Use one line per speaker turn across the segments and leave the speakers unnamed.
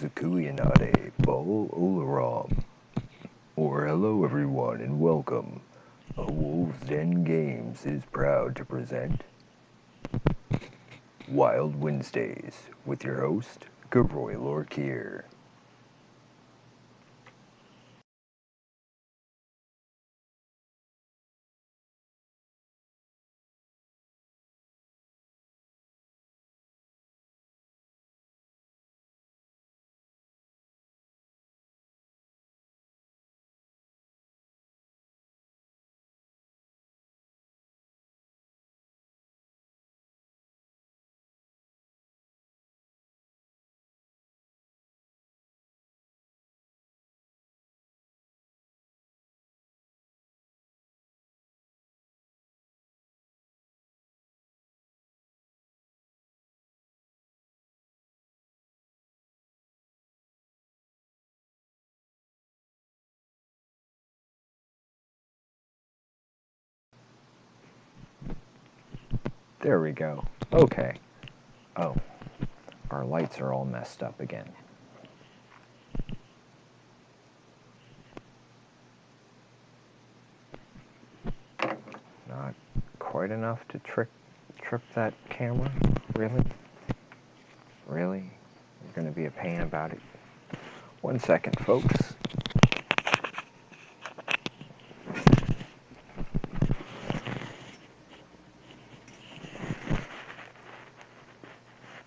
Sakuyanade Bol Olaram. Or hello everyone and welcome. A Wolves Den Games is proud to present Wyld Wednesdays with your host, Garoy Lorkier. There we go. Okay. Oh, our lights are all messed up again. Not quite enough to trip that camera? Really? Really? You're gonna be a pain about it. 1 second, folks.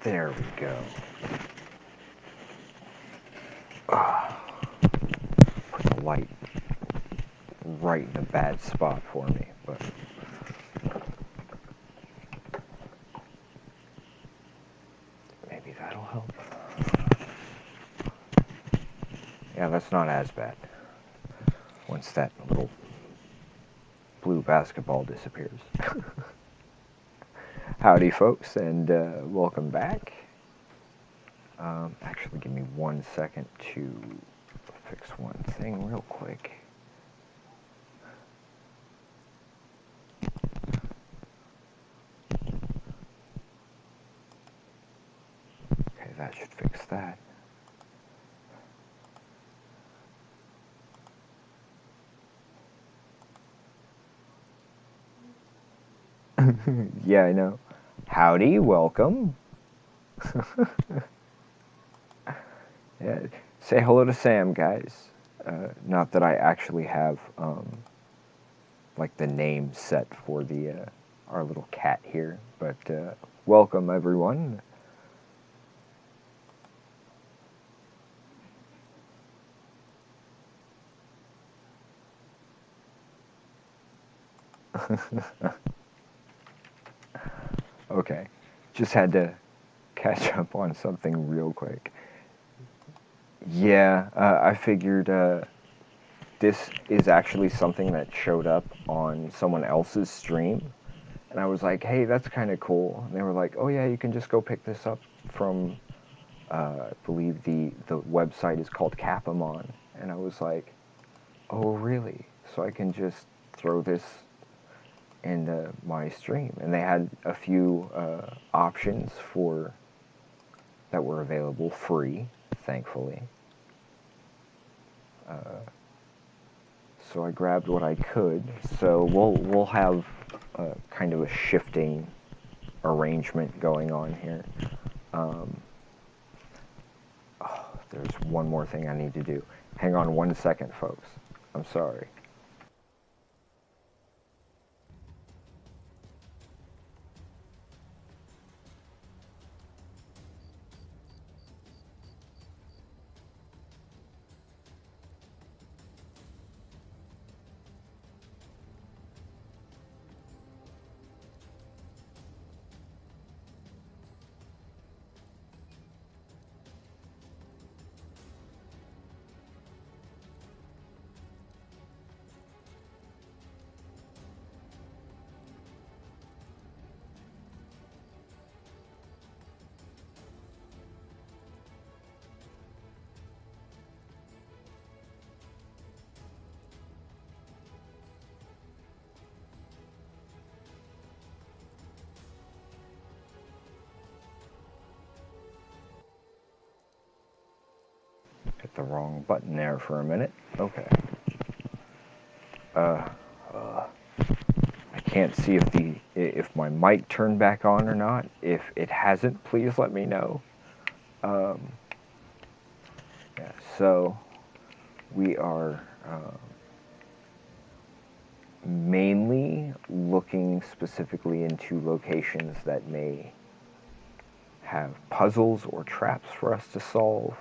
There we go. Put the light right in a bad spot for me, but maybe that'll help. Yeah, that's not as bad. Once that little blue basketball disappears. Howdy, folks, and welcome back. Actually, give me 1 second to fix one thing real quick. Okay, that should fix that. Yeah, I know. Howdy, welcome. Yeah, say hello to Sam, guys. Not that I actually have like the name set for the our little cat here, but welcome everyone. Okay, just had to catch up on something real quick. Yeah, I figured this is actually something that showed up on someone else's stream, and I was like, hey, that's kind of cool. And they were like, oh yeah, you can just go pick this up from, I believe the website is called Capamon. And I was like, oh really? So I can just throw this in my stream. And they had a few options for that were available free, thankfully. So I grabbed what I could. So we'll have kind of a shifting arrangement going on here. Oh, there's one more thing I need to do. Hang on 1 second, folks. I'm sorry. hit the wrong button there for a minute. Okay. I can't see if my mic turned back on or not. If it hasn't, please let me know. Yeah, so we are mainly looking specifically into locations that may have puzzles or traps for us to solve.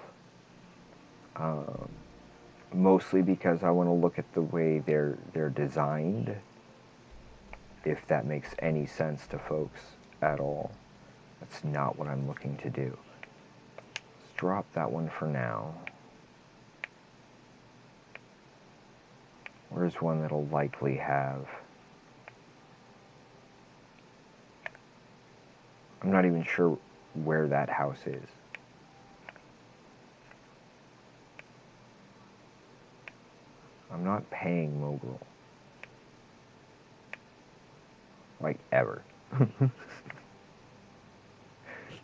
Mostly because I want to look at the way they're designed, if that makes any sense to folks at all. That's not what I'm looking to do. Let's drop that one for now. Where's one that'll likely have... I'm not even sure where that house is. I'm not paying Mogul. Like, ever.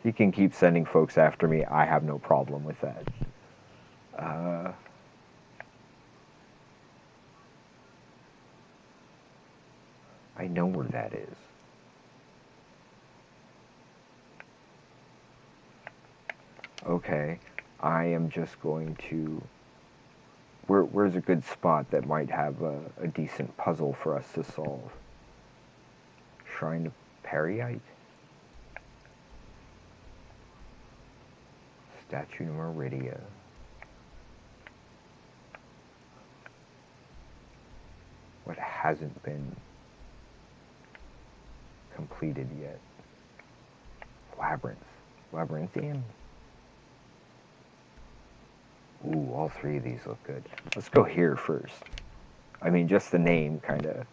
He can keep sending folks after me. I have no problem with that. I know where that is. Okay, I am just going to... Where's a good spot that might have a decent puzzle for us to solve? Shrine of Periite? Statue of Meridia. What hasn't been completed yet? Labyrinth. Labyrinthian? Ooh, all three of these look good. Let's go here first. I mean, just the name, kind of.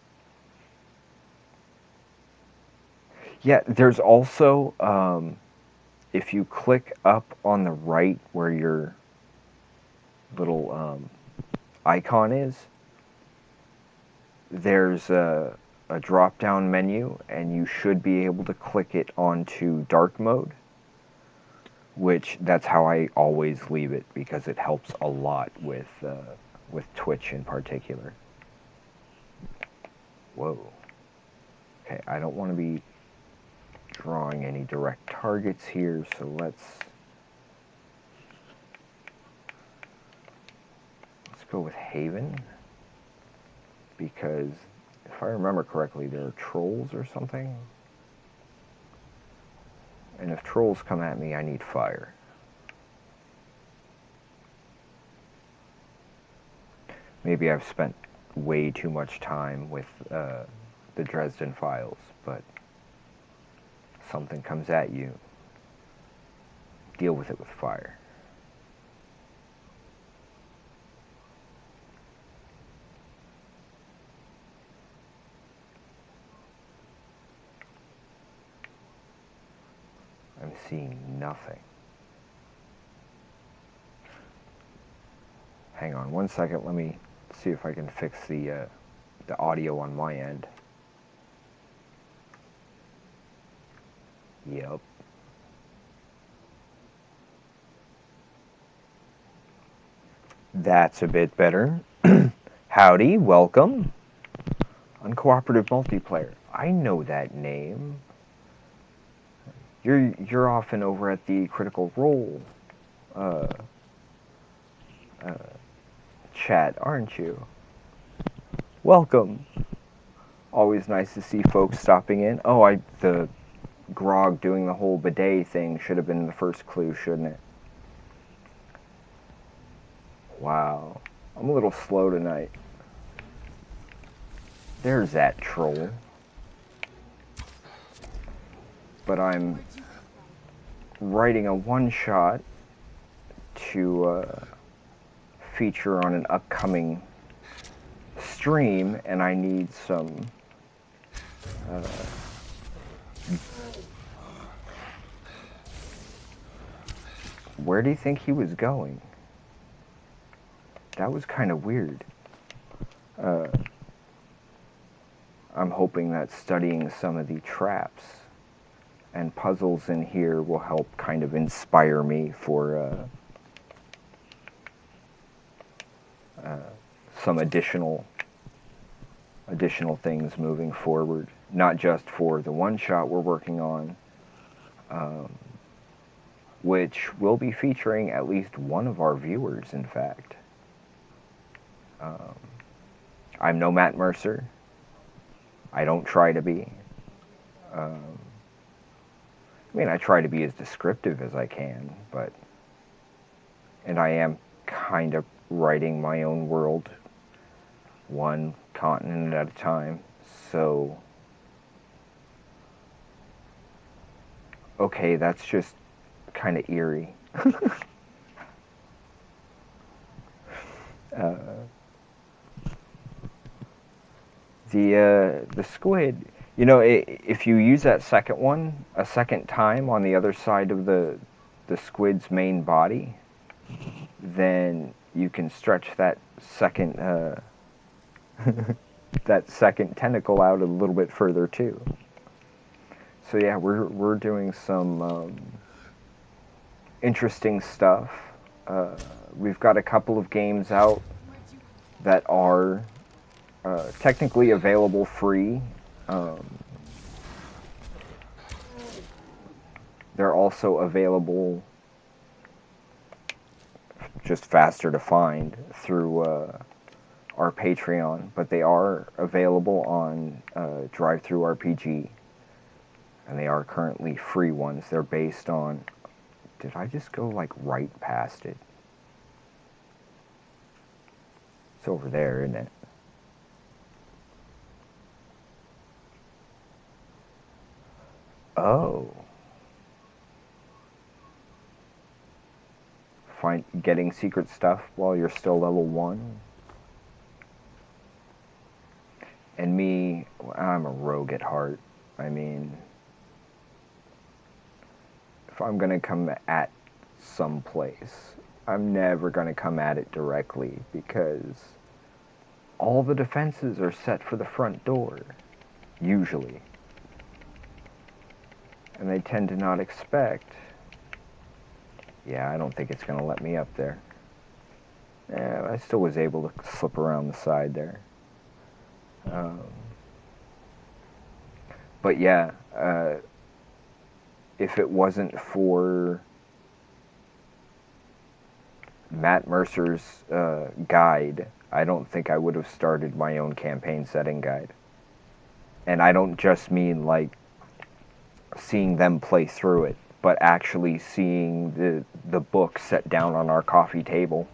Yeah, there's also, if you click up on the right where your little icon is, there's a drop-down menu, and you should be able to click it onto dark mode. Which, that's how I always leave it, because it helps a lot with Twitch in particular. Whoa. Okay, I don't want to be drawing any direct targets here, so let's go with Haven, because if I remember correctly, there are trolls or something. And if trolls come at me, I need fire. Maybe I've spent way too much time with the Dresden Files, but something comes at you, deal with it with fire. I'm seeing nothing. Hang on one second, let me see if I can fix the audio on my end. Yep. That's a bit better. Howdy, welcome. Uncooperative multiplayer. I know that name. You're often over at the Critical Role chat, aren't you? Welcome. Always nice to see folks stopping in. Oh, the Grog doing the whole bidet thing should have been the first clue, shouldn't it? Wow. I'm a little slow tonight. There's that troll. But I'm writing a one-shot to feature on an upcoming stream, and I need some where do you think he was going? That was kind of weird. I'm hoping that studying some of the traps and puzzles in here will help kind of inspire me for some additional things moving forward, not just for the one shot we're working on, which will be featuring at least one of our viewers, in fact. I'm no Matt Mercer. I don't try to be. I mean, I try to be as descriptive as I can, and I am kind of writing my own world one continent at a time, so okay, that's just kind of eerie. The squid, if you use that second one a second time on the other side of the squid's main body, then you can stretch that second that second tentacle out a little bit further too. So yeah, we're doing some interesting stuff. We've got a couple of games out that are technically available free. They're also available just faster to find through our Patreon, but they are available on DriveThruRPG, and they are currently free ones. They're based on... Did I just go, like, right past it? It's over there, isn't it? Oh. Getting secret stuff while you're still level 1. And me, I'm a rogue at heart. I mean, if I'm gonna come at some place, I'm never gonna come at it directly, because all the defenses are set for the front door, usually. And they tend to not expect... Yeah, I don't think it's gonna let me up there. Yeah, I still was able to slip around the side there. But yeah, if it wasn't for Matt Mercer's guide, I don't think I would have started my own campaign setting guide. And I don't just mean like seeing them play through it, but actually seeing the book set down on our coffee table.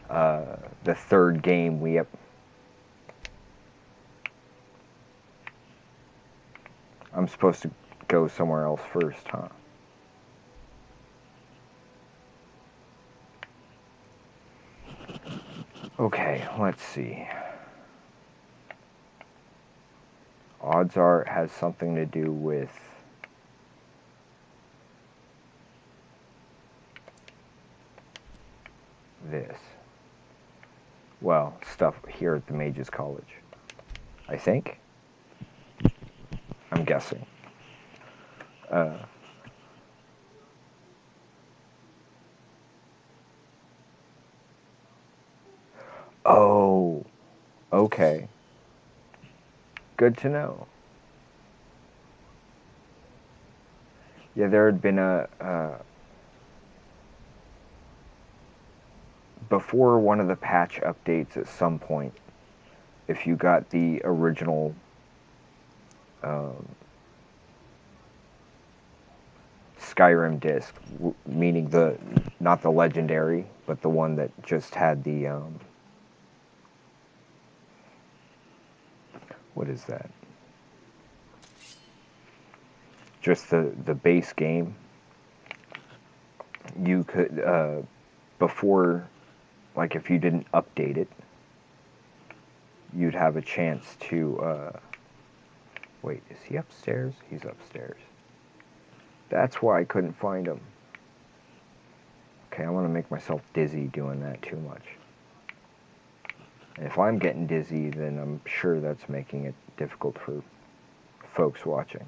The third game we have... I'm supposed to go somewhere else first, huh? Okay, let's see. Odds are it has something to do with this. Well, stuff here at the Mages College, I think. I'm guessing. Oh, okay. Good to know. Yeah, there had been before one of the patch updates at some point, if you got the original Skyrim disc, meaning not the legendary, but the one that just had the what is that? Just the base game. You could before, like, if you didn't update it, you'd have a chance to wait, is he upstairs? He's upstairs. That's why I couldn't find him. Okay, I want to make myself dizzy doing that too much. And if I'm getting dizzy, then I'm sure that's making it difficult for folks watching.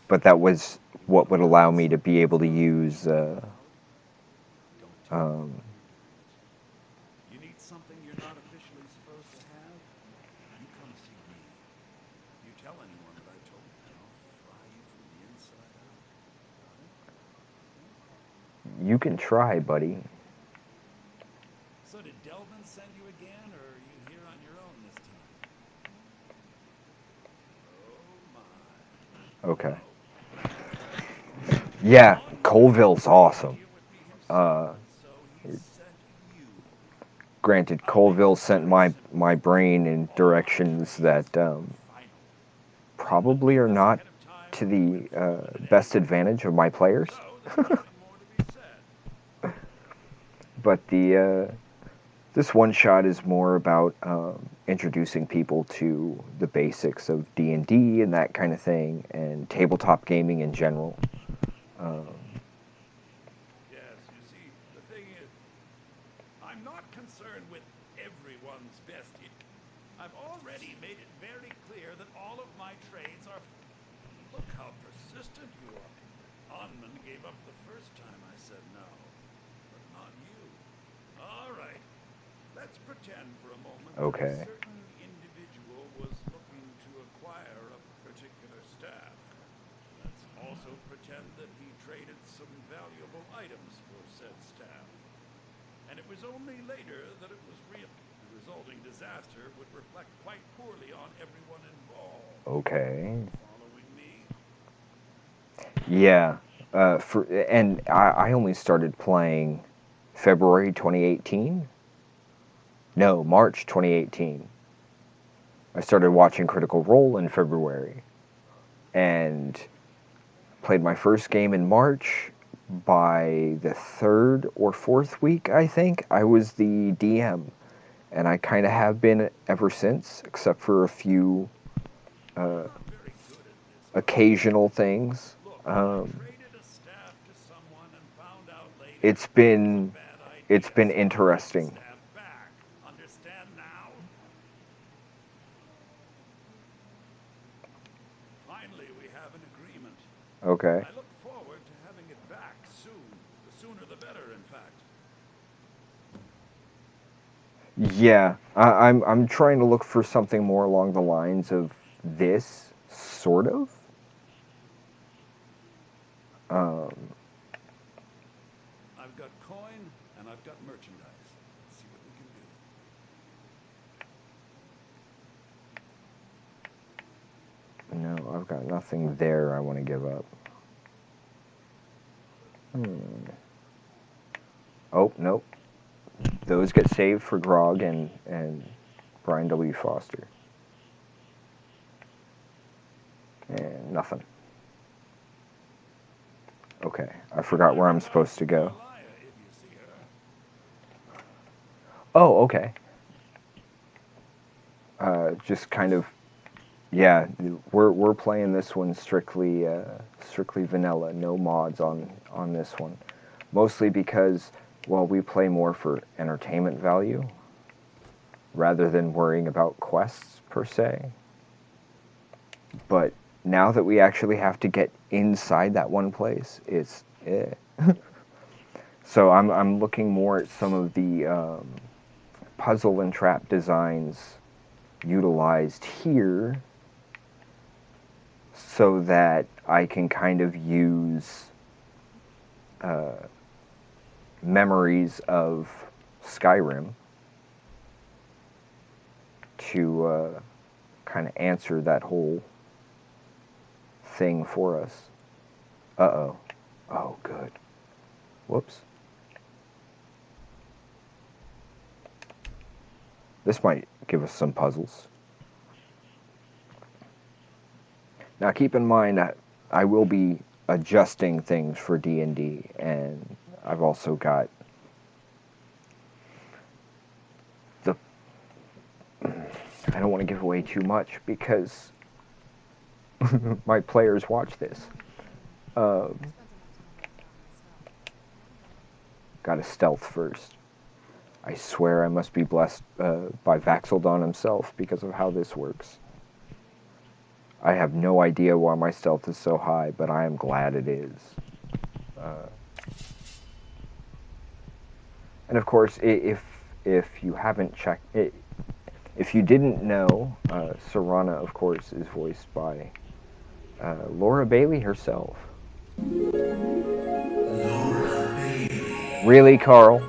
But that was what would allow me to be able to use You can try, buddy.
So did Delvin send you again, or are you here on your own this time? Oh my.
Okay.
Oh.
Yeah,
On
Colville's awesome.
here with me himself, and so he sent you.
Granted,
I'll make
Colville
this
sent
very simple.
my brain in
All of my
directions
trades
that
are final. Anyone
probably
make
are
this
not
ahead of time
to
will
the
win for good at
best
anything.
advantage of my players.
So there's nothing more to be said.
But this one shot is more about introducing people to the basics of D&D and that kind of thing, and tabletop gaming in general.
Yes, you see, the thing is, I'm not concerned with everyone's best. I've already made it very clear that all of my trades are. Look how persistent you are. Onman gave up the first time I said no, but not you. All right, let's pretend for a moment
Okay.
that a certain individual was looking to acquire a particular staff. Let's also pretend that he traded some valuable items for said staff. And it was only later that it was real. The resulting disaster would reflect quite poorly on everyone involved.
Okay.
Following me?
Yeah. And I only started playing February 2018. No, March 2018. I started watching Critical Role in February, and played my first game in March. By the third or fourth week, I think, I was the DM, and I kind of have been ever since, except for a few
You're not very good at this, are you?
occasional things.
Look, I traded a staff to someone and found out later
It's
that it was a
been
bad
it's
idea,
been
so I gave the
interesting.
staff back. Understand now? Finally, we have an agreement.
Okay.
I look forward to having it back soon. The sooner the better, in fact.
Yeah, I'm trying to look for something more along the lines of this, sort of. Um,
I've got coin and I've got merchandise. Let's see what we can do.
no, I've got nothing there I want to give up. Oh, nope. Those get saved for Grog and Brian W. Foster. And nothing. Okay, I
You
forgot
might
where I'm
run
supposed to
into
go.
Carlia if you see her.
Oh, okay. Just kind of, yeah. We're playing this one strictly vanilla, no mods on this one. Mostly because, well, we play more for entertainment value rather than worrying about quests per se. But now that we actually have to get inside that one place, it's So I'm looking more at some of the puzzle and trap designs utilized here, so that I can kind of use memories of Skyrim to kind of answer that whole thing for us. Uh-oh. Oh, good. Whoops. This might give us some puzzles. Now keep in mind that I will be adjusting things for D&D, and I've also got the... I don't want to give away too much because my players watch this. Got to stealth first. I swear I must be blessed by Vaxeldon himself because of how this works. I have no idea why my stealth is so high, but I am glad it is. And of course, if you haven't checked it, if you didn't know, Serana, of course, is voiced by Laura Bailey herself.
Laura Bailey.
Really, Carl?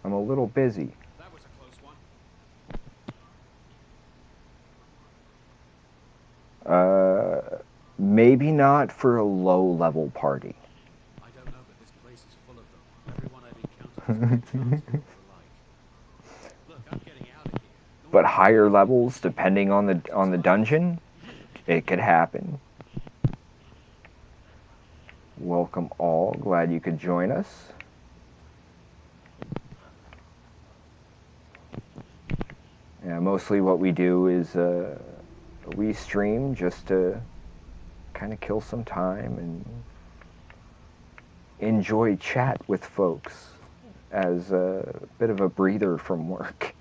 I'm a little busy.
That was a close one.
Maybe not for a low-level party.
I don't know, but this place is full of them. Everyone I've encountered has been a chance for what we're like. Look, I'm getting out of here.
But higher levels, depending on the dungeon, it could happen. Welcome all. Glad you could join us. Yeah, mostly what we do is we stream just to kind of kill some time and enjoy chat with folks as a bit of a breather from work.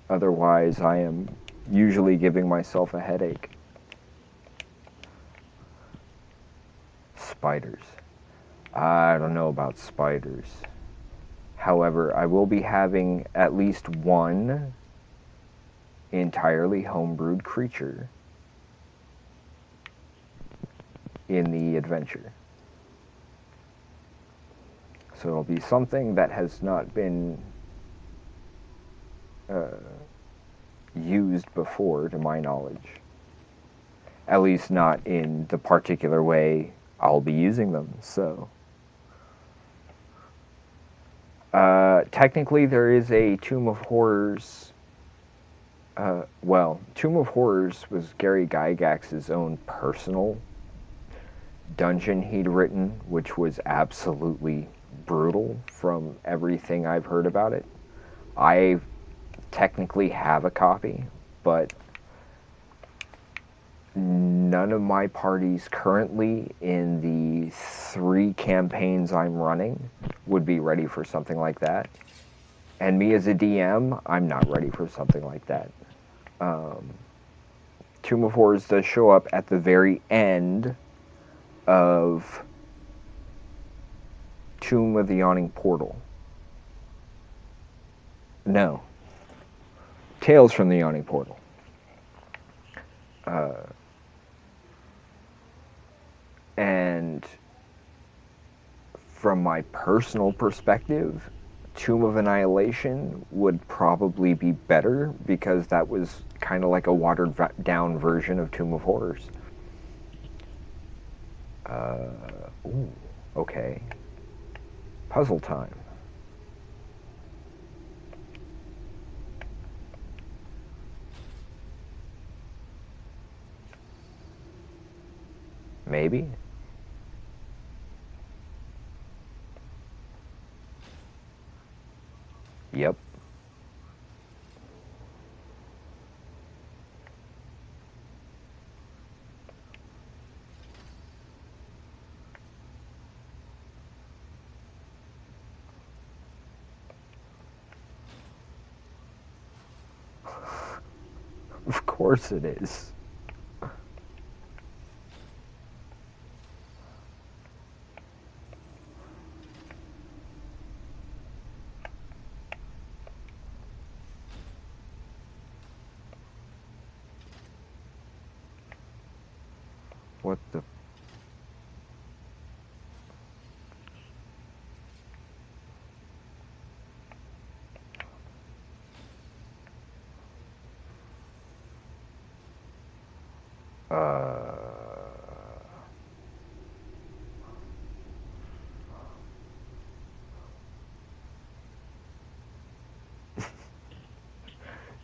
Otherwise, I am usually giving myself a headache. Spiders. I don't know about spiders. However, I will be having at least one entirely homebrewed creature in the adventure. So it'll be something that has not been used before, to my knowledge. At least not in the particular way I'll be using them, so. Technically, there is a Tomb of Horrors. Tomb of Horrors was Gary Gygax's own personal dungeon he'd written, which was absolutely brutal from everything I've heard about it. I technically have a copy, but none of my parties currently in the 3 campaigns I'm running would be ready for something like that. And me as a DM, I'm not ready for something like that. Tomb of Horrors does show up at the very end of Tomb of the Yawning Portal. No. Tales from the Yawning Portal. And from my personal perspective, Tomb of Annihilation would probably be better because that was kind of like a watered down version of Tomb of Horrors. Ooh, okay. Puzzle time. Maybe. Yep. Of course it is. What the...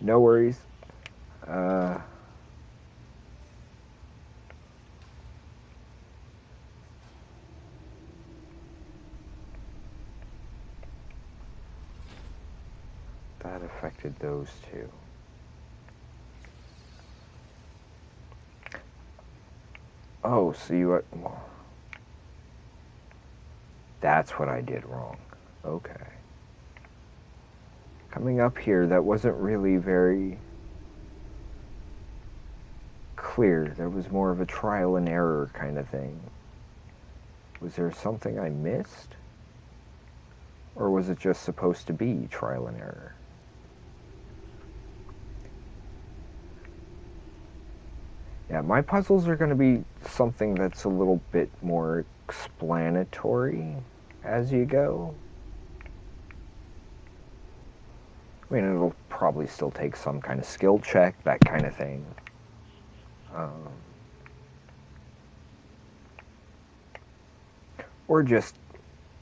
No worries. That affected those two. Oh, so you... That's what I did wrong. Okay. Coming up here, that wasn't really very clear. There was more of a trial and error kind of thing. Was there something I missed? Or was it just supposed to be trial and error? Yeah, my puzzles are going to be something that's a little bit more explanatory as you go. I mean, it'll probably still take some kind of skill check, that kind of thing. Or just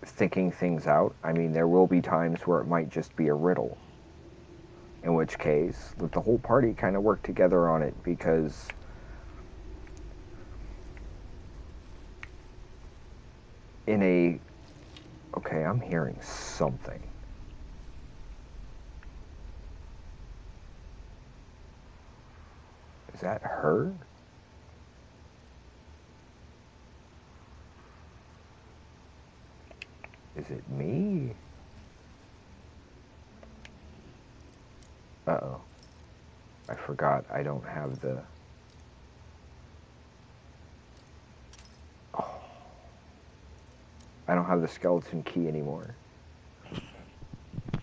thinking things out. I mean, there will be times where it might just be a riddle. In which case, let the whole party kind of work together on it, because in a... Okay, I'm hearing something. Is that her? Is it me? Uh-oh. I forgot I don't have the... Oh. I don't have the skeleton key anymore.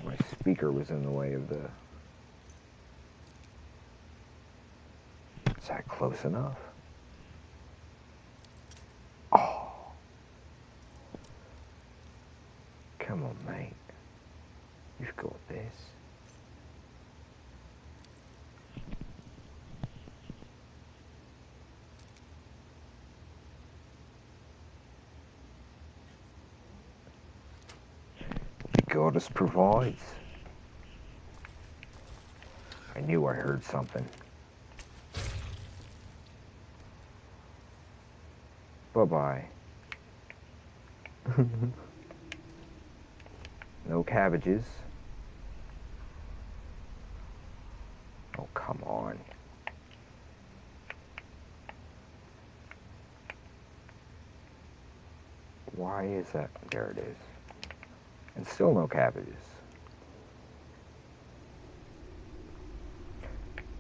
My speaker was in the way of the... Is that close enough? Oh. Come on, mate. You've got this. The goddess provides. I knew I heard something. Bye-bye. No cabbages. Oh, come on. Why is that? There it is. And still no cabbages.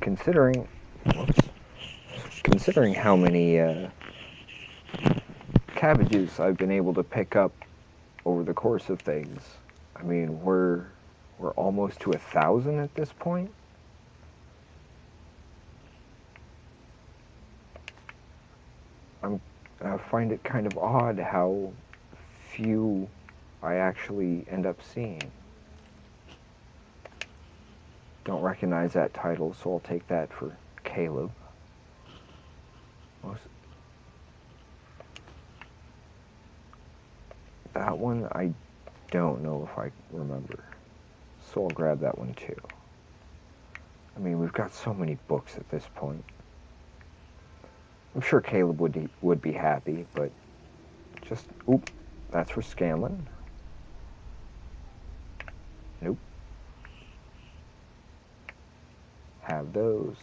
Considering... Whoops. Considering how many cabbages I've been able to pick up over the course of things, I mean, we're almost to 1,000 at this point. I find it kind of odd how few I actually end up seeing. Don't recognize that title, so I'll take that for Caleb. That one, I don't know if I remember. So I'll grab that one too. I mean, we've got so many books at this point. I'm sure Caleb would be happy, but just... Oop, that's for Scanlan. Nope. Have those.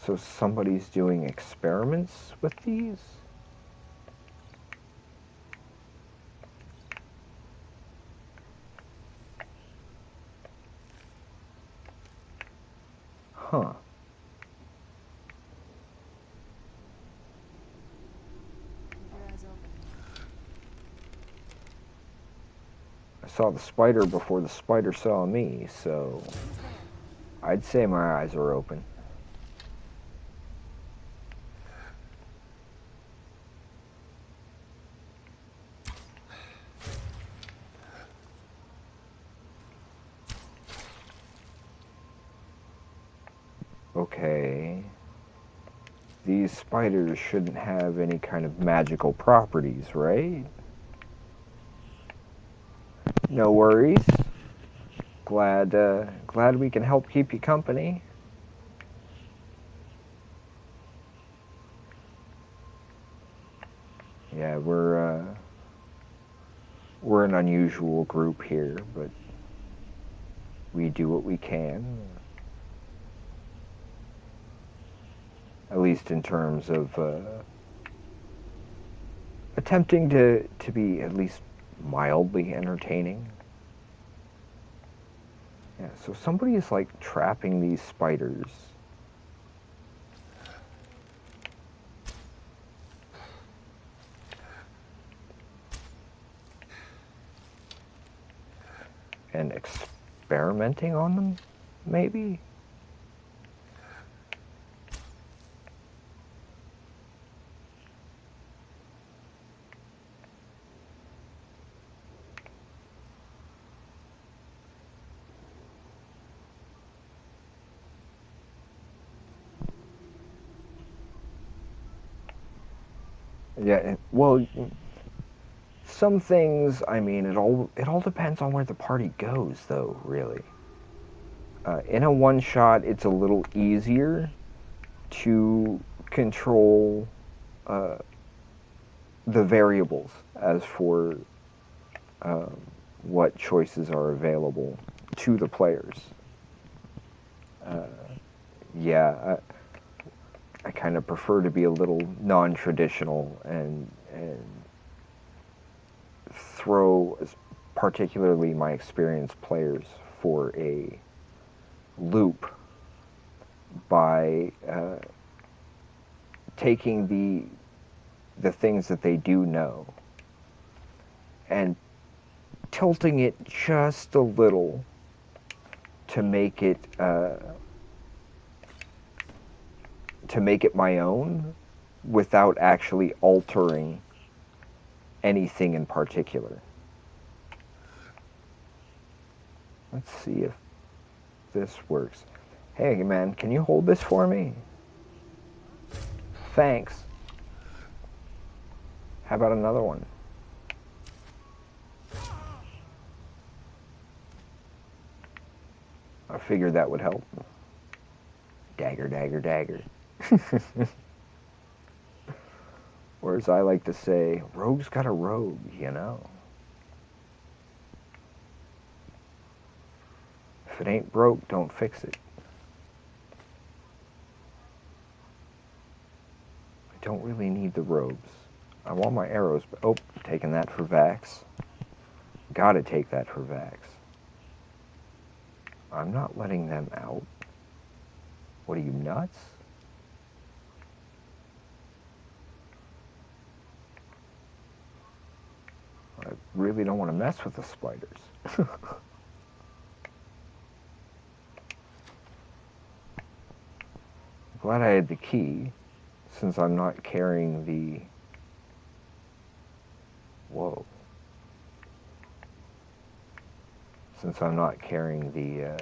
So somebody's doing experiments with these? Huh. I saw the spider before the spider saw me, so I'd say my eyes are open. Okay. These spiders shouldn't have any kind of magical properties, right? No worries. Glad we can help keep you company. Yeah, we're an unusual group here, but we do what we can. At least in terms of attempting to be at least mildly entertaining. Yeah, so somebody is like trapping these spiders. And experimenting on them, maybe? Yeah, well, some things, I mean, it all depends on where the party goes, though, really. In a one shot, it's a little easier to control uh, the variables as for um, what choices are available to the players. Uh, yeah, I kind of prefer to be a little non-traditional and throw, particularly my experienced players, for a loop by taking the things that they do know and tilting it just a little to make it my own without actually altering anything in particular. Let's see if this works. Hey man, can you hold this for me? Thanks. How about another one? I figured that would help. Dagger, dagger, dagger. Or as I like to say, rogue's got a rogue, you know? If it ain't broke, don't fix it. I don't really need the robes. I want my arrows, but oh, taking that for Vax. Gotta take that for Vax. I'm not letting them out. What are you, nuts? I really don't want to mess with the spiders. Glad I had the key, since I'm not carrying the... Whoa. Since I'm not carrying the...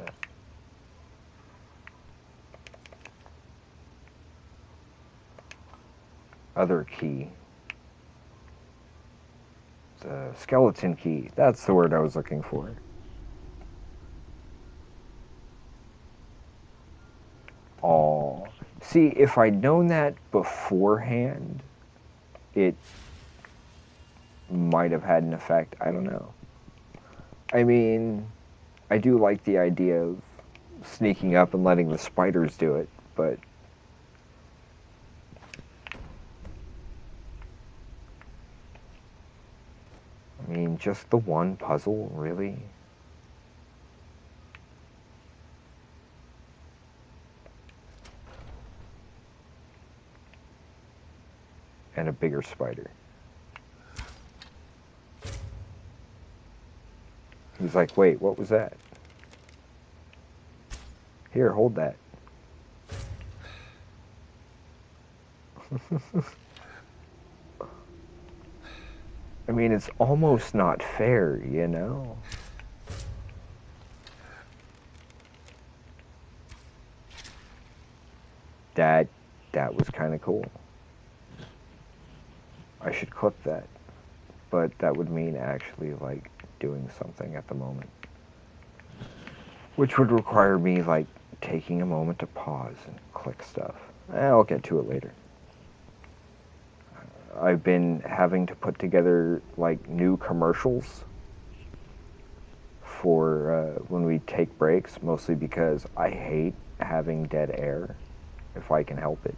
other key. The skeleton key. That's the word I was looking for. Aw. See, if I'd known that beforehand, it might have had an effect. I don't know. I mean, I do like the idea of sneaking up and letting the spiders do it, but I mean, just the one puzzle, really? And a bigger spider. He's like, wait, what was that? Here, hold that. I mean, it's almost not fair, you know? That was kind of cool. I should clip that. But that would mean actually, like, doing something at the moment. Which would require me, like, taking a moment to pause and click stuff. I'll get to it later. I've been having to put together, like, new commercials for when we take breaks, mostly because I hate having dead air, if I can help it.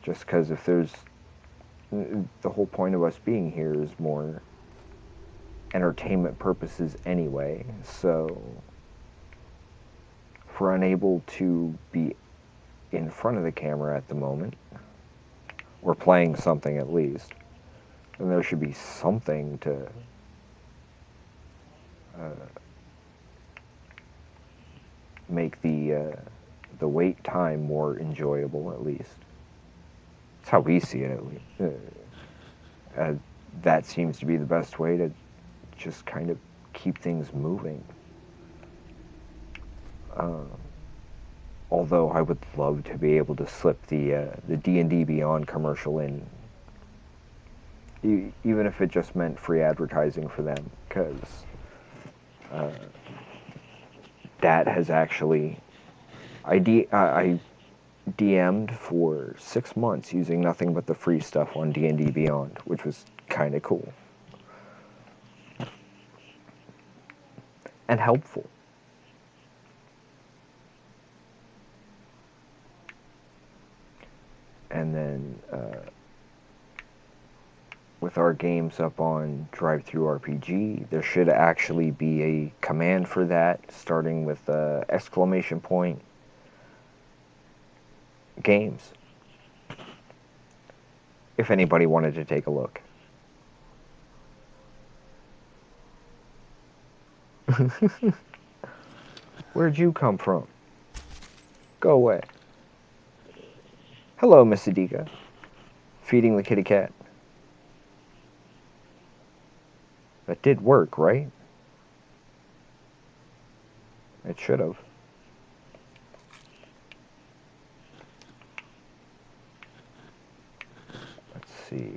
Just because if there's... The whole point of us being here is more entertainment purposes anyway, so if we're unable to be in front of the camera at the moment, or playing something at least, then there should be something to make the wait time more enjoyable, at least. That's how we see it, at least. That seems to be the best way to just kind of keep things moving. Although I would love to be able to slip the D&D Beyond commercial in, even if it just meant free advertising for them, because that has actually I DM'd for 6 months using nothing but the free stuff on D&D Beyond, which was kind of cool and helpful. And then with our games up on DriveThruRPG, there should actually be a command for that, starting with exclamation point games. If anybody wanted to take a look. Where'd you come from? Go away. Hello, Miss Adika. Feeding the kitty cat. That did work, right? It should have. Let's see.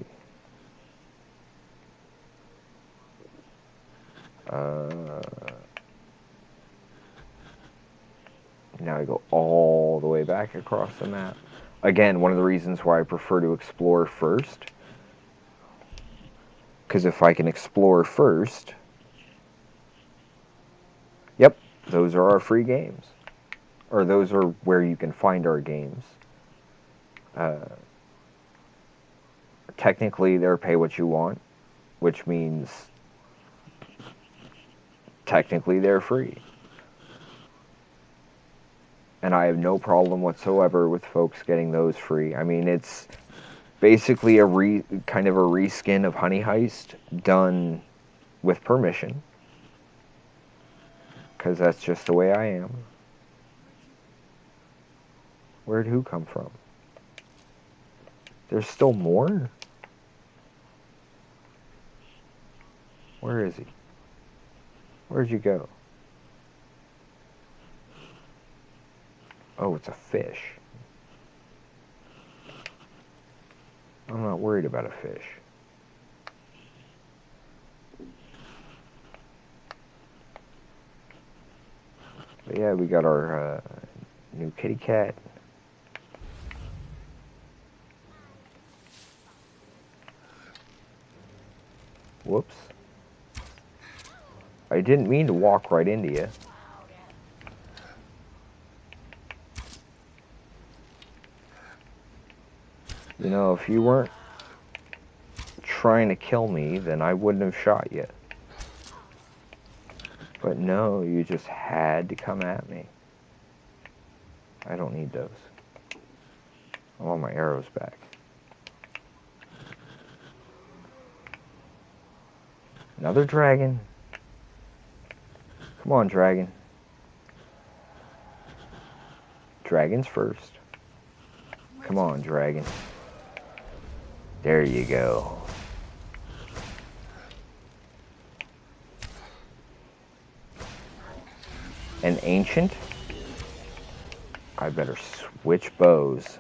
Now I go all the way back across the map. Again, one of the reasons why I prefer to explore first. Because if I can explore first... Yep, those are our free games. Or those are where you can find our games. Technically, they're pay what you want, which means technically they're free. And I have no problem whatsoever with folks getting those free. I mean, it's basically kind of a reskin of Honey Heist done with permission. Because that's just the way I am. Where'd who come from? There's still more? Where is he? Where'd you go? Oh, it's a fish. I'm not worried about a fish. But yeah, we got our new kitty cat. Whoops. I didn't mean to walk right into you. You know, if you weren't trying to kill me, then I wouldn't have shot you. But no, you just had to come at me. I don't need those. I want my arrows back. Another dragon. Come on, dragon. Dragons first. Come on, dragon. There you go. An ancient? I better switch bows.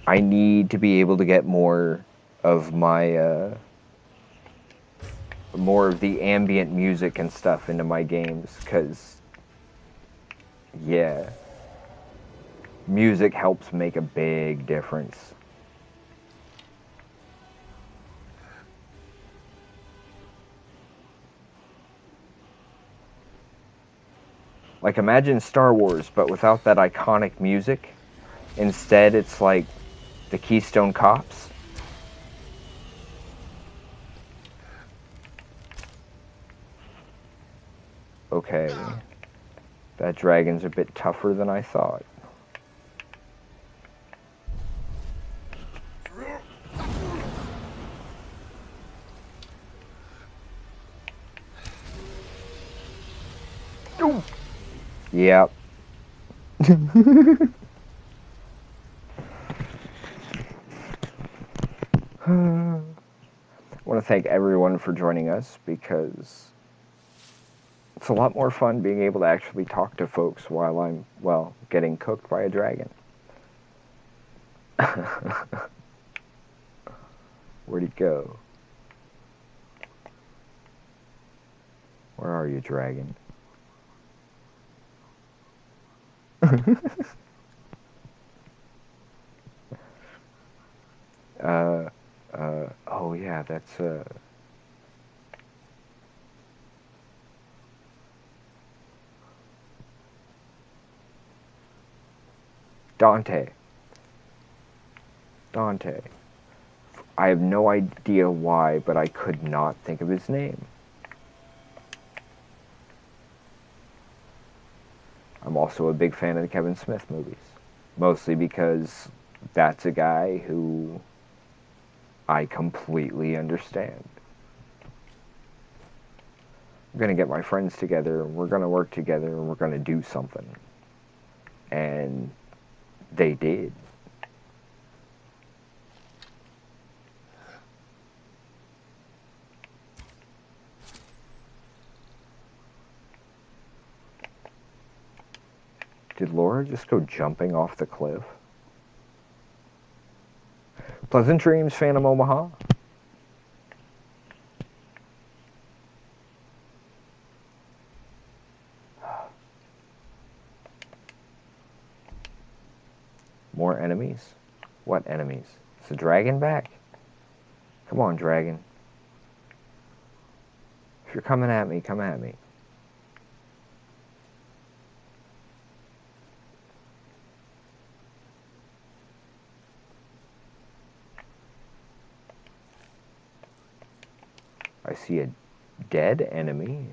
I need to be able to get more of my, more of the ambient music and stuff into my games, because, yeah, music helps make a big difference. Like, imagine Star Wars, but without that iconic music. Instead, it's like the Keystone Cops. Okay. That dragon's a bit tougher than I thought. Ooh. Yep. I want to thank everyone for joining us, because It's a lot more fun being able to actually talk to folks while I'm, well, getting cooked by a dragon. Where'd he go? Where are you, dragon? Oh yeah, that's, Dante. Dante. I have no idea why, but I could not think of his name. I'm also a big fan of the Kevin Smith movies. Mostly because that's a guy who I completely understand. I'm gonna get my friends together, and we're gonna work together, and we're gonna do something. And they did. Did Laura just go jumping off the cliff? Pleasant dreams, Phantom Omaha. More enemies? What enemies? Is the dragon back? Come on, dragon. If you're coming at me, come at me. I see a dead enemy.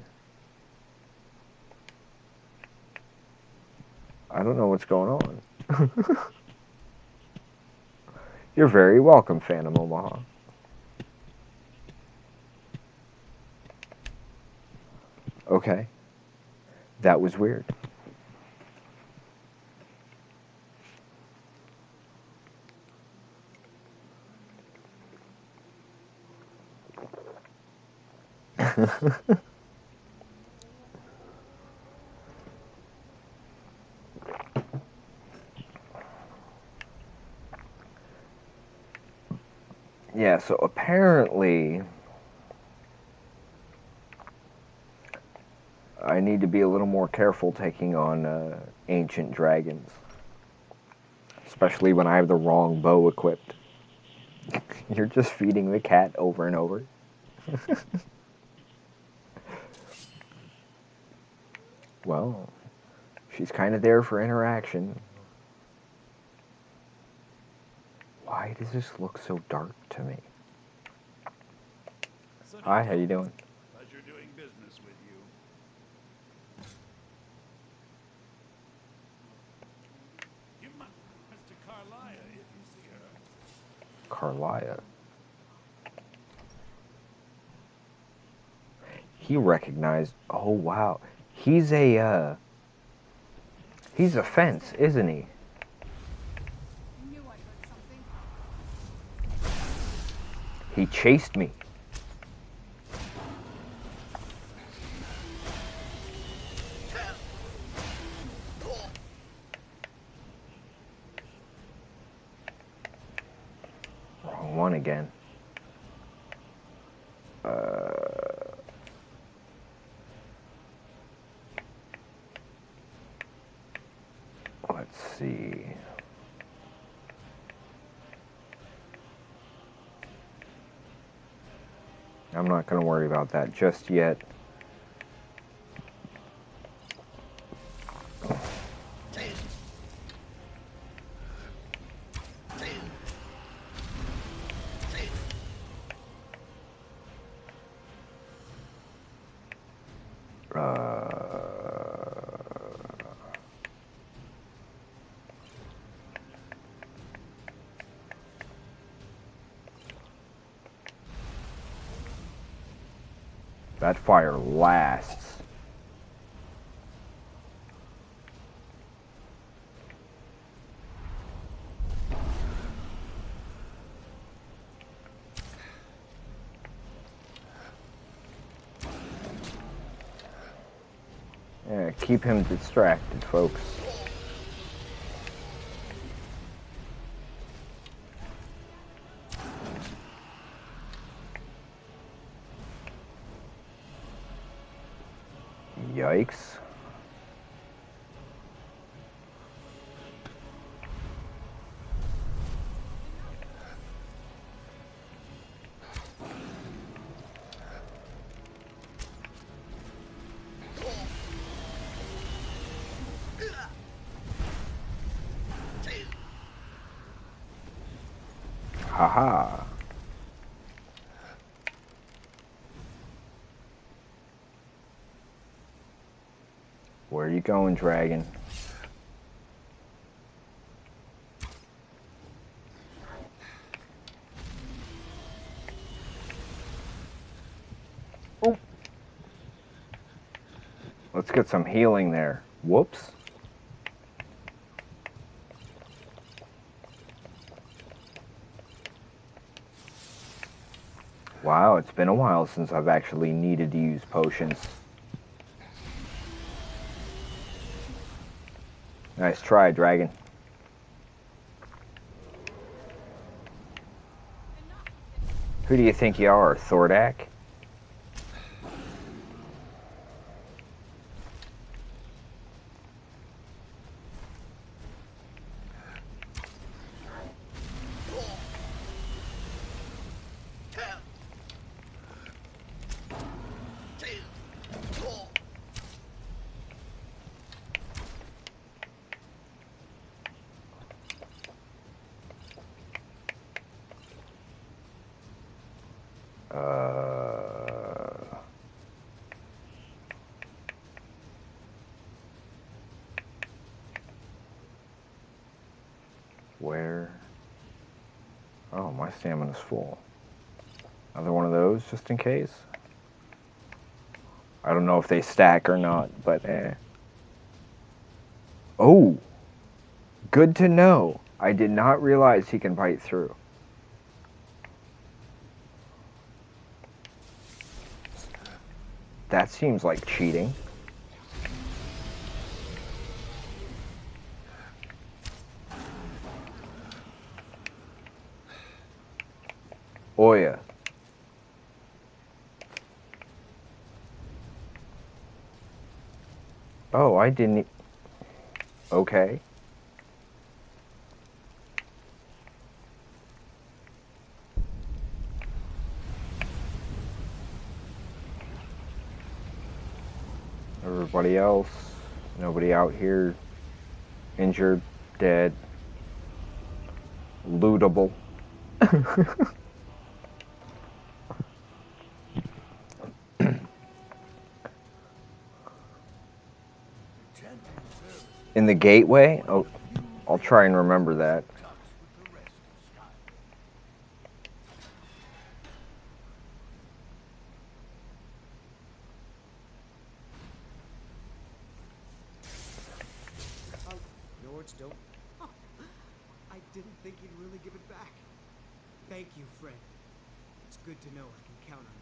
I don't know what's going on. You're very welcome, Phantom Omaha. Okay. That was weird. Yeah, so apparently I need to be a little more careful taking on ancient dragons. Especially when I have the wrong bow equipped. You're just feeding the cat over and over. Well, she's kind of there for interaction. Why does this look so dark to me? Hi, how you doing?
Pleasure doing business with you. You must to Carlia if you see her.
Carlia. He recognized. Oh wow, he's a fence, isn't he? He chased me. Wrong one again. Let's see. I'm not going to worry about that just yet. That fire lasts. keep him distracted, folks. Yikes. Haha. Where are you going, dragon? Oh. Let's get some healing there. Whoops. Wow, it's been a while since I've actually needed to use potions. Nice try, dragon. Who do you think you are, Thordak? Where? Oh, my stamina's full. Another one of those, just in case. I don't know if they stack or not, but eh. Oh! Good to know. I did not realize he can bite through. That seems like cheating. Oya. Oh, I didn't... Okay. Everybody else, nobody out here, injured, dead, lootable. In the gateway? Oh, I'll try and remember that.
Don't. Oh, I didn't think you'd really give it back. Thank you, friend. It's good to know I can count on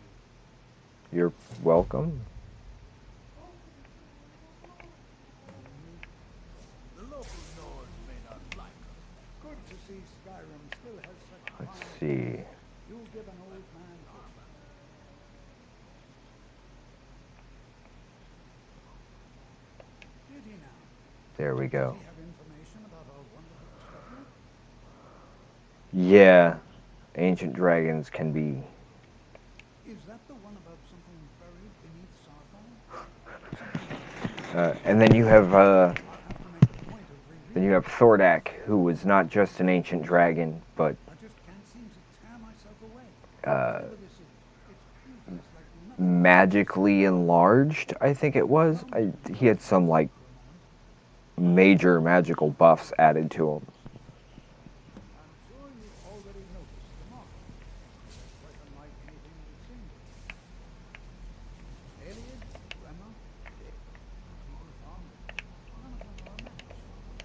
you.
You're welcome.
The local Nords may not like us. Good to see Skyrim still has such
Let's
fine
see.
things. You'll give an old man armor. Did he now?
There we go.
Does he have information about our wonderful discovery?
Yeah, ancient dragons can be...
Is that the one about something buried beneath Sarthal?
and then you have,
I'll have to make a point of rereading.
then you have Thordak, who was not just an ancient dragon, but
I just can't seem to tear myself away.
uh,
Whatever this is, it's beauty. It's like nothing
magically enlarged, I think it was. He had some, like, major magical buffs added to him.
I'm sure you've already noticed the mark. Quite unlike anything we've seen before. Alien, grandma, dead. People found it. None of them are a match.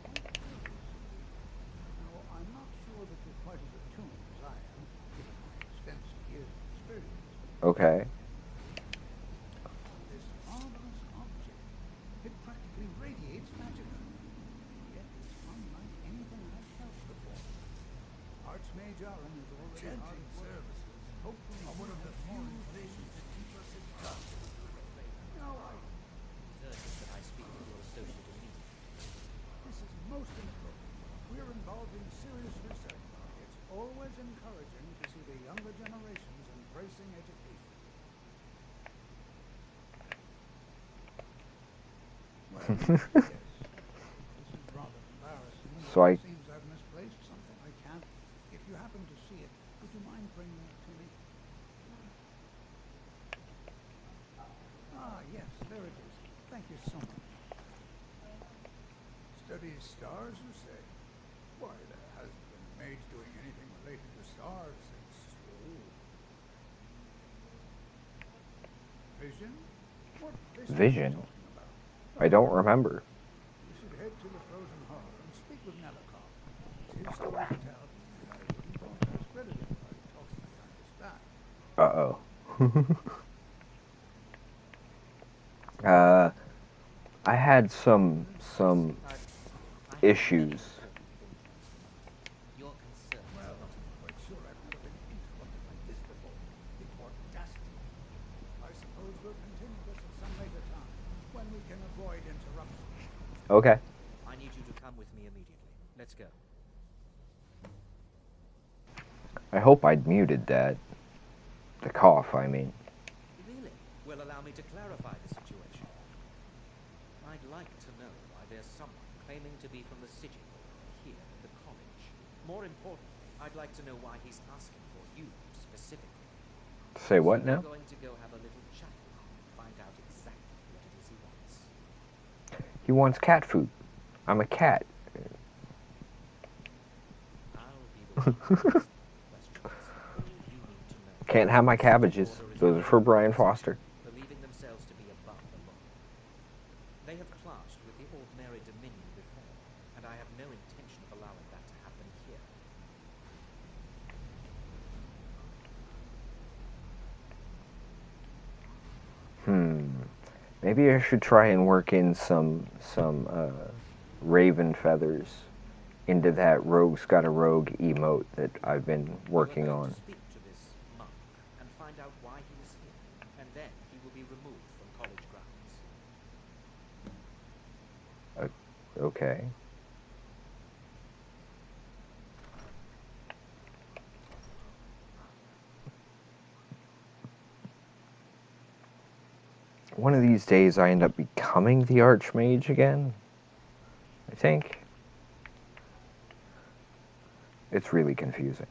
Quite curious. Now, I'm not sure that you're quite as attuned as I am, given my extensive years of experience.
Okay.
This marvelous object, it practically
Yes. This is rather embarrassing.
So
It
I
seems I've misplaced something. I can't. If you happen to see it, would you mind bringing it to me? Ah, yes, there it is. Thank you so much. Study stars, you say? Why, there hasn't been a mage doing anything related to stars since... Oh. Vision? What vision are you
Vision.
talking about?
I don't remember.
You should head to the frozen hearth and speak with Nabokov. It's his story to tell, and I wouldn't want to discredit him by talking behind his back.
Uh-oh. uh, I had some issues.
Your concerns
Well,
are not
I'm quite sure I've never been interrupted like this before. The audacity. I suppose we'll continue this at some later time, when we can avoid interruptions.
Okay.
I need you to come with me immediately. Let's go.
I hope I'd muted that. The cough, I mean.
Really? Well, allow me to clarify the situation. I'd like to know why there's someone claiming to be from the Sigil here at the college. More importantly, I'd like to know why he's asking for you specifically.
Say what
So
now?
we're going to go have a little chat and find out exactly what it is he wants.
He wants cat food. I'm a cat.
I'll be the one to ask the questions. All you need to know
Can't have my cabbages. Those are for Brian Foster.
believing themselves to be above the law. They have clashed with the ordinary Dominion before, and I have no intention of allowing that to happen here.
Maybe I should try and work in some raven feathers into that rogue's got a rogue emote that I've been working
We're going
on.
to speak to this monk and find out why he is here, and then he will be removed from college grounds.
Okay. One of these days I end up becoming the Archmage again. I think. It's really confusing.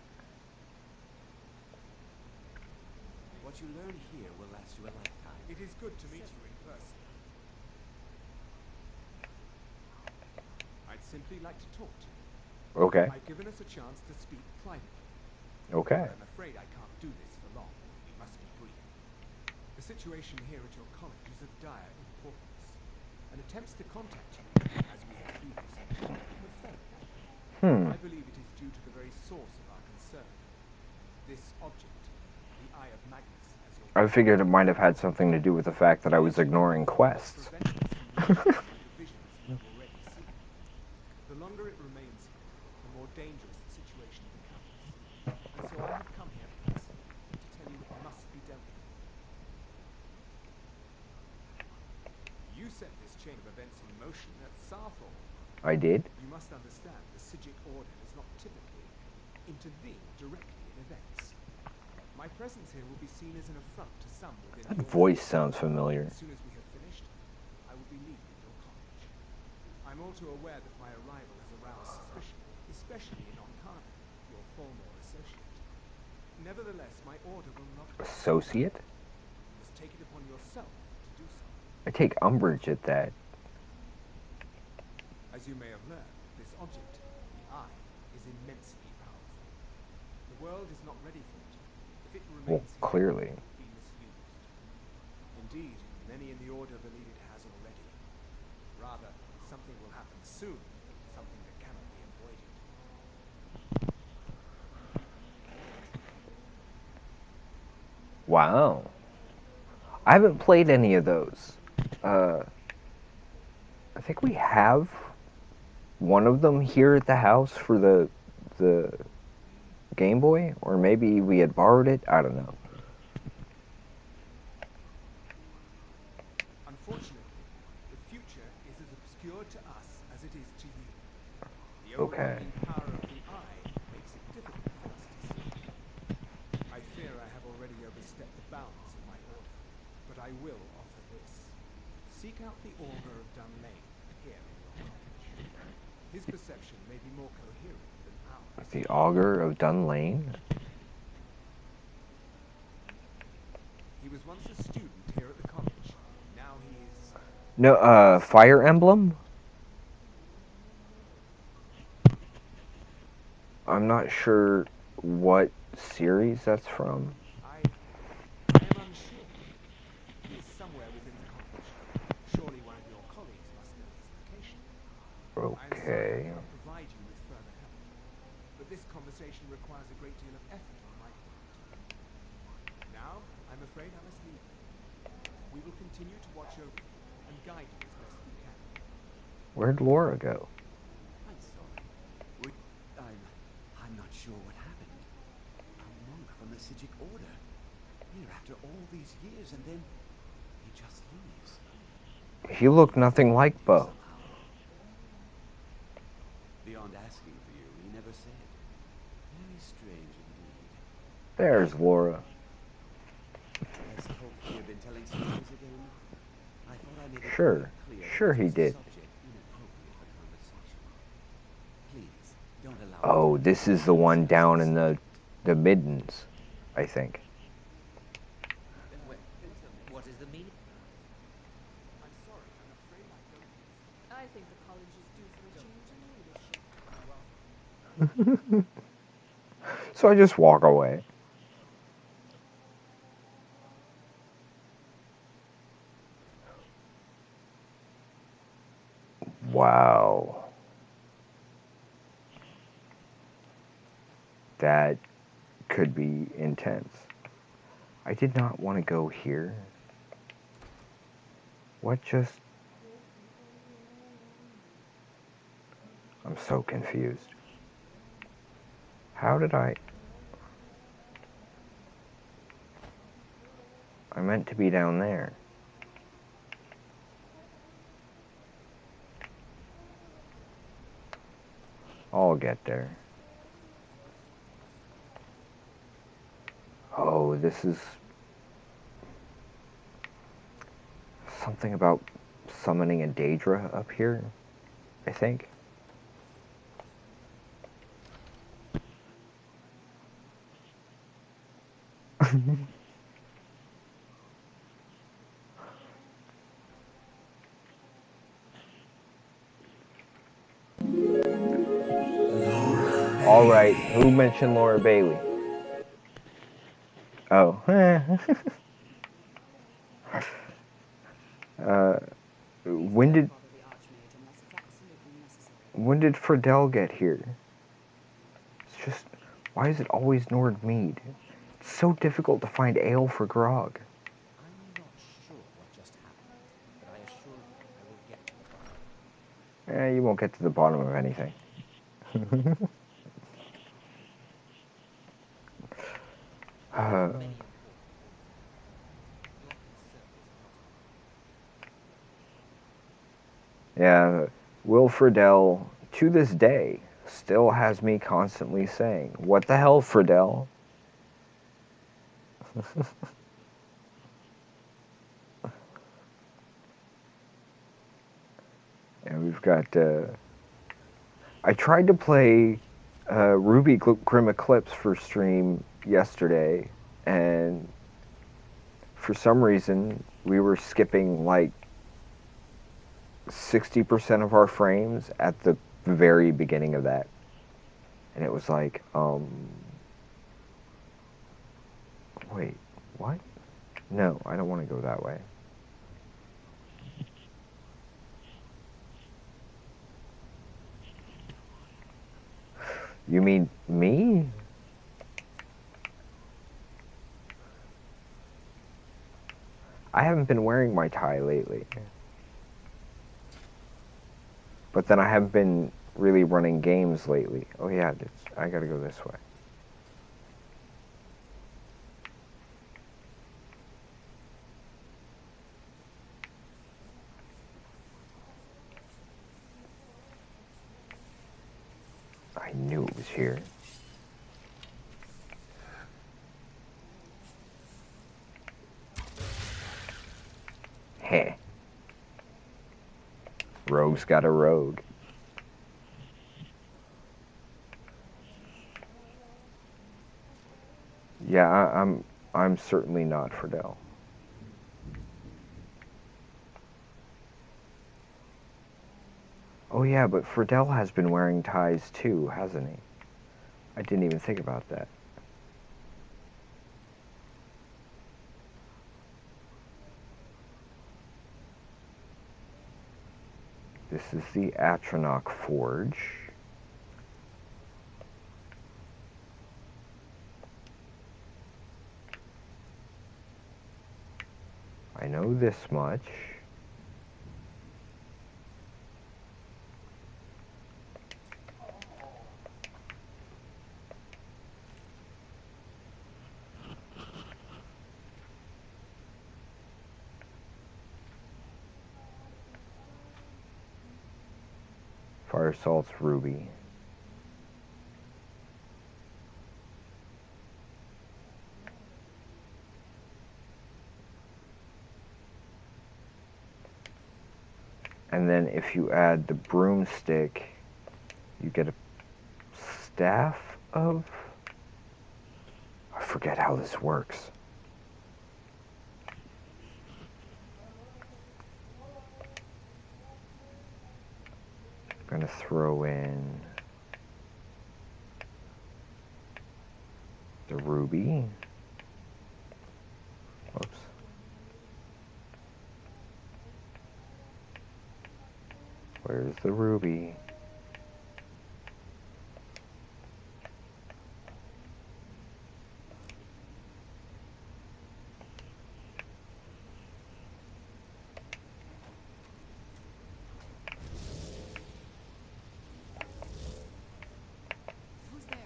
What you learn here will last you a lifetime.
It is good to meet you in person. I'd simply like to talk to you.
Okay.
I've given us a chance to speak privately.
Okay.
But I'm afraid I can't do this for long. We must be brief. The situation here at your college is of dire importance, and attempts to contact you, as we have previously, have failed. I believe it is due to the very source of our concern. This object, the Eye of Magnus, as your
I figured it might have had something to do with the fact that I was ignoring quests.
prevent us from reaching the visions we have already seen. The longer it remains here, the more dangerous the situation becomes. And so I have come here personally to tell you it must be dealt with. You set this chain of events in motion at Sarthor.
I did?
You must understand the Sigic Order does not typically intervene directly in events. My presence here will be seen as an affront to some within
That
the
voice
Order.
sounds familiar.
As soon as we have finished, I will be leaving your college. I'm all too aware that my arrival has aroused suspicion, especially in Onkana, your former associate. Nevertheless, my order will not...
Associate?
You must take it upon yourself to do so.
I take umbrage at that.
As you may have learned, this object, the Eye, is immensely powerful. The world is not ready for it. If it
Well,
remains here,
clearly.
it will be misused. Indeed, many in the Order believe it has already. Rather, something will happen soon, something that cannot be avoided.
Wow. I haven't played any of those. I think we have one of them here at the house for the Game Boy, or maybe we had borrowed it. I don't know.
Unfortunately, the future is as obscure to us as it is to you. The
Okay.
overwhelming power of the Eye makes it difficult for us to see. I fear I have already overstepped the bounds of my order, but I will offer this. Seek out the Augur of Dunlane here in your college. His perception may be more coherent than ours.
The Augur of Dunlane?
He was once a student here at the college. Now he is...
No, Fire Emblem? I'm not sure what series that's from.
I am unsure. He is somewhere within the college. Surely one of your colleagues must know his location. I am sorry I
Okay.
cannot provide you with further help, but this conversation requires a great deal of effort on my part. Now, I'm afraid I must leave you. We will continue to watch over you and guide you as best we can.
Where'd Laura go?
I'm sorry. I'm not sure what happened. A monk from the Sijic Order. Here after all these years, and then he just leaves.
He looked nothing like Bo.
Somehow. Beyond asking for you, he never said. Very strange indeed.
There's Laura.
Has Tolkien been telling stories again? I thought I made it
Sure.
quite clear
Sure
that
he
this
did.
subject inappropriate for conversation. Please, don't allow
Oh,
me to
this is the one down in the Middens, I think.
Well, what is the meaning?
I'm sorry, I'm afraid I don't...
I think the college is due for a change in leadership.
So I just walk away. Wow. That could be intense. I did not want to go here. What just... I'm so confused. How did I meant to be down there. I'll get there. Oh, this is something about summoning a Daedra up here, I think. All right, who mentioned Laura Bailey? Oh. When did Friedel get here? It's just, why is it always Nordmead? It's so difficult to find ale for grog.
I'm not sure what just happened, but I assure you I will get to the bottom.
You won't get to the bottom of anything.
Many important things. Your concern is not
Yeah, Will Friedel, to this day, still has me constantly saying, "What the hell, Friedel?" And we've got, I tried to play Ruby Grim Eclipse for stream yesterday, and for some reason, we were skipping like 60% of our frames at the very beginning of that. And it was like, wait, what? No, I don't want to go that way. You mean me? I haven't been wearing my tie lately. But then I haven't been really running games lately. Oh yeah, I gotta go this way. I knew it was here. Heh. Rogue's got a rogue. Yeah, I'm certainly not Friedel. Oh yeah, but Friedel has been wearing ties too, hasn't he? I didn't even think about that. This is the Atronach Forge. I know this much. Fire salt's ruby. And then if you add the broomstick, you get a staff of... I forget how this works. I'm gonna throw in the ruby. Whoops. Where's the ruby?
Who's there?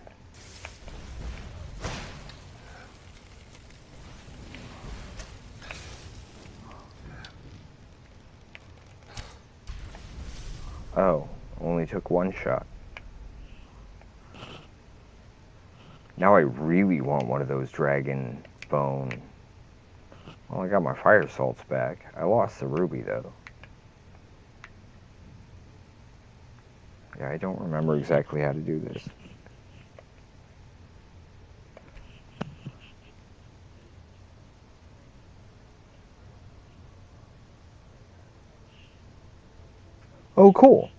Oh, only took one shot. Now I really want one of those dragon bone. Well, I got my fire salts back. I lost the ruby though. Yeah, I don't remember exactly how to do this. Oh, cool.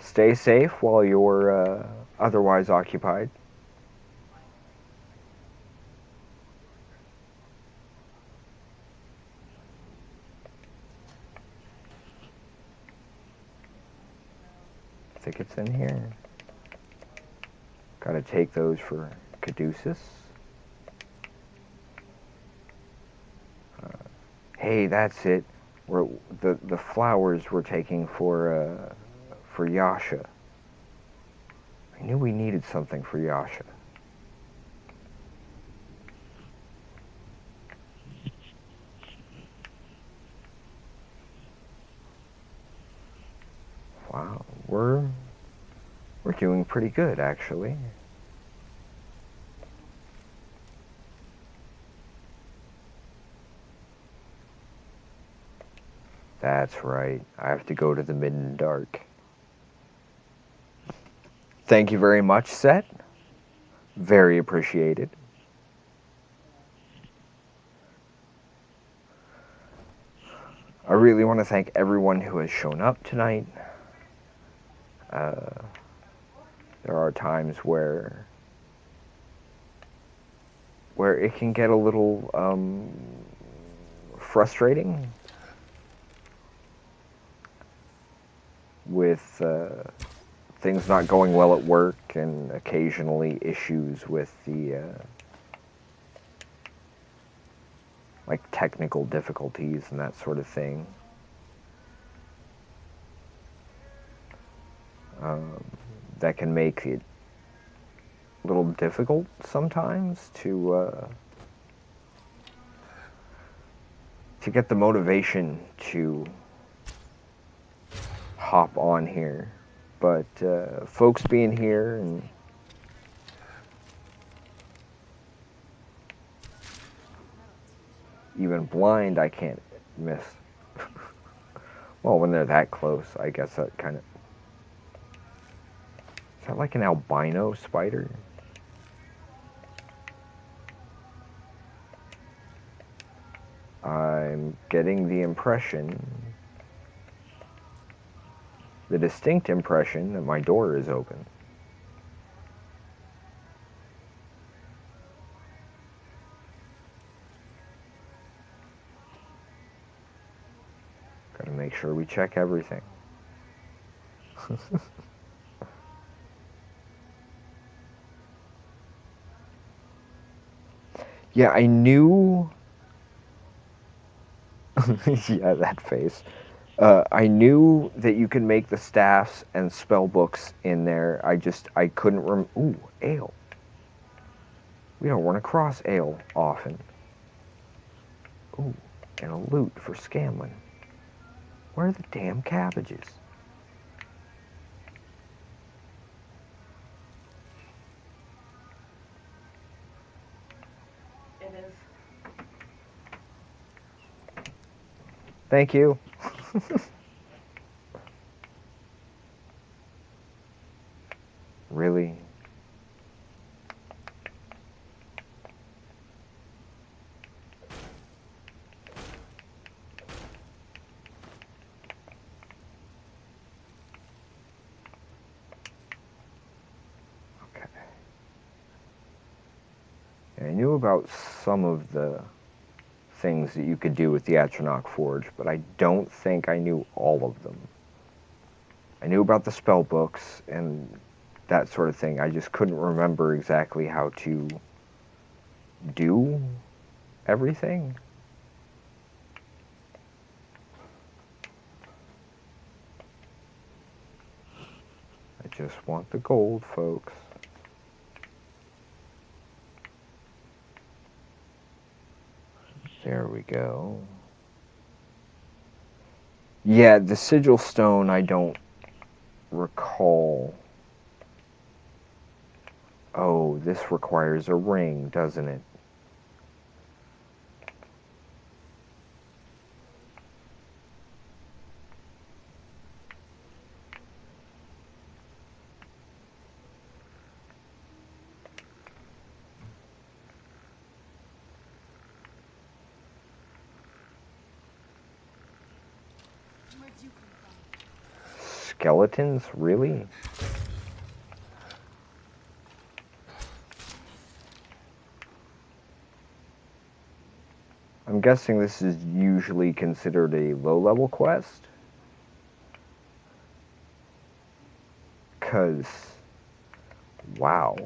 Stay safe while you're otherwise occupied. I think it's in here. Gotta take those for Caduceus. Hey, that's it. The flowers we're taking for Yasha. I knew we needed something for Yasha. Wow, we're doing pretty good actually. That's right. I have to go to the Midden Dark. Thank you very much, Set. Very appreciated. I really want to thank everyone who has shown up tonight. There are times where it can get a little frustrating with things not going well at work and occasionally issues with the like technical difficulties and that sort of thing. That can make it a little difficult sometimes to get the motivation to hop on here. But folks being here and even blind, I can't miss. Well, when they're that close, I guess that kind of... Is that like an albino spider? I'm getting the impression, the distinct impression that my door is open. Gotta make sure we check everything. Yeah, I knew... Yeah, that face. I knew that you could make the staffs and spell books in there. I couldn't Ooh, ale. We don't run across ale often. Ooh, and a loot for Scanlan. Where are the damn cabbages?
It is.
Thank you. Really? Okay. I knew about some of the things that you could do with the Atronach Forge, but I don't think I knew all of them. I knew about the spell books and that sort of thing. I just couldn't remember exactly how to do everything. I just want the gold, folks. There we go. Yeah, the sigil stone I don't recall. Oh, this requires a ring, doesn't it?
Where'd you come from?
Skeletons? Really? I'm guessing this is usually considered a low-level quest. 'Cause, wow.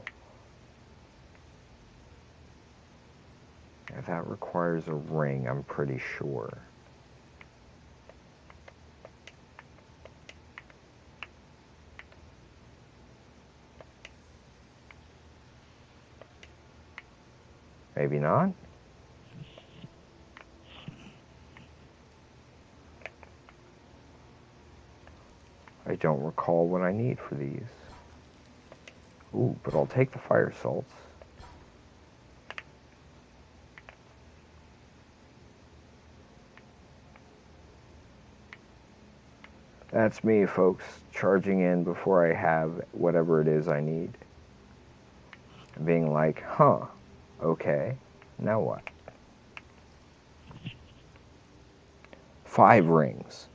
Yeah, that requires a ring, I'm pretty sure. Maybe not? I don't recall what I need for these. Ooh, but I'll take the fire salts. That's me, folks, charging in before I have whatever it is I need. And being like, huh, okay, now what? 5 rings.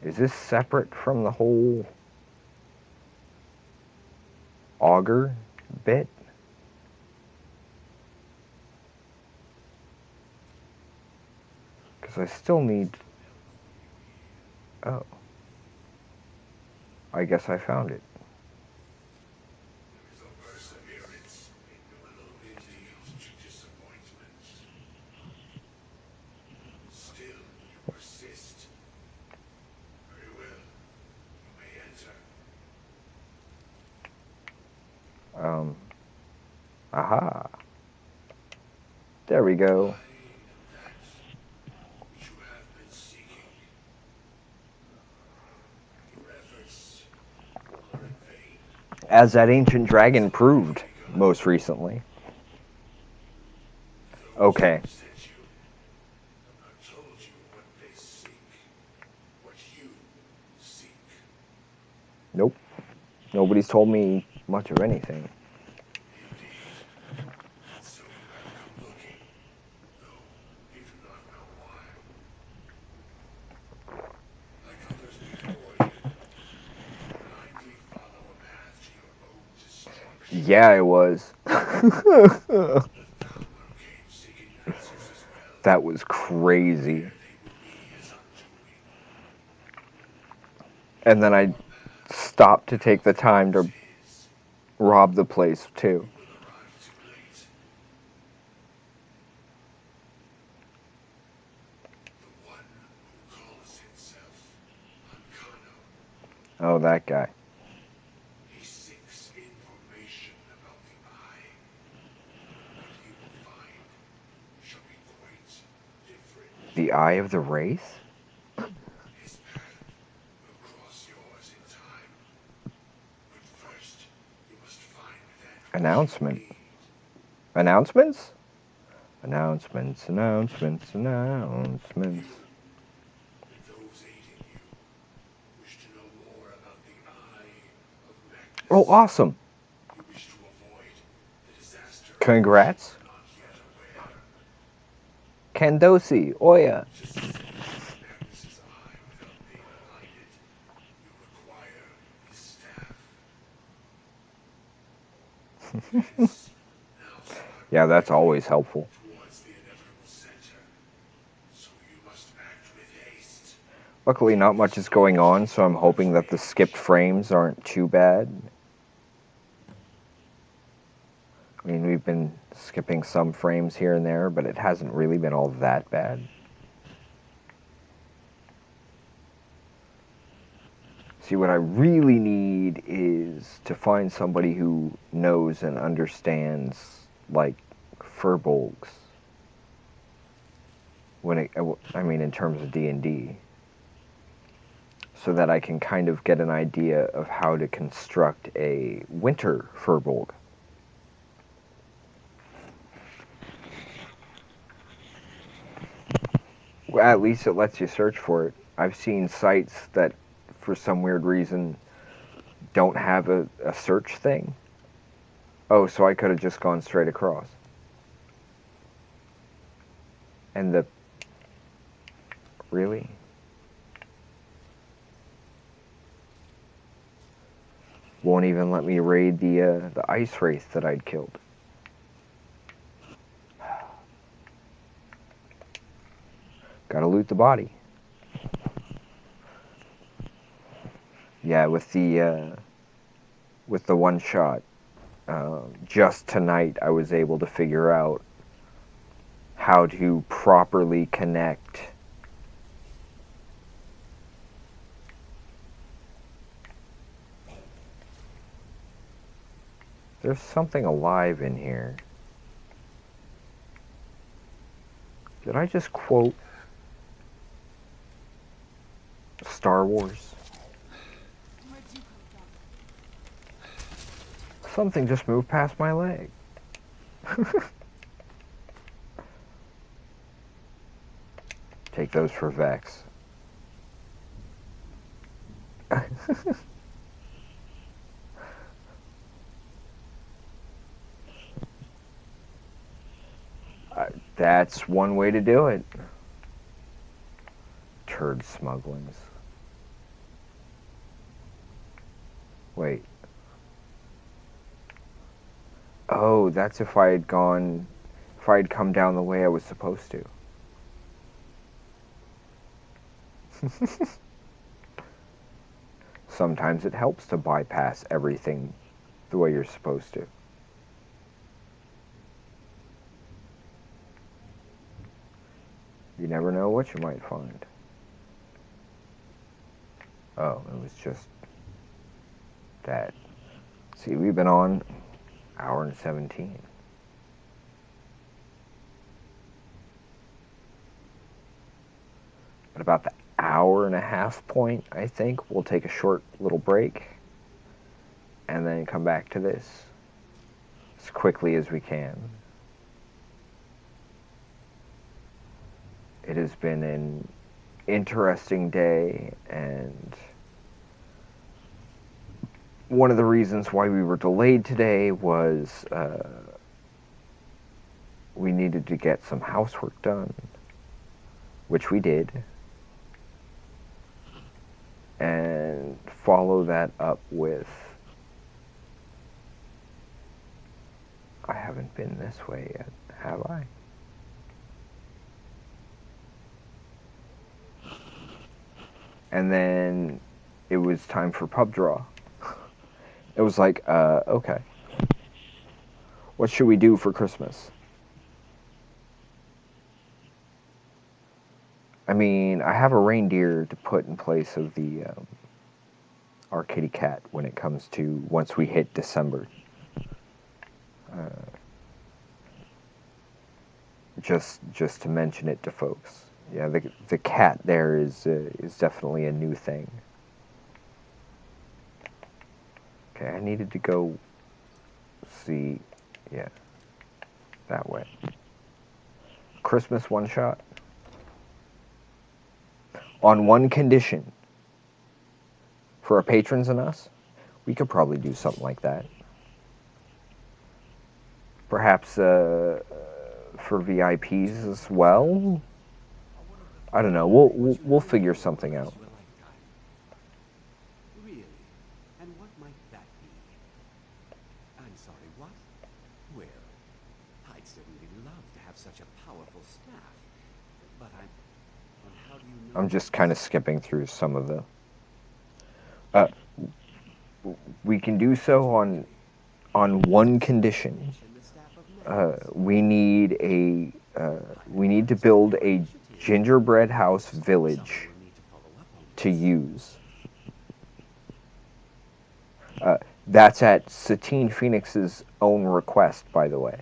Is this separate from the whole auger bit? Because I still need... Oh. I guess I found it.
Perseverance will lead to disappointments. Still, you persist. Very well. You may enter.
Aha. There we go.
Which you have been seeking. Your efforts are in vain.
As that ancient dragon proved most recently. Okay.
Sent you.
Nope. Nobody's told me much of anything.
Indeed. So you have come looking, though you do not know why. Like others before you, you blindly follow a path to your own destruction.
Yeah, I was.
The Fowler came seeking answers as well.
That was crazy.
There they will be his undoing.
And then I
Your path
stopped to take the
now
time
follows
to
his.
rob the place, too.
You will arrive too late. The one who calls himself Ancano.
Oh, that guy.
He seeks information about the Eye. But what he will find shall be quite different.
The Eye of the Wraith?
His path will cross yours in time. But first, you must find that
Announcement.
which you need.
Announcements? Announcements, announcements, announcements.
You and those aiding you wish to know more about the Eye of Magnus.
Oh, awesome.
You wish to avoid the disaster
Congrats.
of which you are not yet aware.
Candosi, Oya.
To see Magnus's eye without being blinded, you require his staff. This now spiraling
Yeah, that's always helpful.
towards the inevitable center. So you must act with haste.
Luckily, not much is going on, so I'm hoping that the skipped frames aren't too bad. I mean, we've been skipping some frames here and there, but it hasn't really been all that bad. See, what I really need is to find somebody who knows and understands, like, furbolgs. I mean, in terms of D&D. So that I can kind of get an idea of how to construct a winter furbolg. Well, at least it lets you search for it. I've seen sites that, for some weird reason, don't have a search thing. Oh, so I could have just gone straight across. And the... Really? Won't even let me raid the ice wraith that I'd killed. Gotta loot the body. Yeah, with the one shot, just tonight I was able to figure out how to properly connect There's something alive in here. Did I just quote Star Wars?
Where'd you come from?
Something just moved past my leg. Take those for Vex. That's one way to do it. Turd smugglings. Wait. Oh, that's if I had come down the way I was supposed to. Sometimes it helps to bypass everything the way you're supposed to. You never know what you might find. Oh, it was just that. See, we've been on hour and 17. At about the hour and a half point, I think, we'll take a short little break and then come back to this as quickly as we can. It has been an interesting day, and one of the reasons why we were delayed today was we needed to get some housework done, which we did, and follow that up with, I haven't been this way yet, have I? And then it was time for pub draw. It was like, okay. What should we do for Christmas? I mean, I have a reindeer to put in place of the our kitty cat when it comes to once we hit December. Just to mention it to folks. Yeah, the cat there is definitely a new thing. Okay, I needed to go see, yeah, that way. Christmas one shot. On one condition. For our patrons and us, we could probably do something like that. Perhaps for VIPs as well. I don't know. We'll figure something out.
Really? And what might that be? I'm sorry, what? Well, I'd certainly love to have such a powerful staff, but how do you know?
I'm just kind of skipping through some of the. We can do so on one condition. We need to build a gingerbread house village to use. That's at Satine Phoenix's own request, by the way.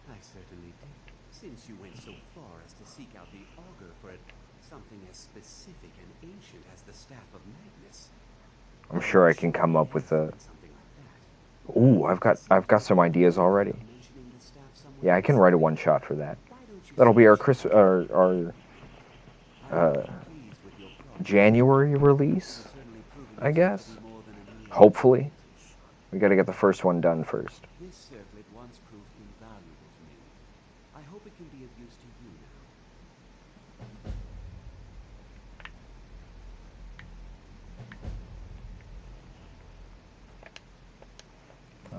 I certainly did, since you went so far as to seek out the augur for something as specific and ancient as the Staff of Magnus.
I'm sure I can come up with a.
Something like that.
Ooh, I've got some ideas already.
Mentioning the staff somewhere
Yeah, I can write a one shot for that.
Why don't you
That'll be our
pleased with your progress?
January release,
Certainly proving
I guess.
to be more than a mere
Hopefully. We got to get the first one done first.
This circlet once proved invaluable to me. I hope it can be of use to you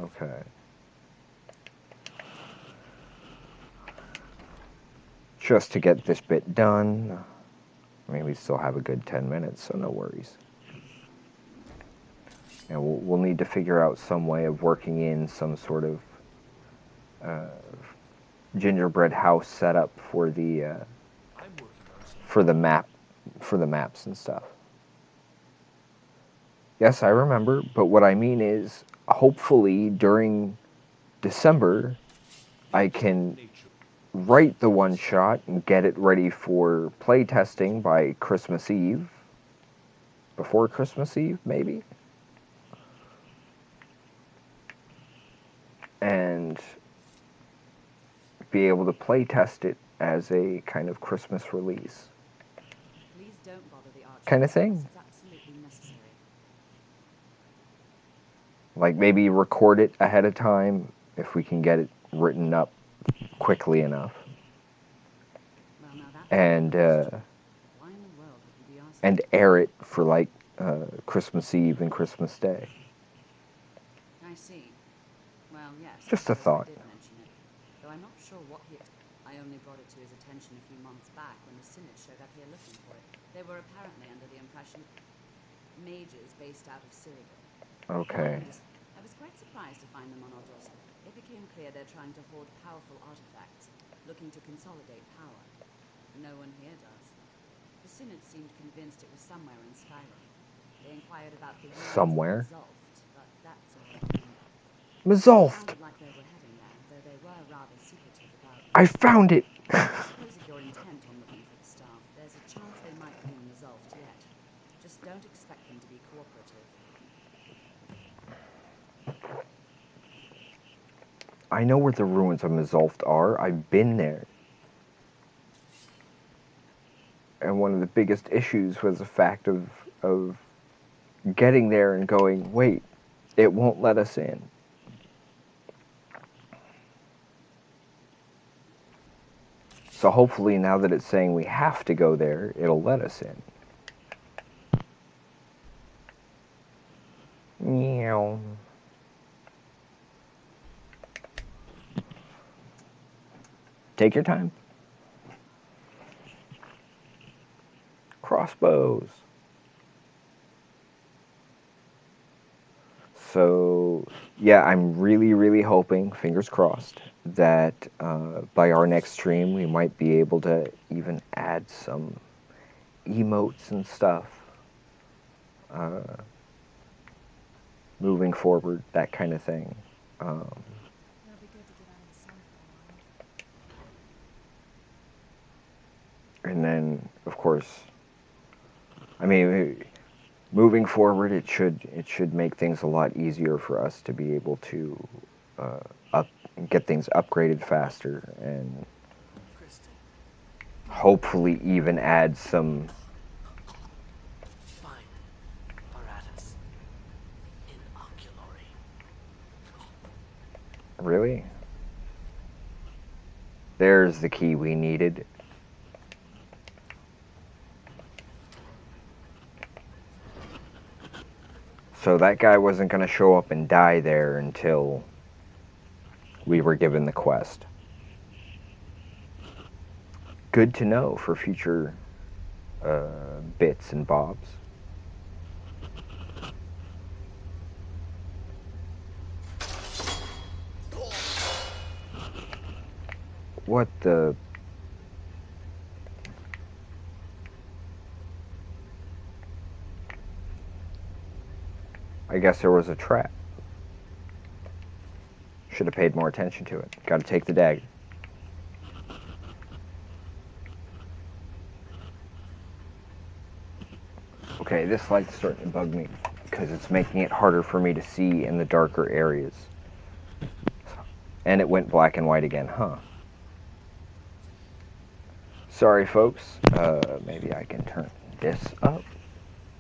now.
Okay. Just to get this bit done. I mean, we still have a good 10 minutes, so no worries. And we'll need to figure out some way of working in some sort of gingerbread house setup for the maps and stuff. Yes, I remember, but what I mean is, hopefully during December, I can write the one shot and get it ready for playtesting by Christmas Eve. Before Christmas Eve, maybe? And be able to playtest it as a kind of Christmas release.
Please don't bother the archer.
Kind of thing.
It's absolutely necessary.
Like maybe record it ahead of time if we can get it written up quickly enough.
Well, now that's
And
why in the world would you be asking?
and air it for like Christmas Eve and Christmas Day.
I see. Well, yes. I
Just a
suppose
thought.
I did mention it. Though I'm not sure what I only brought it to his attention a few months back when the Synod showed up here looking for it. They were apparently under the impression mages based out of Cyrodiil.
Okay.
I was quite surprised to find them on our doorstep. It became clear they're trying to hoard powerful artifacts, looking to consolidate power. No one here does. The Synod seemed convinced it was somewhere in Skyrim. They inquired about the ruins of
Somewhere?
Resolved, but that's all I knew.
Resolved.
Sounded like they were heading there, though they were rather secretive about it.
I found it.
I suppose if you're intent on looking for the staff, there's a chance they might be resolved yet. Just don't expect them to be cooperative.
I know where the ruins of Mizulft are. I've been there. And one of the biggest issues was the fact of getting there and going, wait, it won't let us in. So hopefully now that it's saying we have to go there, it'll let us in. Meow. Take your time. Crossbows. So, yeah, I'm really, really hoping, fingers crossed, that by our next stream we might be able to even add some emotes and stuff. Moving forward, that kind of thing.
It'll be good to get out of the sun for a while.
And then, of course, I mean, moving forward, it should make things a lot easier for us to be able to get things upgraded faster, and
Crystal,
hopefully even add some.
find apparatus in oculory.
Really? There's the key we needed. So that guy wasn't going to show up and die there until we were given the quest. Good to know for future bits and bobs. What the... I guess there was a trap. Should have paid more attention to it. Gotta take the dagger. Okay, this light's starting to bug me because it's making it harder for me to see in the darker areas. And it went black and white again, huh? Sorry, folks. Maybe I can turn this up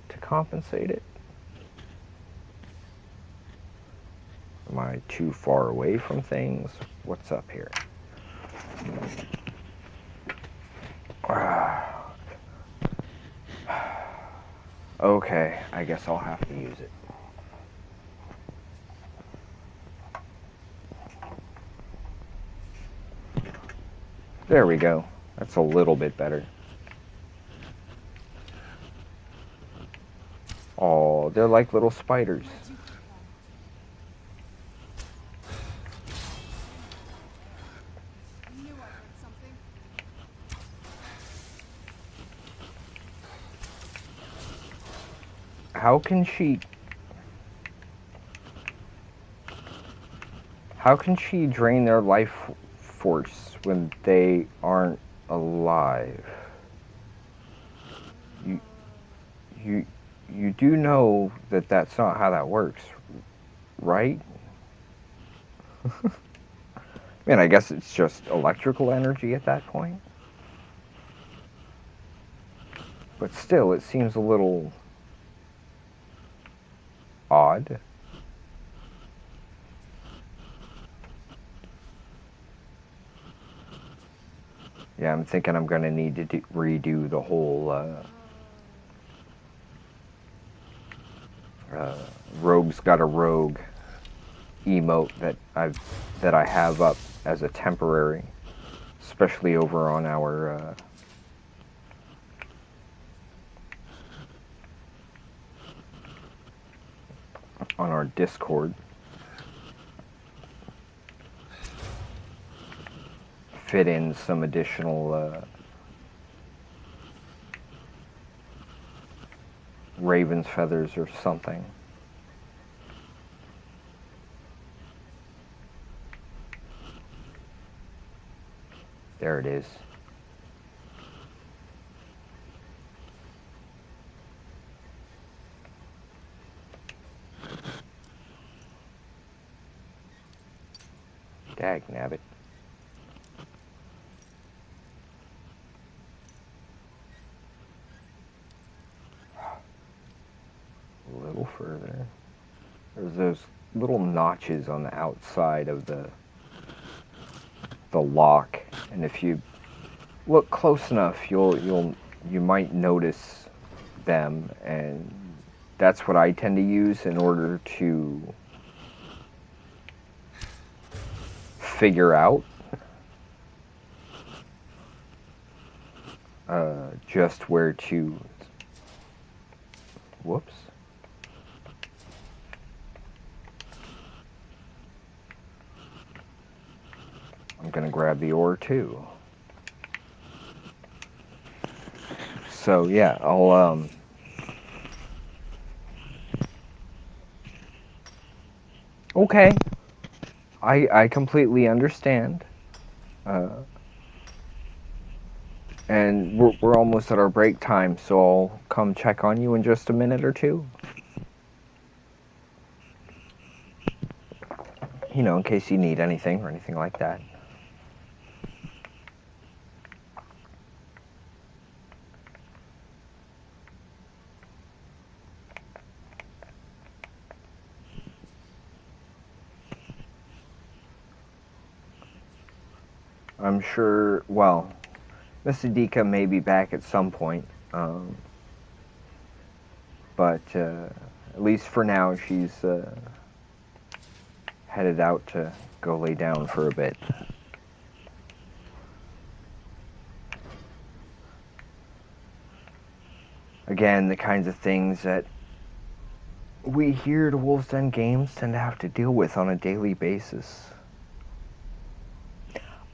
to compensate it. Am I too far away from things? What's up here? Okay, I guess I'll have to use it. There we go. That's a little bit better. Oh, they're like little spiders.
I knew I heard something.
How can she drain their life force when they aren't alive? You do know that that's not how that works, right? I mean, I guess it's just electrical energy at that point. But still, it seems a little odd. Yeah, I'm thinking I'm gonna need to redo the whole Rogue's Got a Rogue emote that I have up as a temporary, especially over on our Discord. Fit in some additional raven's feathers or something. There it is. Dag nabbit. A little those little notches on the outside of the lock, and if you look close enough, you might notice them, and that's what I tend to use in order to figure out just where to. Whoops. I'm gonna grab the ore too. So yeah, I'll okay. I completely understand. And we're almost at our break time, so I'll come check on you in just a minute or two. You know, in case you need anything or anything like that. I'm sure, well, Miss Adika may be back at some point, but at least for now she's headed out to go lay down for a bit. Again, the kinds of things that we here at Wolves Den Games tend to have to deal with on a daily basis.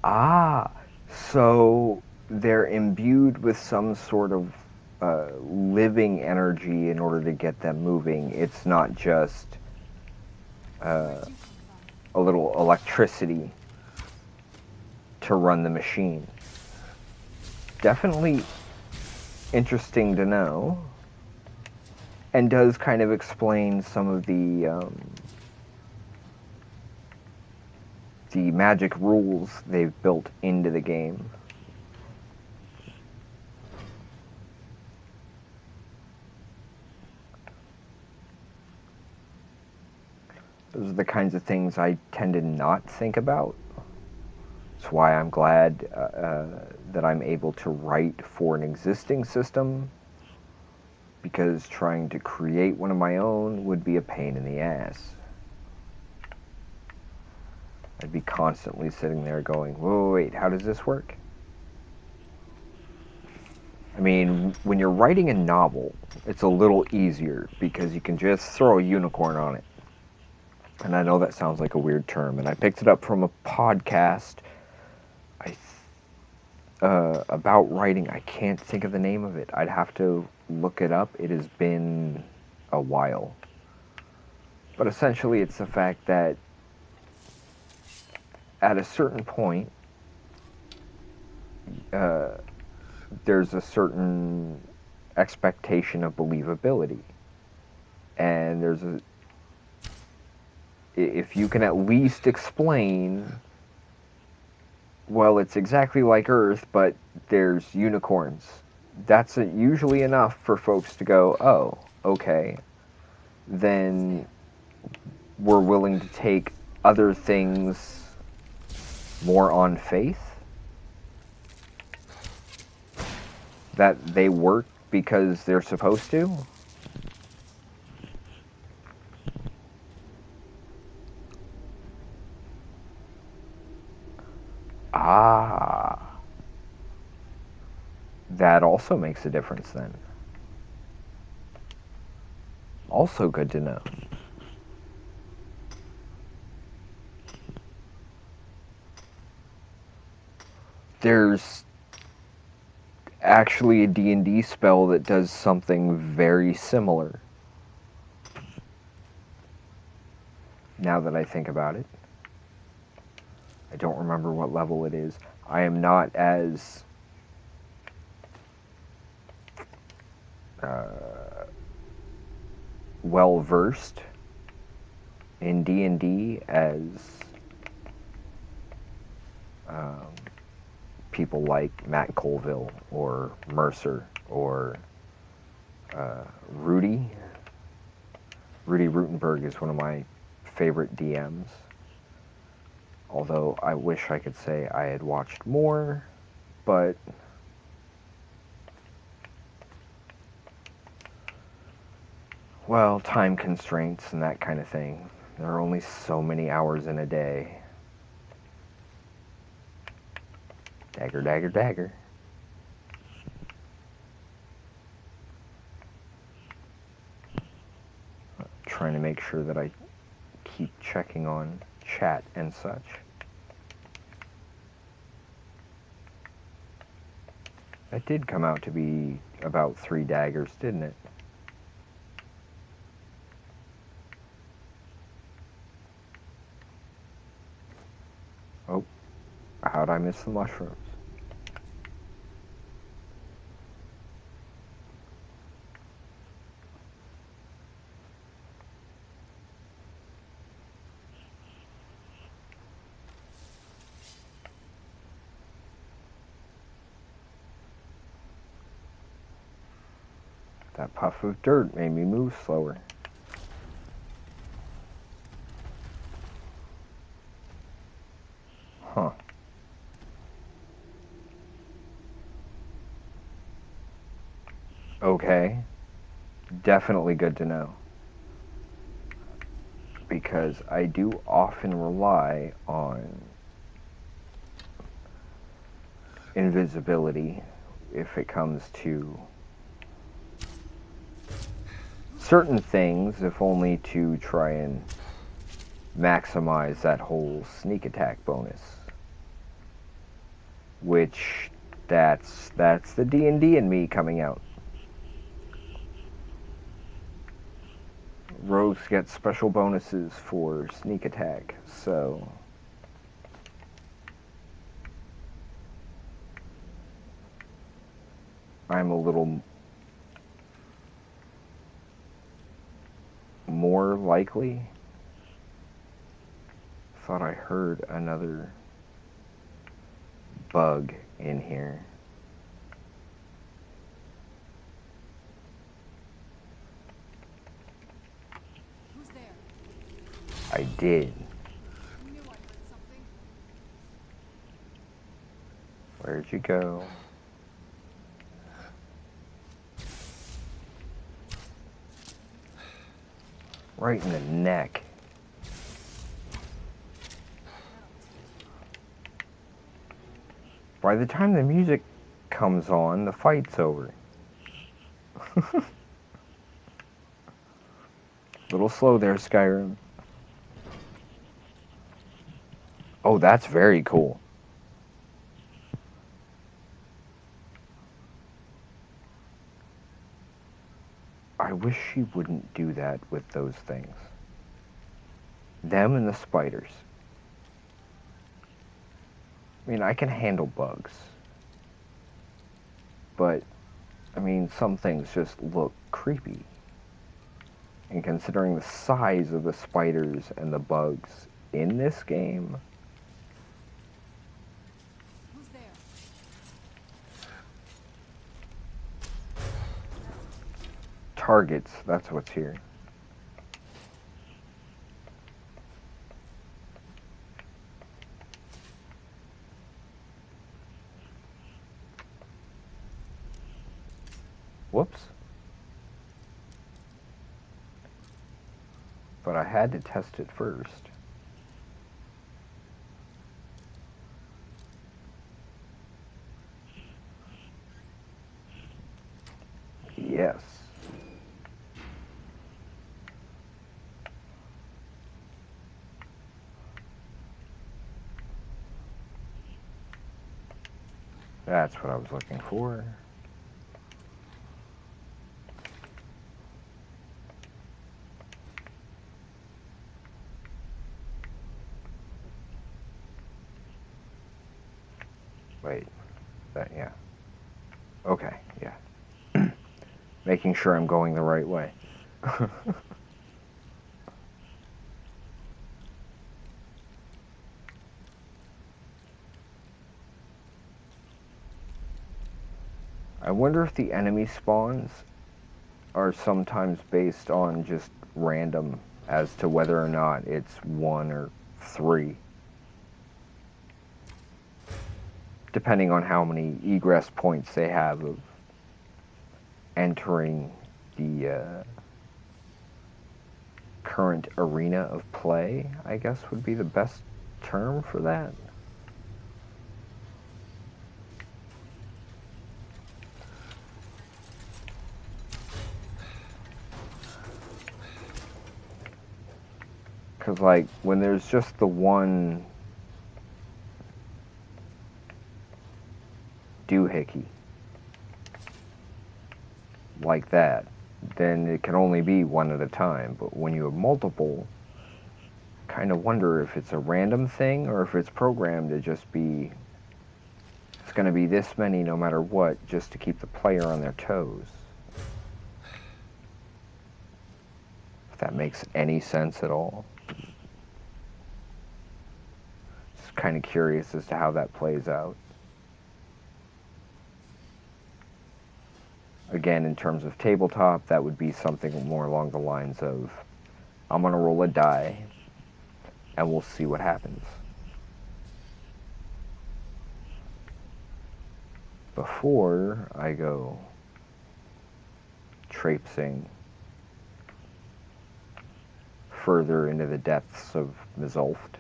Ah, so they're imbued with some sort of living energy in order to get them moving. It's not just a little electricity to run the machine. Definitely interesting to know, and does kind of explain some of the magic rules they've built into the game. Those are the kinds of things I tend to not think about. That's why I'm glad that I'm able to write for an existing system, because trying to create one of my own would be a pain in the ass. I'd be constantly sitting there going, whoa, wait, how does this work? I mean, when you're writing a novel, it's a little easier because you can just throw a unicorn on it. And I know that sounds like a weird term, and I picked it up from a podcast about writing. I can't think of the name of it. I'd have to look it up. It has been a while. But essentially it's the fact that at a certain point, there's a certain expectation of believability. And if you can at least explain, well, it's exactly like Earth, but there's unicorns. That's usually enough for folks to go, oh, okay. Then we're willing to take other things more on faith that they work because they're supposed to. Ah, that also makes a difference then. Also good to know. There's actually a D&D spell that does something very similar. Now that I think about it. I don't remember what level it is. I am not as well versed in D&D as people like Matt Colville or Mercer or Rudy. Rudy Rutenberg is one of my favorite DMs. Although I wish I could say I had watched more, but well, time constraints and that kind of thing. There are only so many hours in a day. Dagger, dagger, dagger. Trying to make sure that I keep checking on chat and such. That did come out to be about 3 daggers, didn't it? Oh, how'd I miss the mushrooms? That puff of dirt made me move slower. Huh. Okay. Definitely good to know. Because I do often rely on invisibility if it comes to certain things, if only to try and maximize that whole sneak attack bonus. Which, that's the D&D in me coming out. Rogues get special bonuses for sneak attack, so I'm a little more likely. Thought I heard another bug in here.
Who's there?
I did.
I knew I heard something.
Where'd you go? Right in the neck. By the time the music comes on, the fight's over. Little slow there, Skyrim. Oh, that's very cool. I wish she wouldn't do that with those things. Them and the spiders. I mean, I can handle bugs. But, I mean, some things just look creepy. And considering the size of the spiders and the bugs in this game,
Who's there?
targets, that's what's here. Whoops. But I had to test it first. Yes. That's what I was looking for. Wait, yeah. Okay, yeah. Making sure I'm going the right way. I wonder if the enemy spawns are sometimes based on just random as to whether or not it's 1 or 3. Depending on how many egress points they have of entering the current arena of play, I guess would be the best term for that. Because, like, when there's just the one doohickey like that, then it can only be one at a time. But when you have multiple, I kind of wonder if it's a random thing or if it's programmed to just be, it's going to be this many no matter what, just to keep the player on their toes. If that makes any sense at all. Just kind of curious as to how that plays out. Again, in terms of tabletop, that would be something more along the lines of, I'm going to roll a die, and we'll see what happens. Before I go traipsing further into the depths of Mizulft.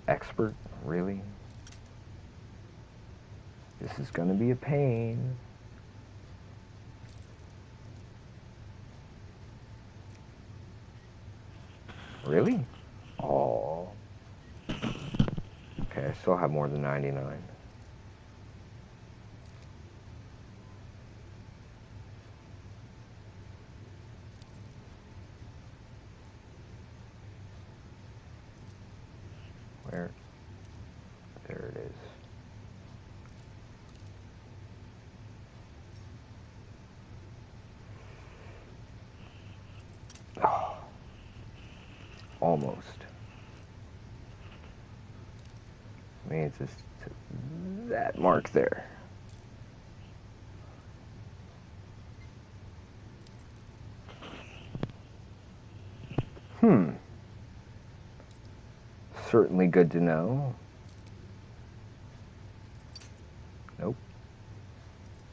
Expert? Really? This is gonna be a pain. Really? Oh. Okay, I still have more than 99. Where? There it is. Oh. Almost. I mean, it's just that mark there. Certainly good to know. Nope.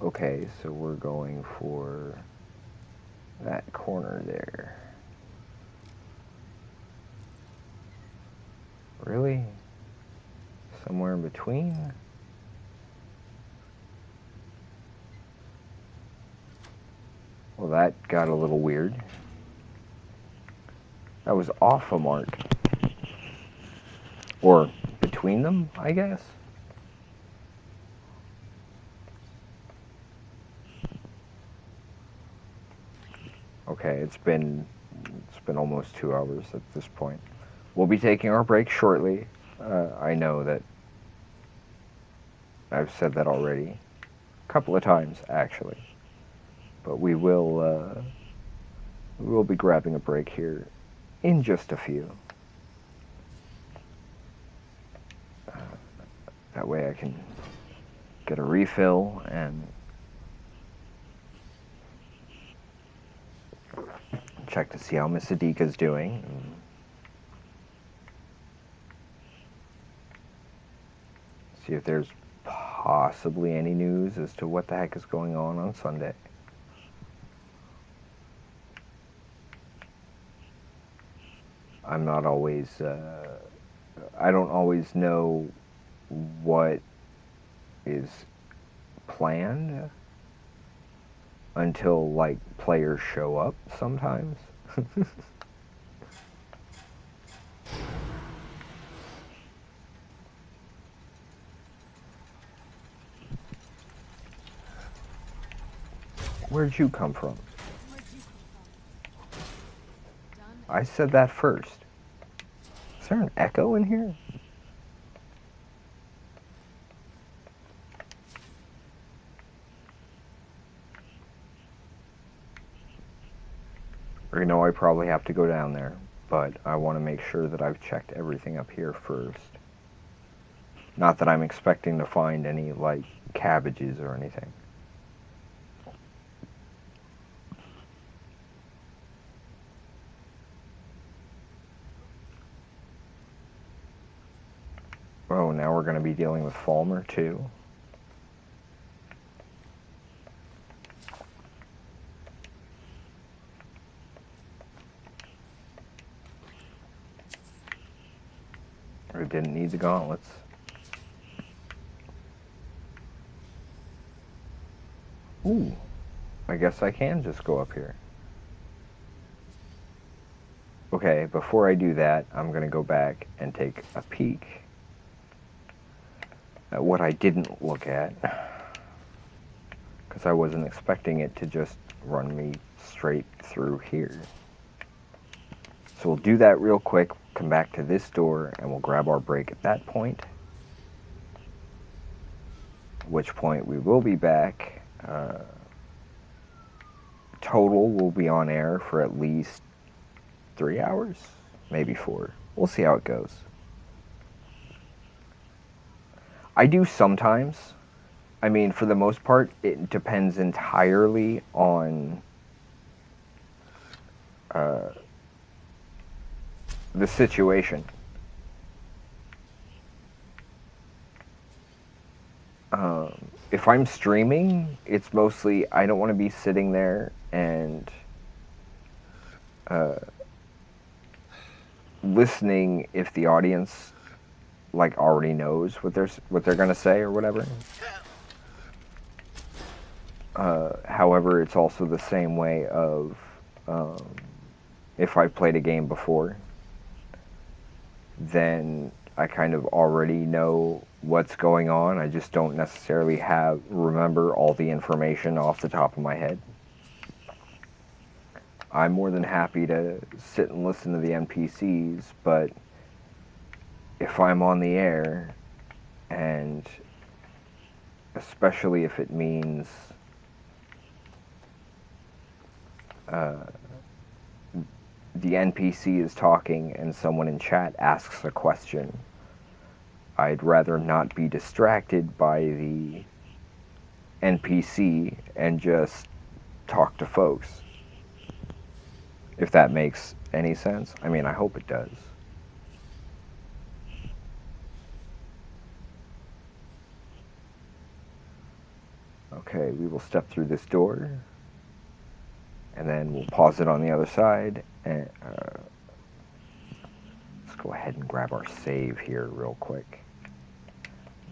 Okay, so we're going for that corner there. Really? Somewhere in between? Well, that got a little weird. That was off a mark. Or between them, I guess. Okay, it's been almost 2 hours at this point. We'll be taking our break shortly. I know that I've said that already. A couple of times, actually. But we will be grabbing a break here in just a few. That way I can get a refill and check to see how Miss Adika's doing. See if there's possibly any news as to what the heck is going on Sunday. I'm not always, I don't always know what is planned until, like, players show up sometimes. Where'd you come from? I said that first. Is there an echo in here? You know, I probably have to go down there, but I want to make sure that I've checked everything up here first. Not that I'm expecting to find any, like, cabbages or anything. Oh, now we're going to be dealing with Falmer, too. I didn't need the gauntlets. Ooh, I guess I can just go up here. Okay, before I do that, I'm going to go back and take a peek at what I didn't look at, because I wasn't expecting it to just run me straight through here. So we'll do that real quick, come back to this door, and we'll grab our break at that point. At which point we will be back. Total, we'll be on air for at least 3 hours, maybe 4. We'll see how it goes. I do sometimes. I mean, for the most part, it depends entirely on the situation. If I'm streaming, it's mostly I don't want to be sitting there and listening if the audience like already knows what they're gonna say or whatever. However, it's also the same way of if I've played a game before, then I kind of already know what's going on. I just don't necessarily remember all the information off the top of my head. I'm more than happy to sit and listen to the NPCs, but if I'm on the air, and especially if it means the NPC is talking and someone in chat asks a question, I'd rather not be distracted by the NPC and just talk to folks. If that makes any sense. I mean, I hope it does. Okay, we will step through this door, and then we'll pause it on the other side, and let's go ahead and grab our save here real quick.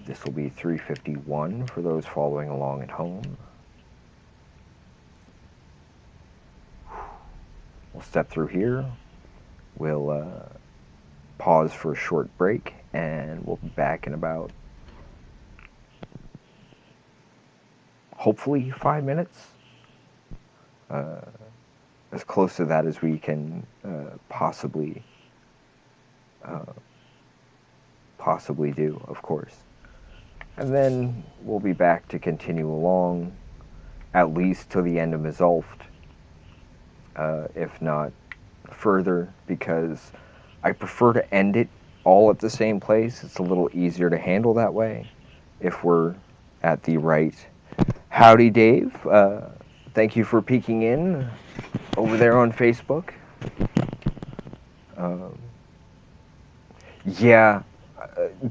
This will be 351 for those following along at home. We'll step through here, we'll pause for a short break, and we'll be back in about, hopefully, 5 minutes. As close to that as we can possibly do, of course. And then we'll be back to continue along, at least to the end of Mizulft, if not further, because I prefer to end it all at the same place. It's a little easier to handle that way, if we're at the right. Howdy, Dave. Thank you for peeking in over there on Facebook. Yeah,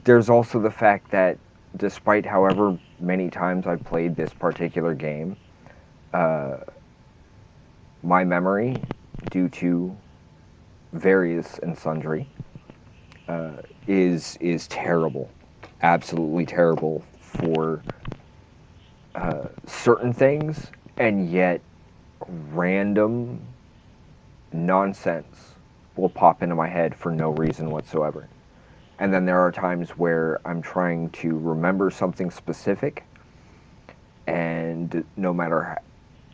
there's also the fact that despite however many times I've played this particular game, my memory, due to various and sundry, is terrible. Absolutely terrible for certain things, and yet random nonsense will pop into my head for no reason whatsoever. And then there are times where I'm trying to remember something specific, and no matter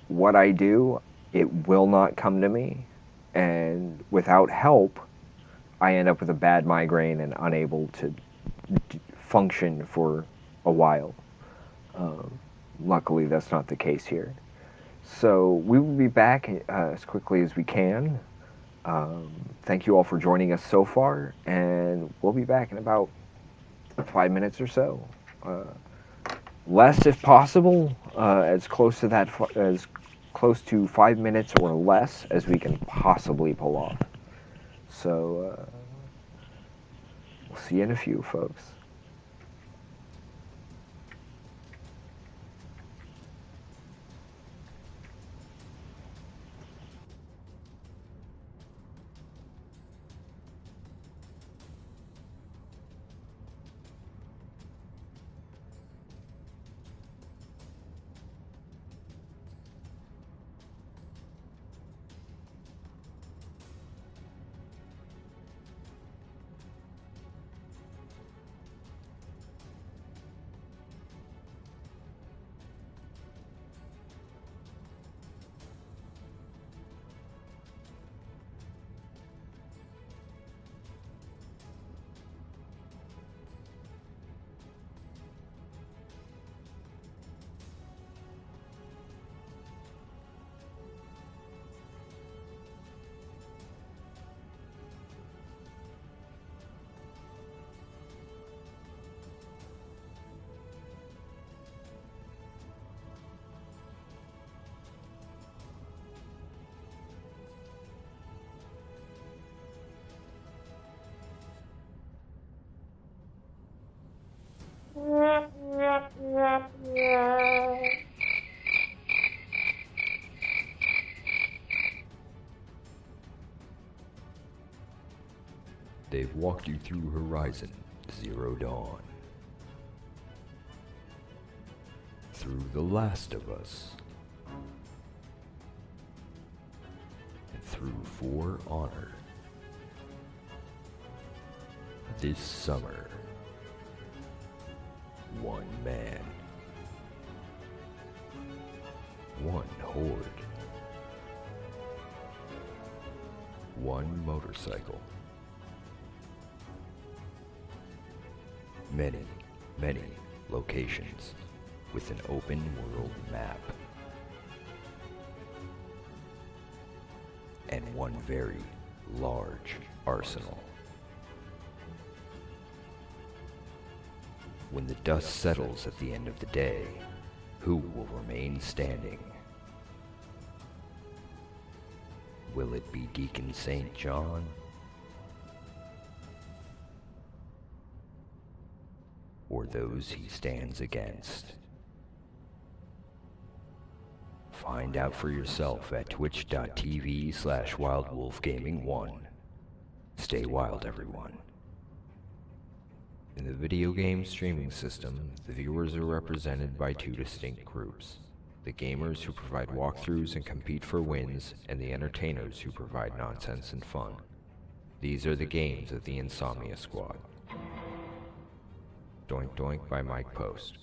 what I do, it will not come to me. And without help, I end up with a bad migraine and unable to function for a while. Luckily, that's not the case here. So we will be back as quickly as we can. Thank you all for joining us so far, and we'll be back in about 5 minutes or so. Less, if possible, as close to that, as close to 5 minutes or less as we can possibly pull off. So we'll see you in a few, folks.
they've walked you through Horizon Zero Dawn, through The Last of Us, and through For Honor. This summer, one man, one horde, one motorcycle, many, many locations with an open world map, and one very large arsenal. When the dust settles at the end of the day, who will remain standing? Will it be Deacon St. John? Or those he stands against? Find out for yourself at twitch.tv/wildwolfgaming1. Stay wild, everyone. In the video game streaming system, the viewers are represented by two distinct groups: the gamers who provide walkthroughs and compete for wins, and the entertainers who provide nonsense and fun. These are the games of the Insomnia Squad. Doink Doink by Mike Post.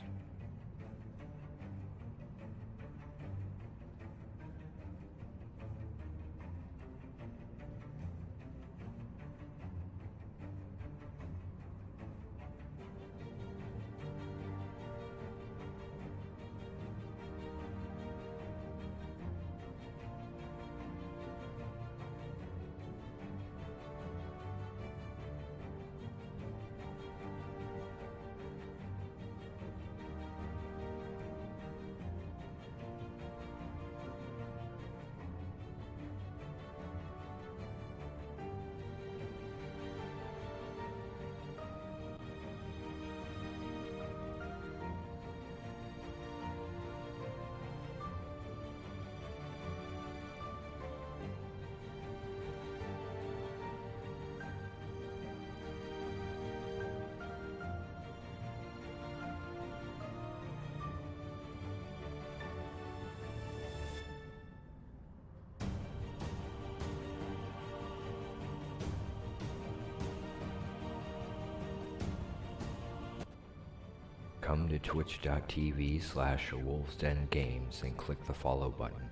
Come to twitch.tv/awolfsdengames and click the follow button.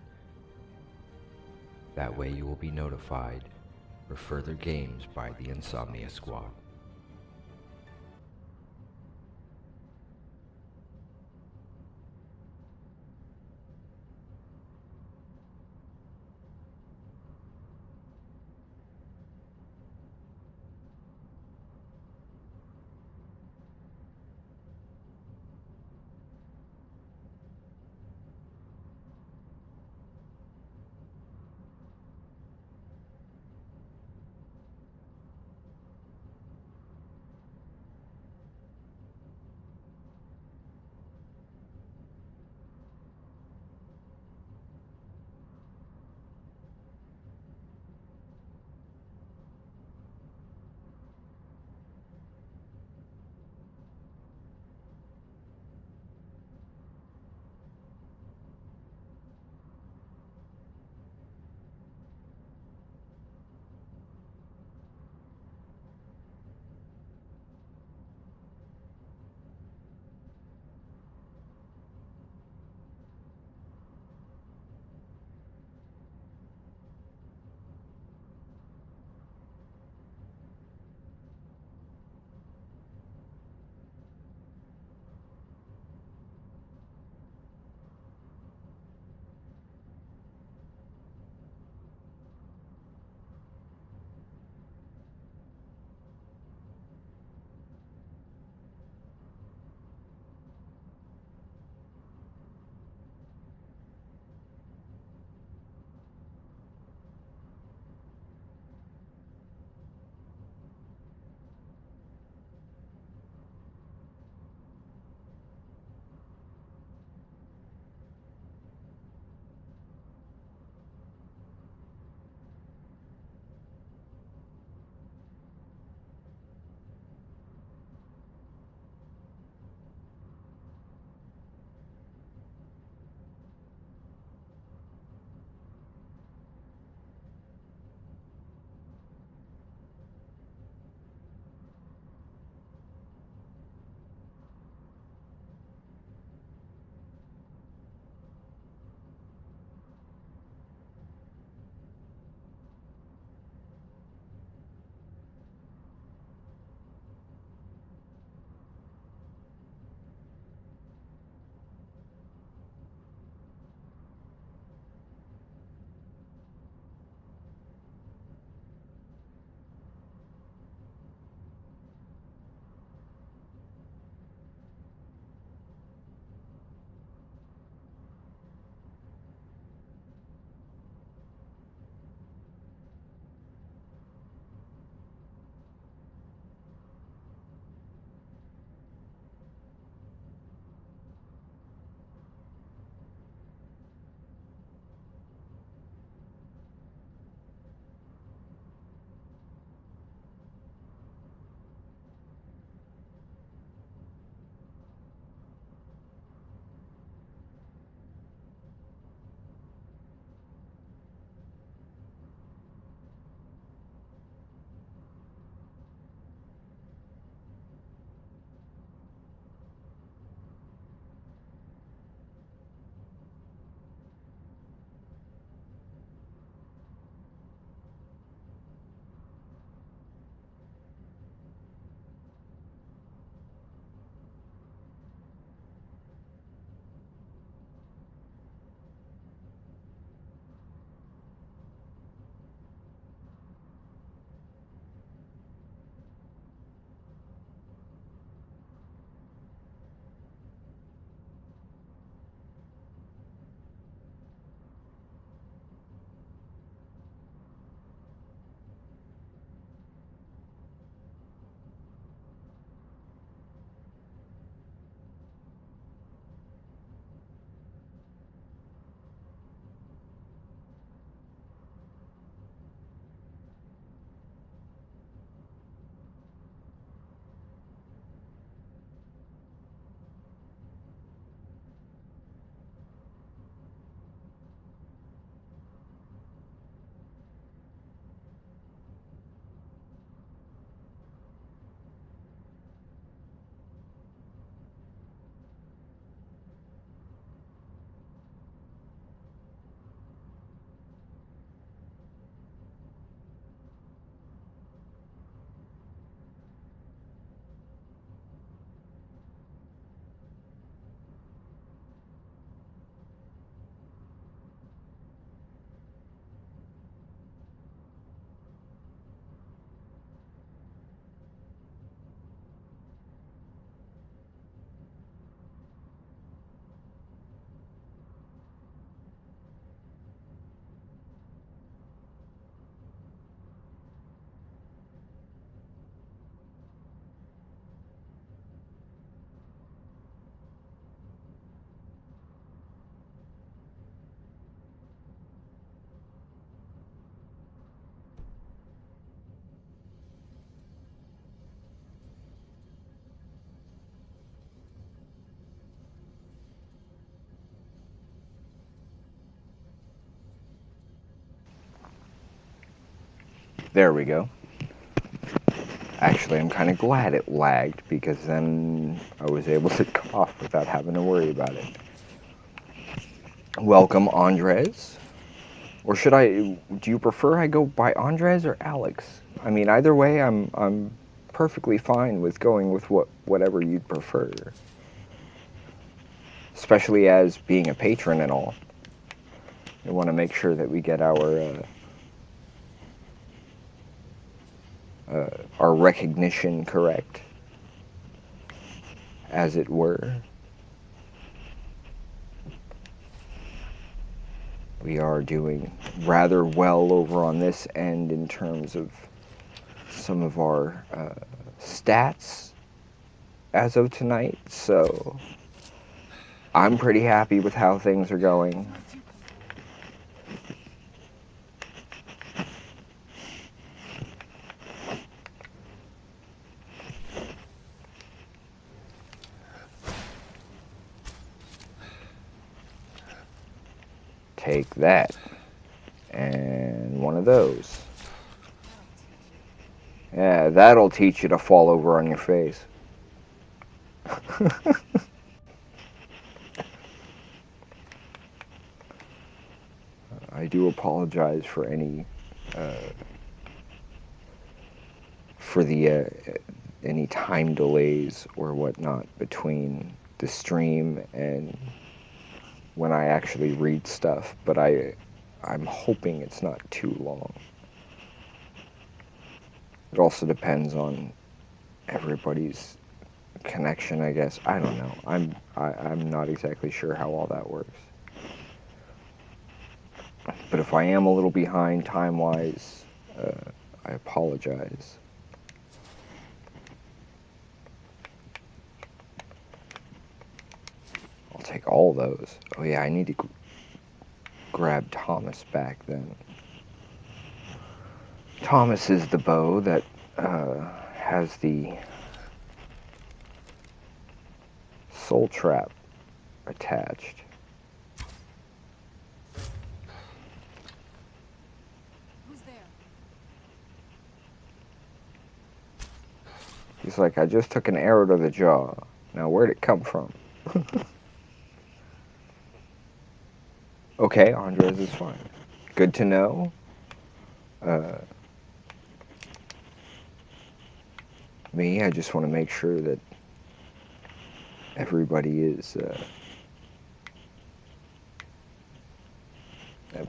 That way you will be notified for further games by the Insomnia Squad.
There we go. Actually, I'm kind of glad it lagged, because then I was able to cough without having to worry about it. Welcome, Andres. Or should I, do you prefer I go by Andres or Alex? I mean, either way, I'm perfectly fine with going with whatever you'd prefer. Especially as being a patron and all. We want to make sure that we get our recognition correct, as it were. We are doing rather well over on this end in terms of some of our stats as of tonight, so I'm pretty happy with how things are going. Take that. And one of those. Yeah, that'll teach you to fall over on your face. I do apologize for any any time delays or whatnot between the stream and when I actually read stuff, but I'm hoping it's not too long. It also depends on everybody's connection, I guess. I don't know. I'm not exactly sure how all that works. But if I am a little behind time-wise, I apologize. I'll take all those. Oh yeah, I need to grab Thomas back then. Thomas is the bow that has the soul trap attached.
Who's there?
He's like, I just took an arrow to the jaw. Now, where'd it come from? Okay, Andres is fine. Good to know. Me, I just want to make sure that everybody is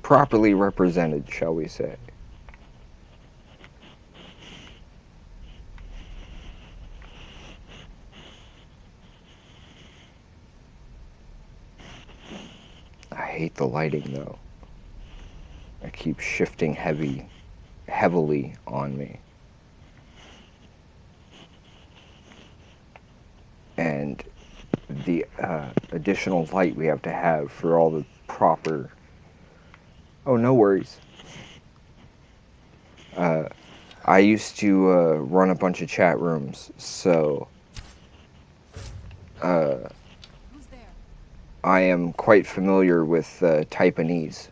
properly represented, shall we say. I hate the lighting, though. It keeps shifting heavily on me. And the additional light we have to have for all the proper... Oh, no worries. I used to run a bunch of chat rooms, so...
Who's there?
I am quite familiar with Taiwanese.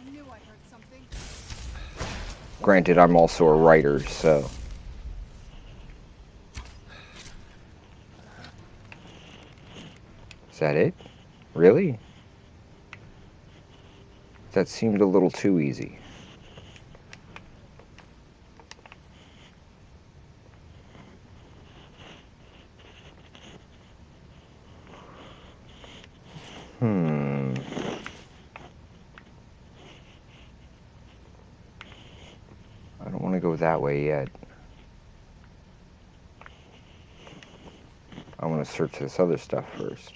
I knew I heard something.
Granted, I'm also a writer, so... Is that it? Really? That seemed a little too easy. I don't want to go that way yet. I want to search this other stuff first.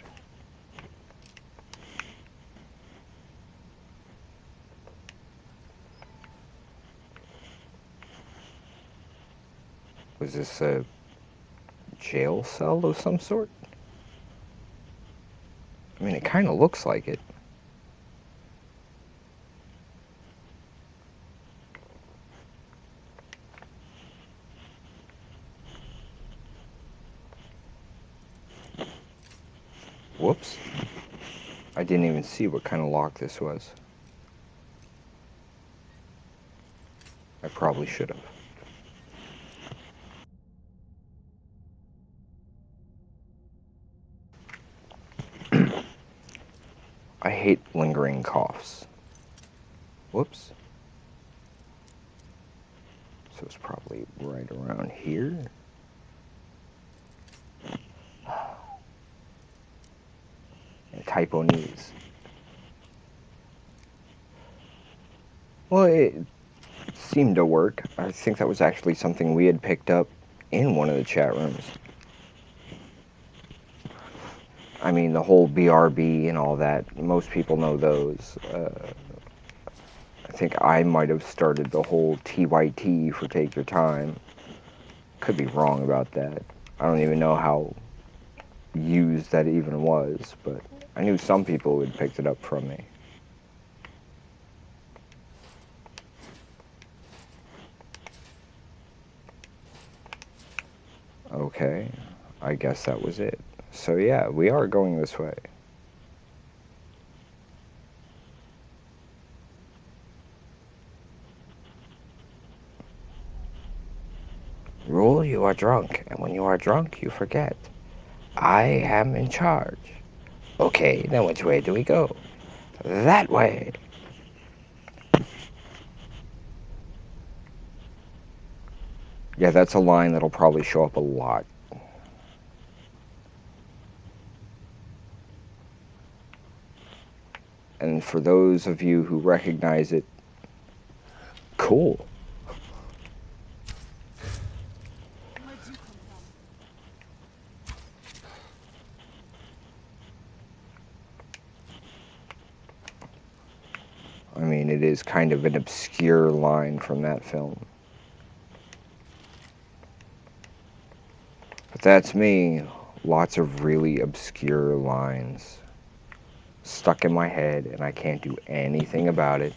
Was this a jail cell of some sort? I mean, it kind of looks like it. Whoops. I didn't even see what kind of lock this was. probably should have. I hate lingering coughs. Whoops. So it's probably right around here. And typo knees. Well, it seemed to work. I think that was actually something we had picked up in one of the chat rooms. I mean, the whole BRB and all that, most people know those. I think I might have started the whole TYT for take your time. Could be wrong about that. I don't even know how used that even was, but I knew some people had picked it up from me. Okay, I guess that was it. So yeah, we are going this way. Rule, you are drunk, and when you are drunk, you forget. I am in charge. Okay, then which way do we go? That way. Yeah, that's a line that'll probably show up a lot. And for those of you who recognize it, cool.
Where'd you come from?
I mean, it is kind of an obscure line from that film. But that's me. Lots of really obscure lines stuck in my head, and I can't do anything about it.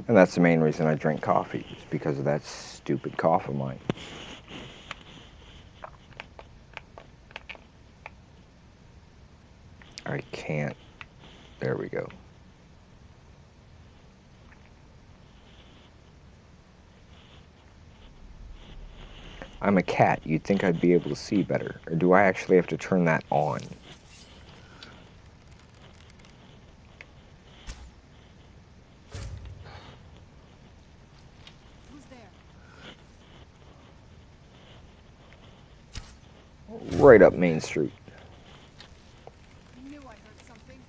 And that's the main reason I drink coffee, is because of that stupid cough of mine. I can't. There we go. I'm a cat. You'd think I'd be able to see better. Or do I actually have to turn that on?
Who's there?
Right up Main Street.
I knew I heard something.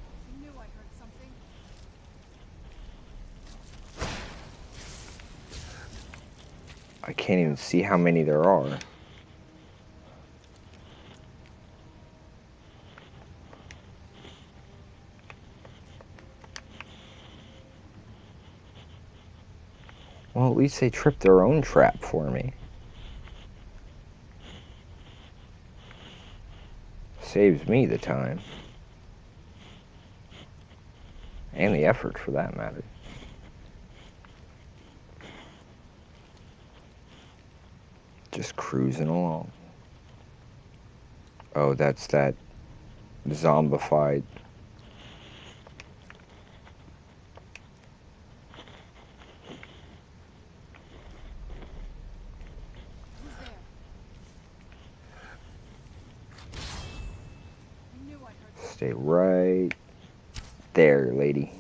I knew I heard something.
I can't even see how many there are. Well, at least they tripped their own trap for me. Saves me the time. And the effort, for that matter. Just cruising along. Oh, that's that zombified.
Who's there? I knew I heard something.
Stay right there, lady.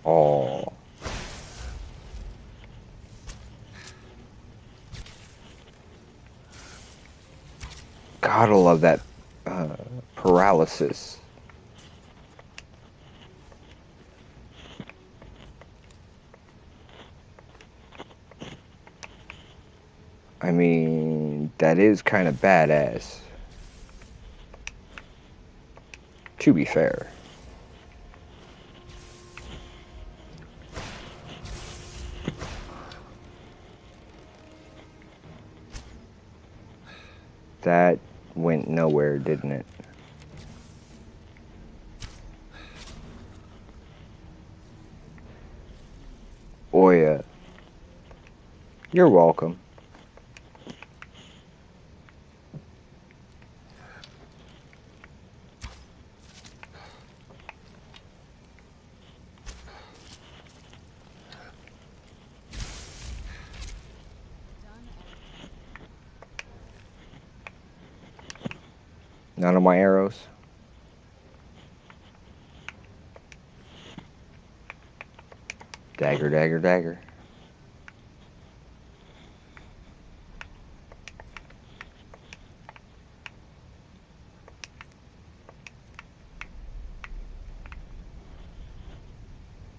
Oh. Gotta love that paralysis. I mean, that is kind of badass. To be fair. That went nowhere, didn't it? Oh yeah. You're welcome. None of my arrows. Dagger, dagger, dagger.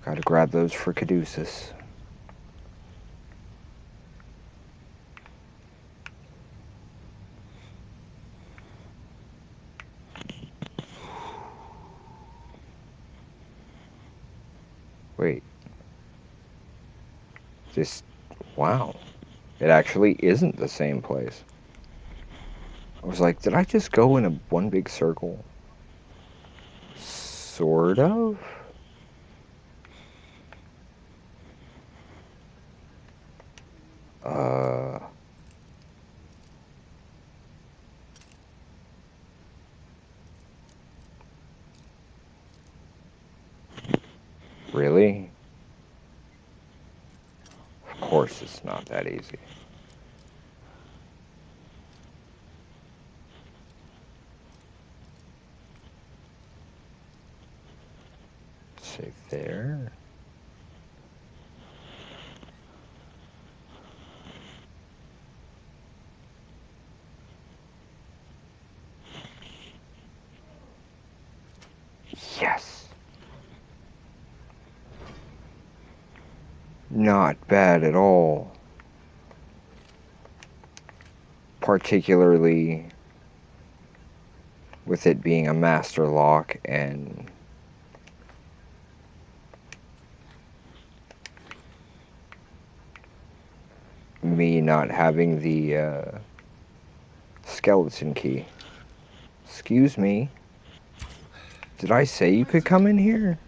Gotta grab those for Caduceus. Wait. This... Wow. It actually isn't the same place. I was like, did I just go in one big circle? Sort of? Really? Of course it's not that easy. Save there. Yes! Not bad at all. Particularly with it being a master lock and me not having the skeleton key. Excuse me. Did I say you could come in here?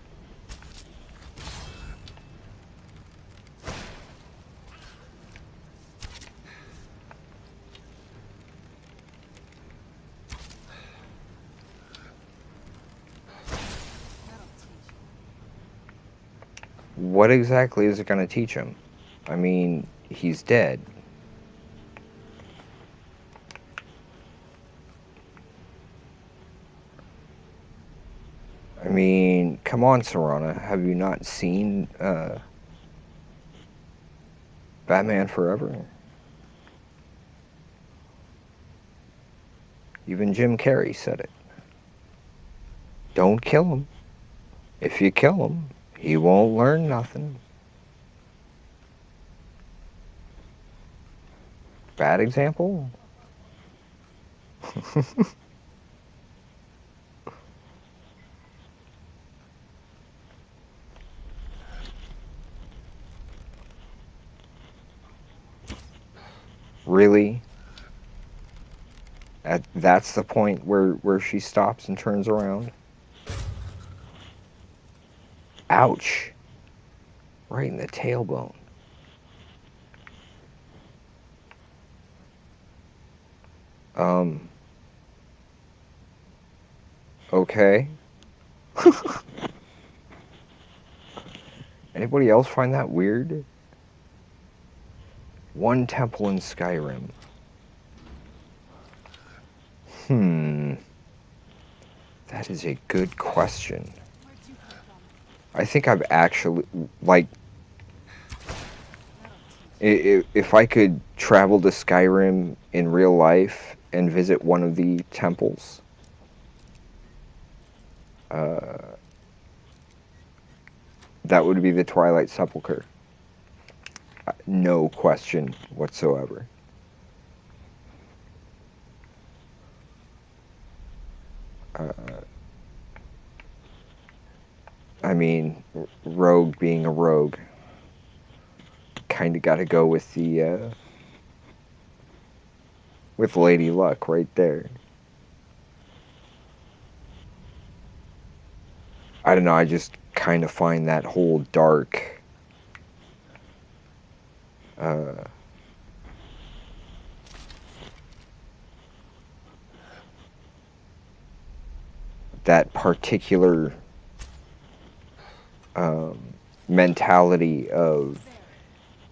What exactly is it going to teach him? I mean, he's dead. I mean, come on, Serana. Have you not seen Batman Forever? Even Jim Carrey said it. Don't kill him. If you kill him, he won't learn nothing. Bad example? Really? That's the point where she stops and turns around? Ouch. Right in the tailbone. Okay. Anybody else find that weird? One temple in Skyrim. That is a good question. I think I've actually, like, if I could travel to Skyrim in real life and visit one of the temples, that would be the Twilight Sepulchre. No question whatsoever. I mean, rogue being a rogue. Kinda gotta go with the, with Lady Luck right there. I don't know, I just kind of find that whole dark, that particular mentality of,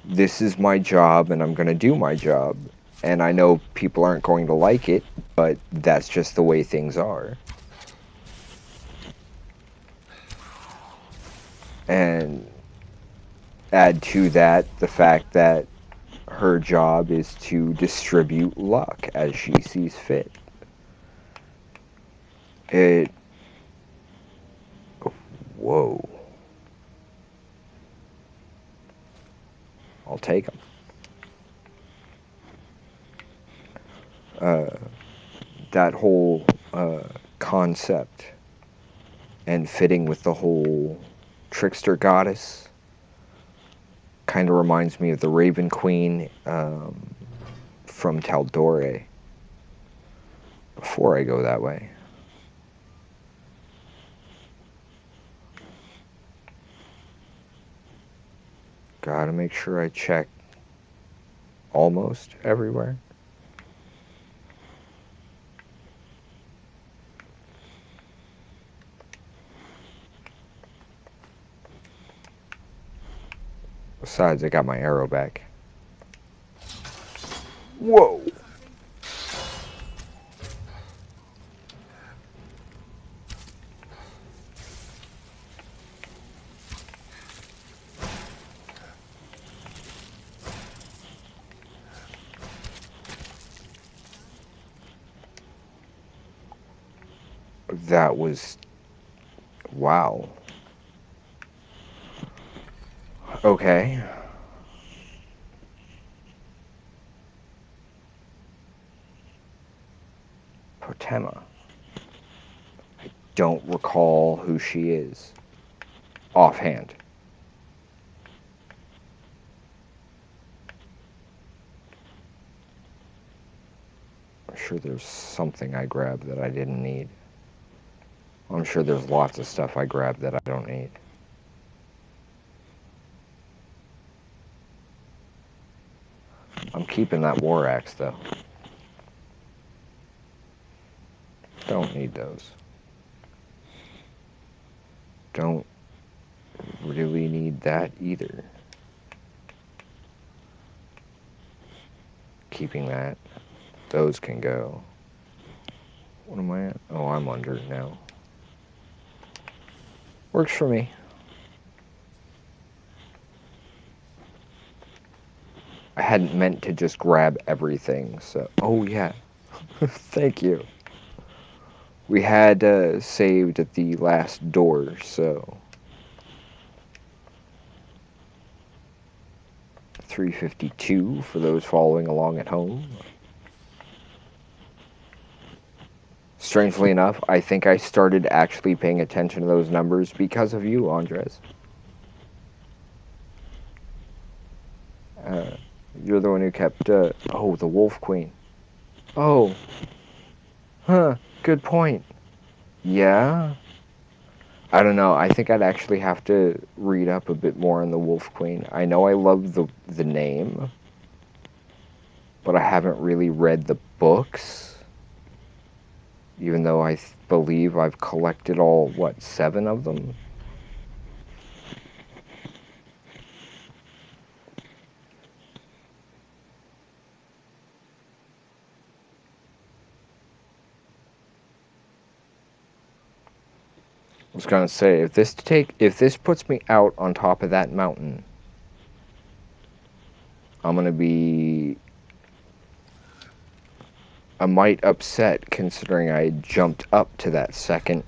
this is my job and I'm going to do my job. And I know people aren't going to like it, but that's just the way things are. And add to that the fact that her job is to distribute luck as she sees fit. Whoa. I'll take them. That whole concept and fitting with the whole trickster goddess kind of reminds me of the Raven Queen from Taldore. Before I go that way, gotta make sure I check almost everywhere. Besides, I got my arrow back. Whoa! That was... wow. Okay. Potema. I don't recall who she is. Offhand. I'm sure there's something I grabbed that I didn't need. I'm sure there's lots of stuff I grabbed that I don't need. I'm keeping that war axe, though. Don't need those. Don't really need that either. Keeping that. Those can go. What am I at? Oh, I'm under now. Works for me. I hadn't meant to just grab everything, so... oh, yeah. Thank you. We had saved at the last door, so... 352 for those following along at home. Strangely enough, I think I started actually paying attention to those numbers because of you, Andres. You're the one who kept, oh, the Wolf Queen. Oh. Huh, good point. Yeah? I don't know, I think I'd actually have to read up a bit more on the Wolf Queen. I know I love the name, but I haven't really read the books. Even though I believe I've collected all, what, 7 of them? I was gonna say, if this puts me out on top of that mountain, I'm gonna be a mite upset considering I jumped up to that second.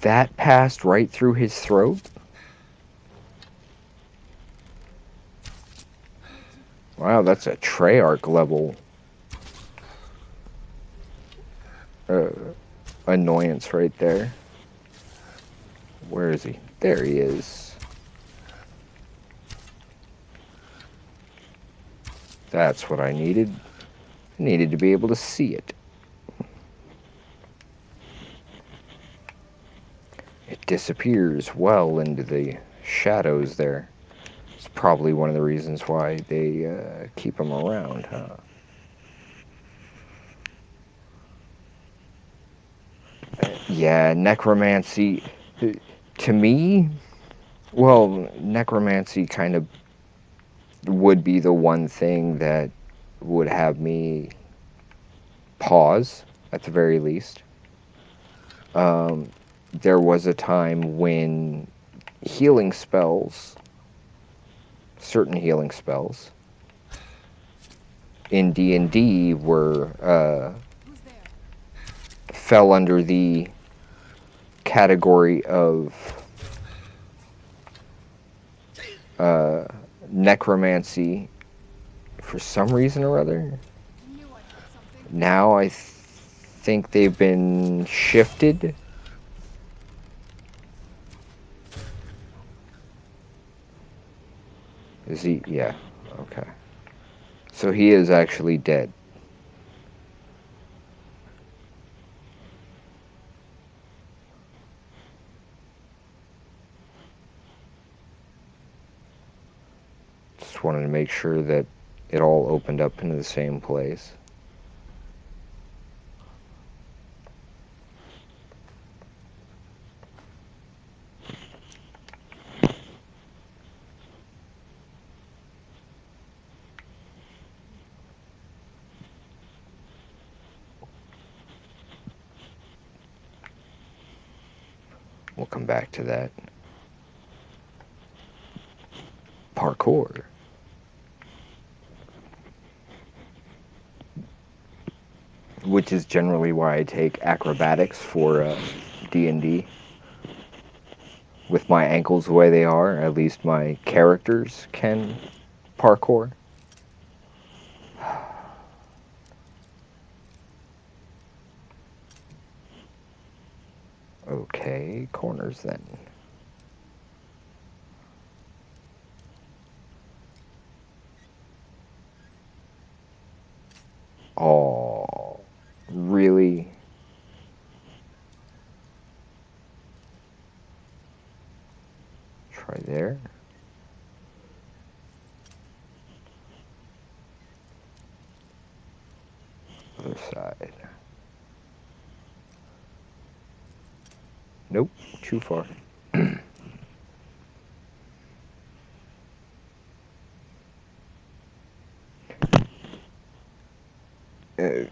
That passed right through his throat? Wow, that's a Treyarch level annoyance right there. Where is he? There he is. That's what I needed. I needed to be able to see it. It disappears well into the shadows there. It's probably one of the reasons why they keep him around, huh? Yeah, necromancy, to me, well, necromancy kind of would be the one thing that would have me pause, at the very least. There was a time when healing spells, certain healing spells, in D&D were,
Who's there?
fell under the category of necromancy for some reason or other.
I knew I heard something.
Now I think they've been shifted. Is he? Yeah. Okay. So he is actually dead. Just wanted to make sure that it all opened up into the same place. We'll come back to that. Parkour. Which is generally why I take acrobatics for D&D. With my ankles the way they are, at least my characters can parkour. Okay, corners then. Oh, really? Try there. Other side. Nope, too far.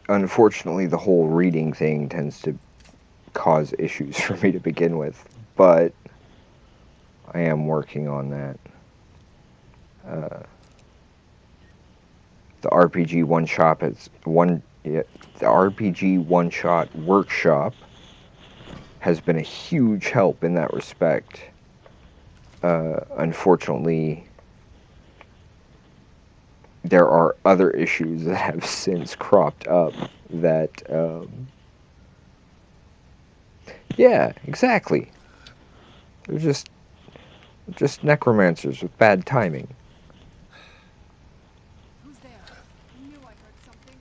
Unfortunately, the whole reading thing tends to cause issues for me to begin with, but I am working on that. The RPG one-shot the RPG one-shot workshop has been a huge help in that respect. Unfortunately, there are other issues that have since cropped up that, yeah, exactly. They're just necromancers with bad timing.
Who's there? I knew I heard something.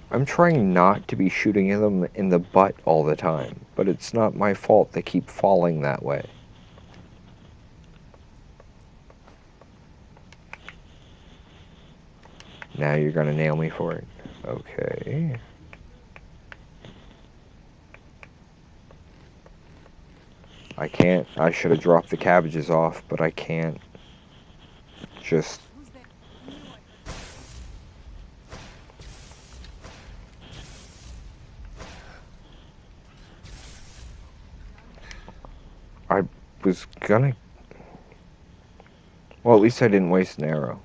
I'm trying not to be shooting them in the butt all the time, but it's not my fault they keep falling that way. Now you're gonna nail me for it. Okay. I can't. I should have dropped the cabbages off, but I can't just...
Who's there? I knew I heard something.
I was gonna... Well, at least I didn't waste an arrow.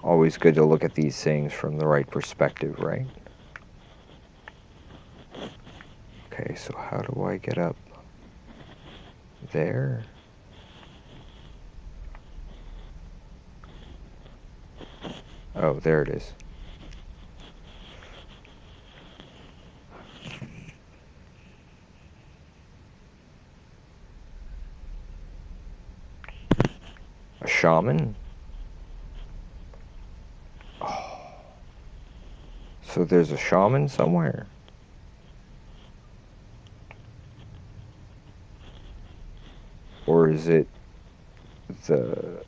Always good to look at these things from the right perspective, right? Okay, so how do I get up there? Oh, there it is. A shaman? So there's a shaman somewhere. Or is it the...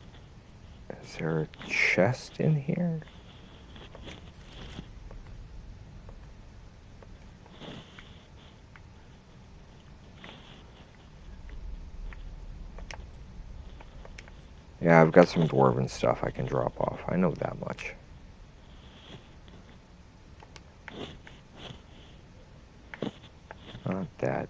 Is there a chest in here? Yeah, I've got some dwarven stuff I can drop off. I know that much. Not that.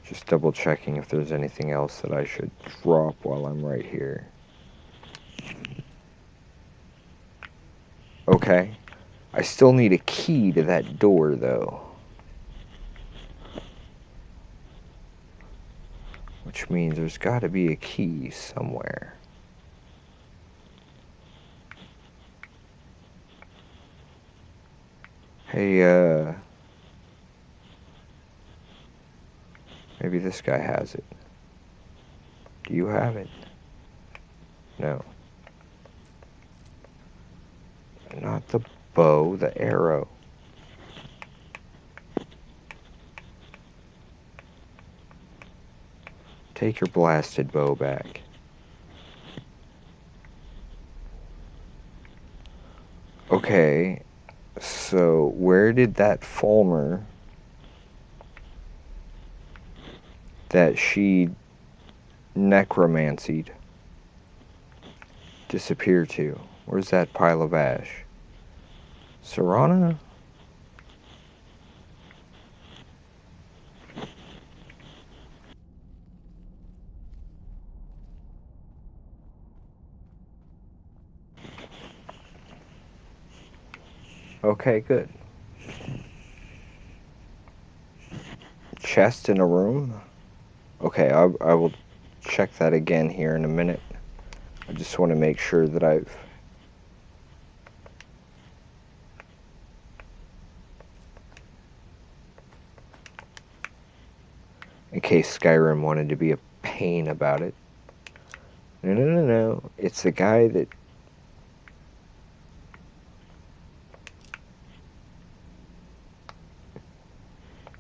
Just double checking if there's anything else that I should drop while I'm right here. Okay. I still need a key to that door, though. Which means there's got to be a key somewhere. Hey, maybe this guy has it. Do you have it? No. Not the bow, the arrow. Take your blasted bow back. Okay, so where did that Fulmer that she necromancied disappear to? Where's that pile of ash? Serana? Okay, good. Chest in a room? Okay, I will check that again here in a minute. I just want to make sure that I've... In case Skyrim wanted to be a pain about it. No, no, no, no. It's the guy that...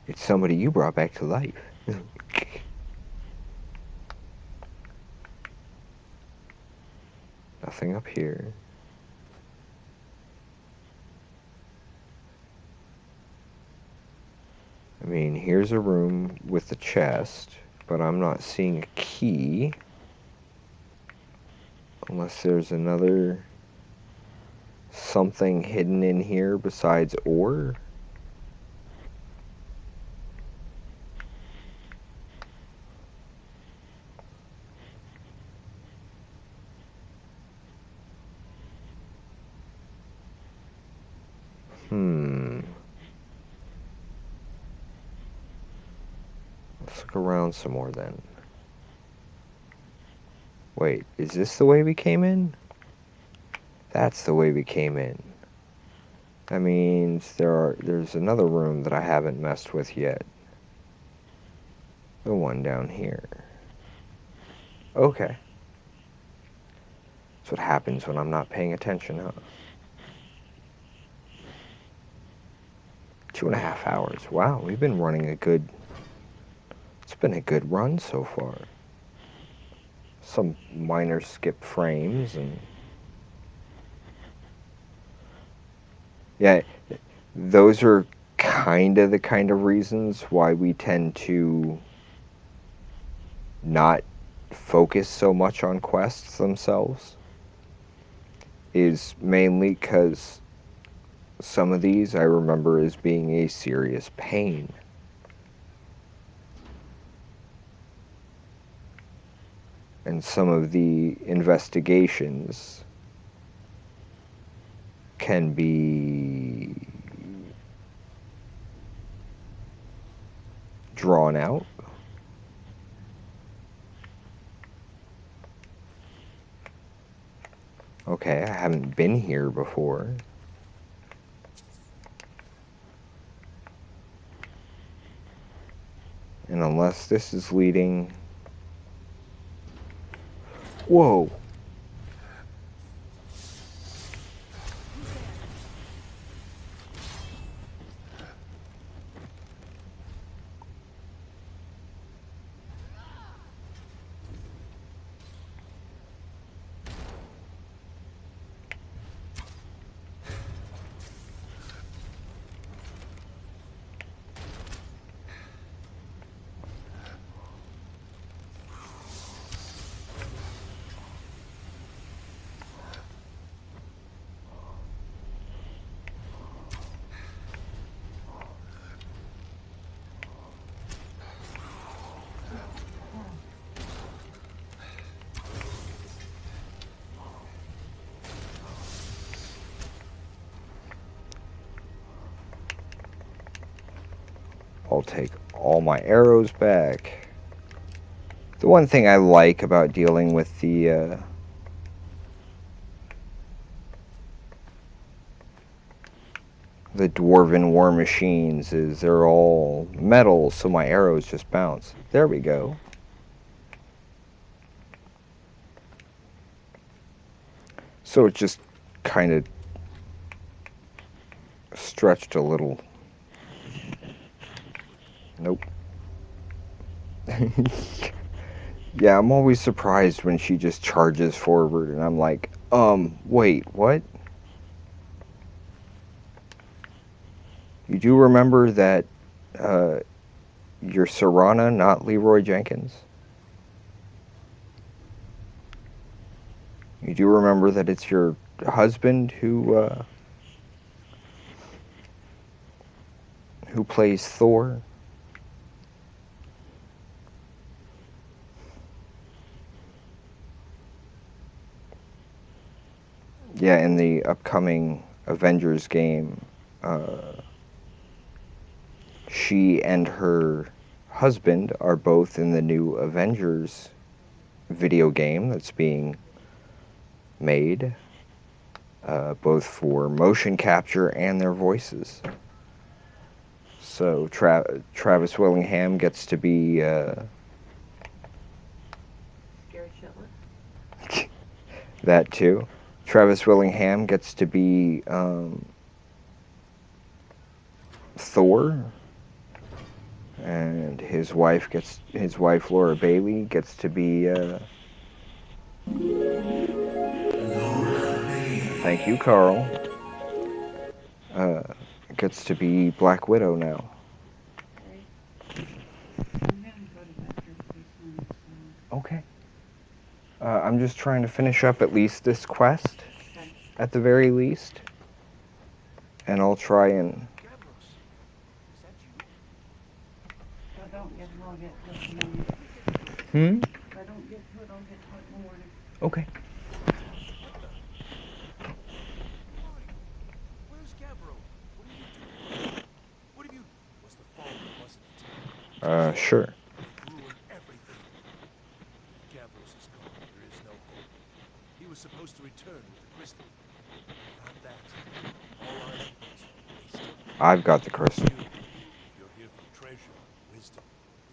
It's somebody you brought back to life. Nothing up here. I mean, here's a room with a chest, but I'm not seeing a key. Unless there's another something hidden in here besides ore. Let's look around some more then. Wait, is this the way we came in? That's the way we came in. That means there's another room that I haven't messed with yet. The one down here. Okay. That's what happens when I'm not paying attention, huh? 2.5 hours. Wow, we've been running a good... It's been a good run so far. Some minor skip frames and... Yeah, those are the kind of reasons why we tend to not focus so much on quests themselves. Is mainly because some of these I remember as being a serious pain. And some of the investigations can be drawn out. Okay, I haven't been here before. And unless this is leading... Whoa! I'll take all my arrows back. The one thing I like about dealing with the dwarven war machines is they're all metal, so my arrows just bounce. There we go. So it just kind of stretched a little. Nope. Yeah, I'm always surprised when she just charges forward and I'm like, wait, what? You do remember that you're Serana, not Leroy Jenkins? You do remember that it's your husband who plays Thor? Yeah, in the upcoming Avengers game, she and her husband are both in the new Avengers video game that's being made, both for motion capture and their voices. So Travis Willingham gets to be
Gary Shetler.
that too. Travis Willingham gets to be Thor, and his wife Laura Bailey gets to be thank you, Carl. Gets to be Black Widow now. Okay. I'm just trying to finish up at least this quest, at the very least, and I'll try and. Hmm?
If I don't get to it, I'll get to it in the morning.
Okay.
Where's Gavril? What are you doing? What have you... Was the fall, wasn't it?
Sure.
They've ruined everything. If Gavros is gone, there is no hope. He was supposed to return with the crystal. Without that, all our efforts are wasted.
I've got the crystal.
You're here for treasure, wisdom.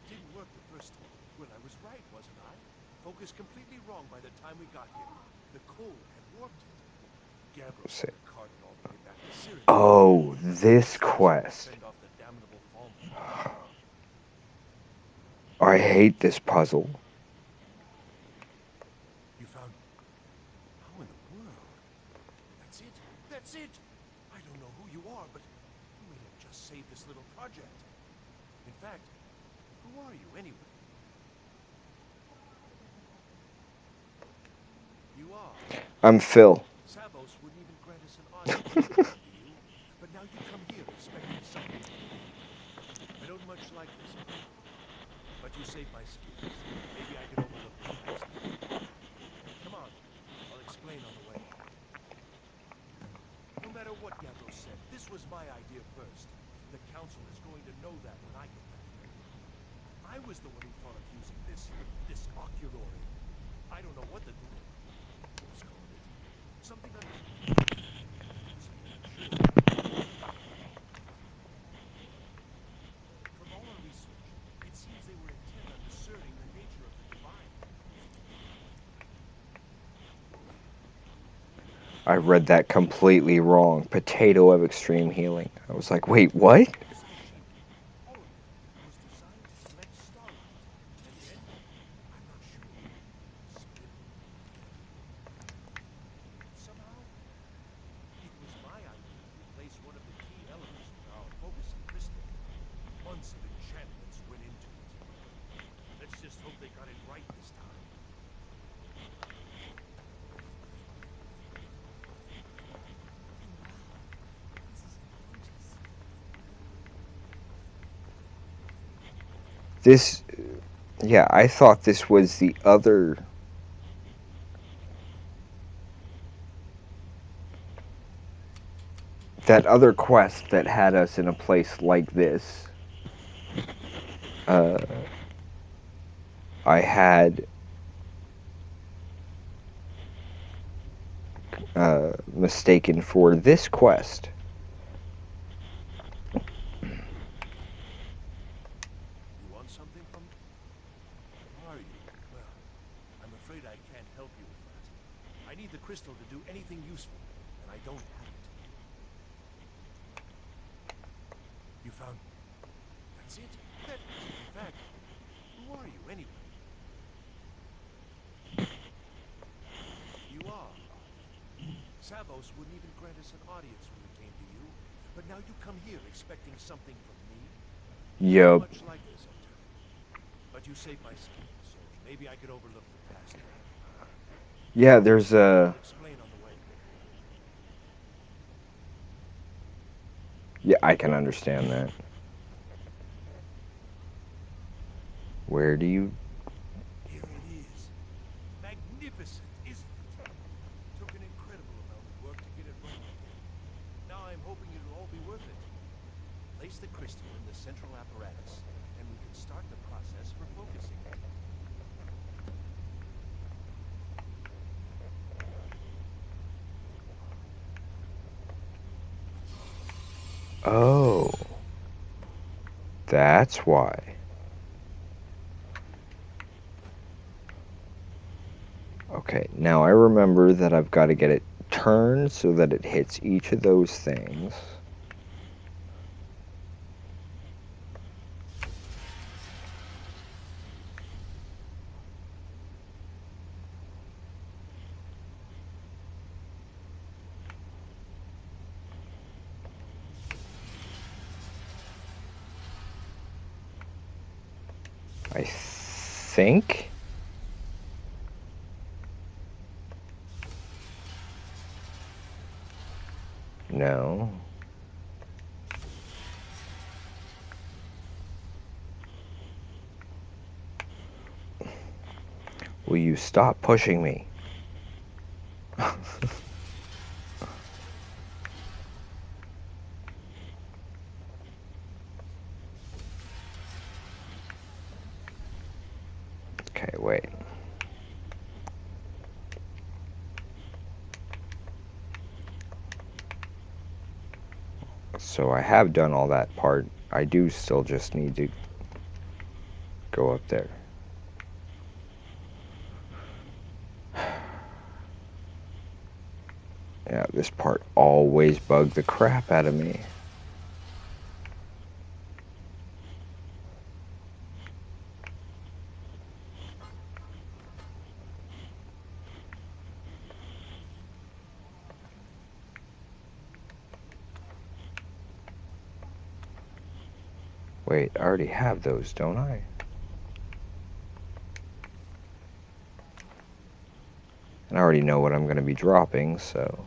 It didn't work the first time. Well, I was right, wasn't I? Focused completely wrong by the time we got here. The cold had warped it. Gavros had carted all the way back to Syria.
Oh, this quest. I hate this puzzle.
You found... How in the world? That's it? That's it! I don't know who you are, but you may have just saved this little project. In fact, who are you anyway? You are.
I'm Phil.
Savos wouldn't even grant us an audience to you, but now you come here expecting something. I don't much like this, but you saved my skills. Maybe I can overlook the past. Come on, I'll explain on the way. No matter what Gavros said, this was my idea first. The council is going to know that when I get back there. I was the one who thought of using this oculory. I don't know what the let's call it. Something unusual. From all our research, it seems they were intent on discerning the nature of the divine.
I read that completely wrong. Potato of extreme healing. I was like, wait, what?
This machinery, all of it, was designed to collect starlight. And yet, I'm not sure. Split. Somehow, it was my idea to replace one of the key elements with our focusing crystal. Months of enchantments went into it. Let's just hope they got it right this time.
This, yeah, I thought this was the other. That other quest that had us in a place like this. I had mistaken for this quest.
You want something from me? Are you? Well, I'm afraid I can't help you with that. I need the crystal to do anything useful, and I don't have it. You found... That's it? In fact, who are you anyway? You are you? Savos wouldn't even grant us an audience when we came to you, but now you come here expecting something from me?
Yup.
Much like this, I'll tell you. But you saved my skin, so maybe I could overlook the past.
Yeah, there's a.
Explain on the way.
Yeah, I can understand that. Where do you...
Here it is. Magnificent, isn't it? Took an incredible amount of work to get it running again. Now I'm hoping it'll all be worth it. Place the crystal in the central apparatus, and we can start the process for focusing it.
Oh. That's why. Okay, now I remember that I've got to get it turned so that it hits each of those things. I think. No. Will you stop pushing me? Okay, wait. So I have done all that part. I do still just need to go up there. Yeah, this part always bugged the crap out of me. Wait, I already have those, don't I? And I already know what I'm going to be dropping, so...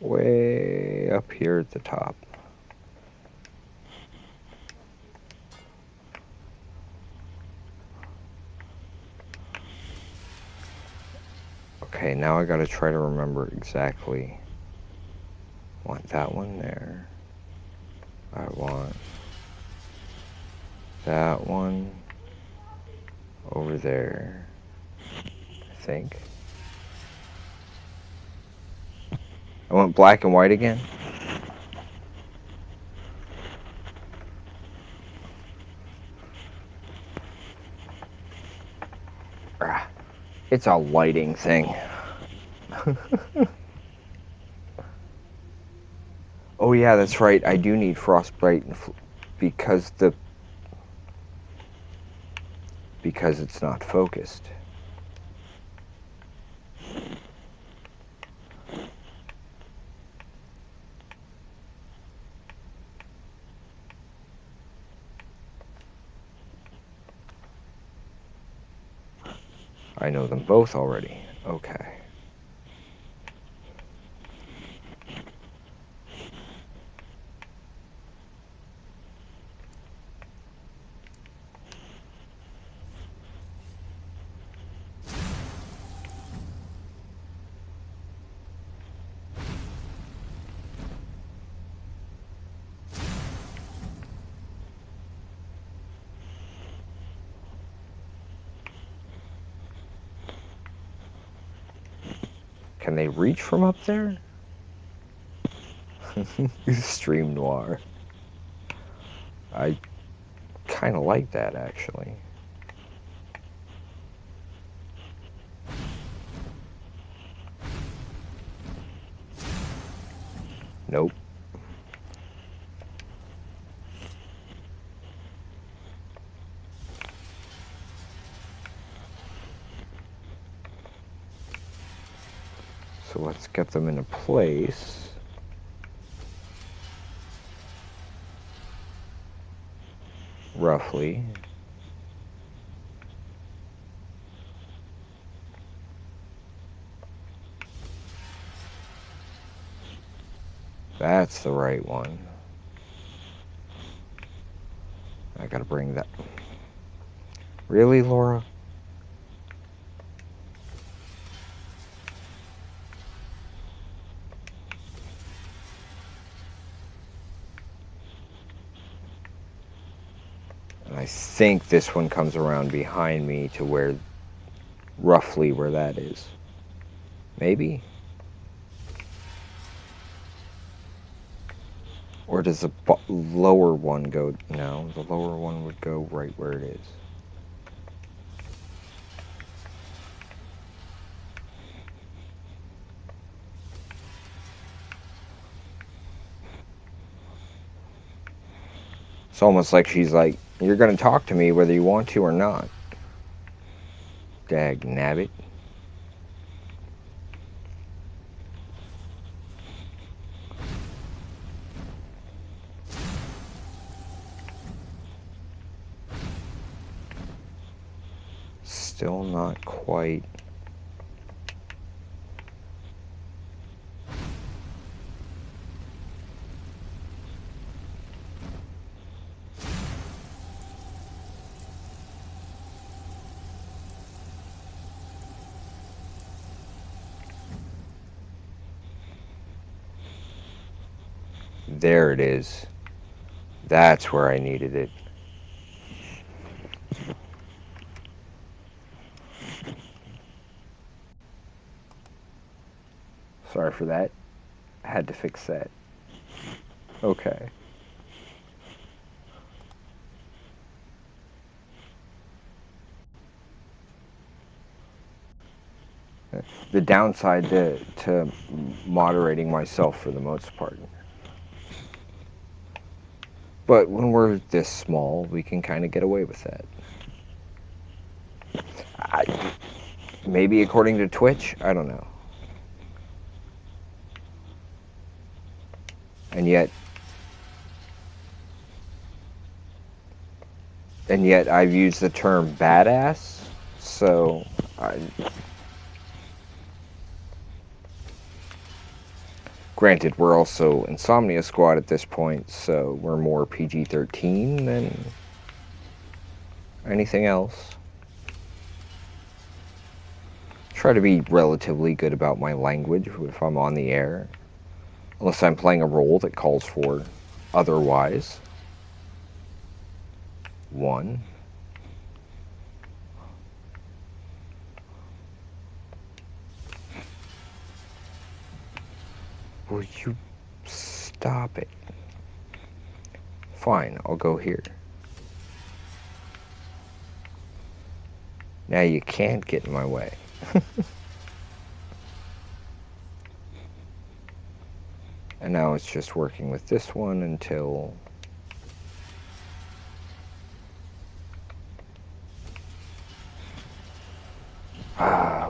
Way up here at the top. Okay, now I gotta try to remember exactly. Want that one there. I want that one over there, I think. I want black and white again. It's a lighting thing. Oh yeah, that's right. I do need frostbite because it's not focused. I know them both already. Okay. Can they reach from up there? Stream noir. I kind of like that, actually. Nope. So let's get them into place. Roughly. That's the right one. I gotta bring that. Really, Laura? And I think this one comes around behind me to where, roughly where that is. Maybe? Or does the lower one go? No, the lower one would go right where it is. It's almost like she's like, you're gonna talk to me whether you want to or not. Dag nabbit. Still not quite. There it is. That's where I needed it. Sorry for that. I had to fix that. Okay. The downside to moderating myself for the most part. But when we're this small, we can kind of get away with that. Maybe according to Twitch, I don't know. And yet I've used the term badass, so granted, we're also Insomnia Squad at this point, so we're more PG-13 than anything else. Try to be relatively good about my language if I'm on the air. Unless I'm playing a role that calls for otherwise. 1. Will you stop it? Fine, I'll go here. Now you can't get in my way. And now it's just working with this one until...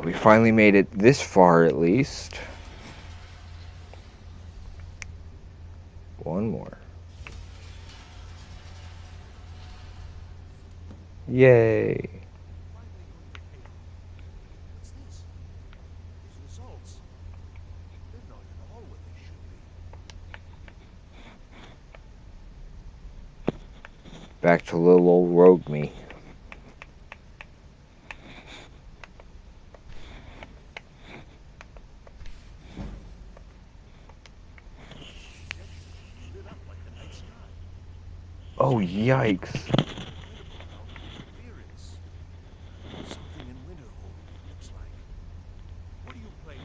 we finally made it this far at least. One more. Yay.
What's this? These results. They're not at all what they should be.
Back to little old rogue me. Oh, yikes.
Something in Winterhold, it looks like. What are you playing?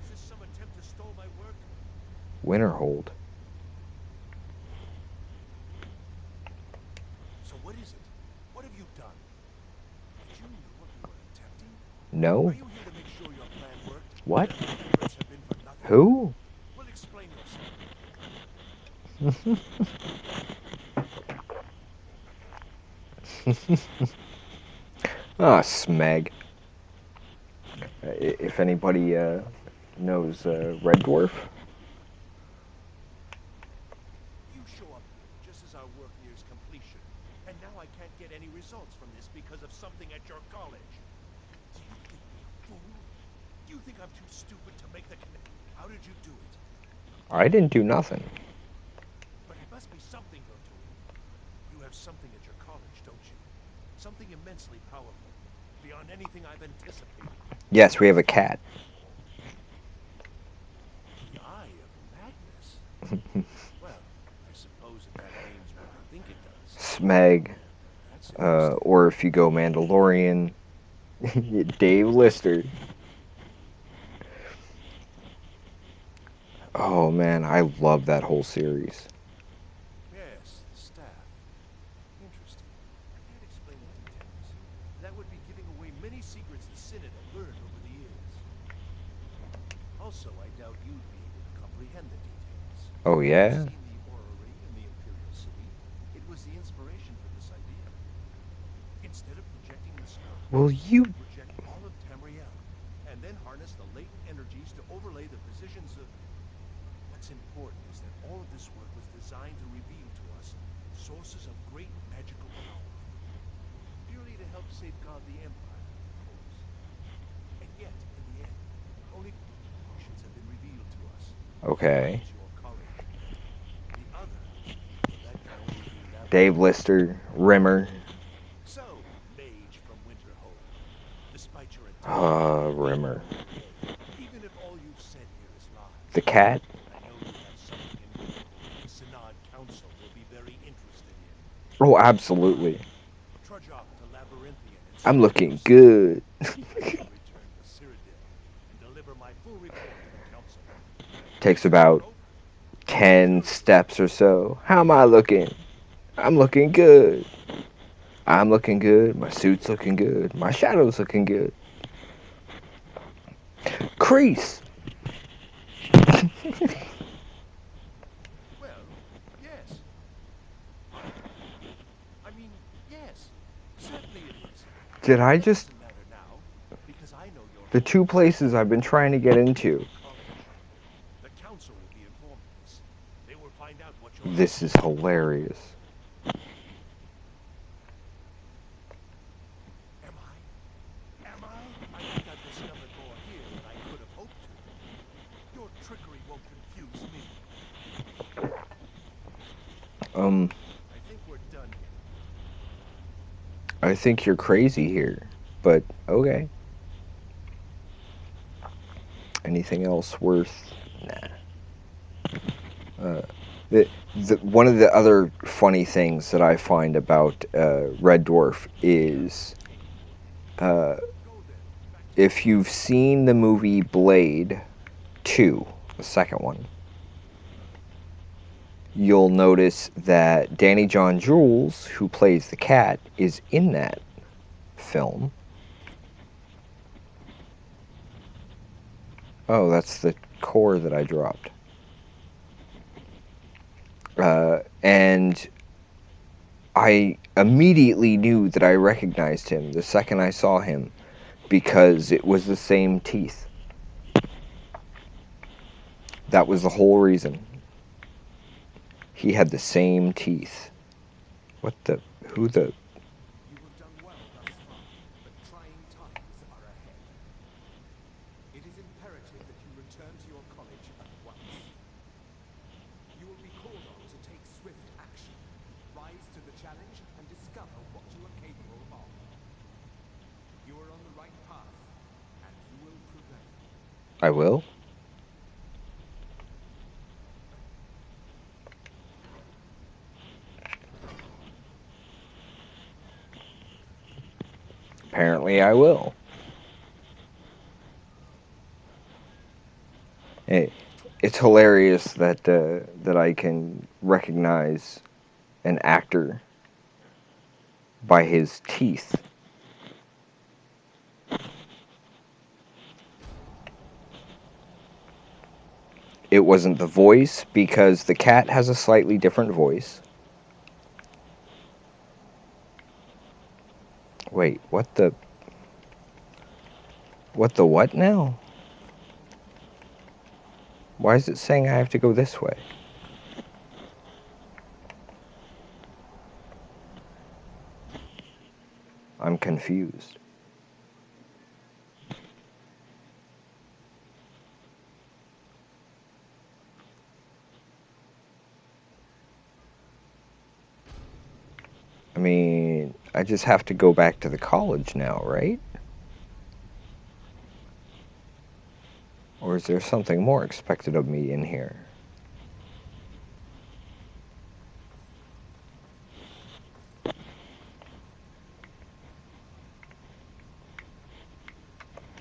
Is this some attempt to stall my work?
Winterhold.
So what is it? What have you done? Did you know what we were attempting?
No?
Are you here to make sure your plan worked?
What?
That our efforts have been for nothing?
Who?
Well, explain yourself.
Ah, Smeg. If anybody knows Red Dwarf.
You show up here just as our work nears completion, and now I can't get any results from this because of something at your college. Do you think me a fool? Do you think I'm too stupid to make the connection? How did you do it?
I didn't do nothing.
But it must be something you're doing. You have something at your college, don't you? Something immensely powerful, beyond anything I've anticipated.
Yes, we have a cat.
The Eye of Magnus? Well, I suppose if that name's what I think it does.
Smeg.
That's interesting.
Or if you go Mandalorian, Dave Lister. Oh man, I love that whole series.
Yes, the staff. Interesting. I can't explain the details. That would be giving away many secrets the Synod have learned over the years. Also, I doubt you'd be able to comprehend the details.
Oh yeah?
You've seen the orrery in the Imperial City. It was the inspiration for this idea. Instead of projecting the sky,
Will you...
project all of Tamriel, and then harness the latent energies to overlay the positions of... What's important is that all of this work was designed to reveal to us sources of great magical power. Purely to help safeguard the Empire, of course. And yet, in the end, only functions have been revealed to us.
Okay.
One is your college. The other, well, that can only be elaborated.
Dave Lister, Rimmer.
So, mage from Winterhold, despite your attempt,
Rimmer.
even if all you've said here is lies,
The cat?
I know you have something in Winterhold the Synod Council will be very interested in.
Oh, absolutely.
Trudge off to Labyrinthian and
I'm
see
looking
for yourself.
good.
I shall return to Cyrodiil and deliver my full report to the council.
Takes about 10 steps or so. How am I looking? I'm looking good. I'm looking good. My suit's looking good. My shadow's looking good. Crease!
Well, yes. I mean, yes. Certainly it is.
Did I
That
just...
doesn't matter now, because I know your
The two places I've been trying to get into.
college. The council will be informed of this. They will find out what you're
This is hilarious.
Am I? Am I? I think I've discovered more here than I could have hoped to. Your trickery won't confuse me. I think we're done here.
I think you're crazy here. But, okay. Anything else worth... Nah. One of the other funny things that I find about Red Dwarf is if you've seen the movie Blade 2, the second one, you'll notice that Danny John Jules, who plays the cat, is in that film. Oh, that's the core that I dropped. And I immediately knew that I recognized him the second I saw him because it was the same teeth. That was the whole reason. He had the same teeth. What the... Who the...
You have done well thus far, but trying times are ahead. It is imperative that you return to your college at once. You will be called on to take swift action, rise to the challenge, and discover what you are capable of. You are on the right path, and you will prevail.
I will? Apparently I will. It's hilarious that that I can recognize an actor by his teeth. It wasn't the voice, because the cat has a slightly different voice. Wait, what the... What the what now? Why is it saying I have to go this way? I'm confused. I mean, I just have to go back to the college now, right? Or is there something more expected of me in here?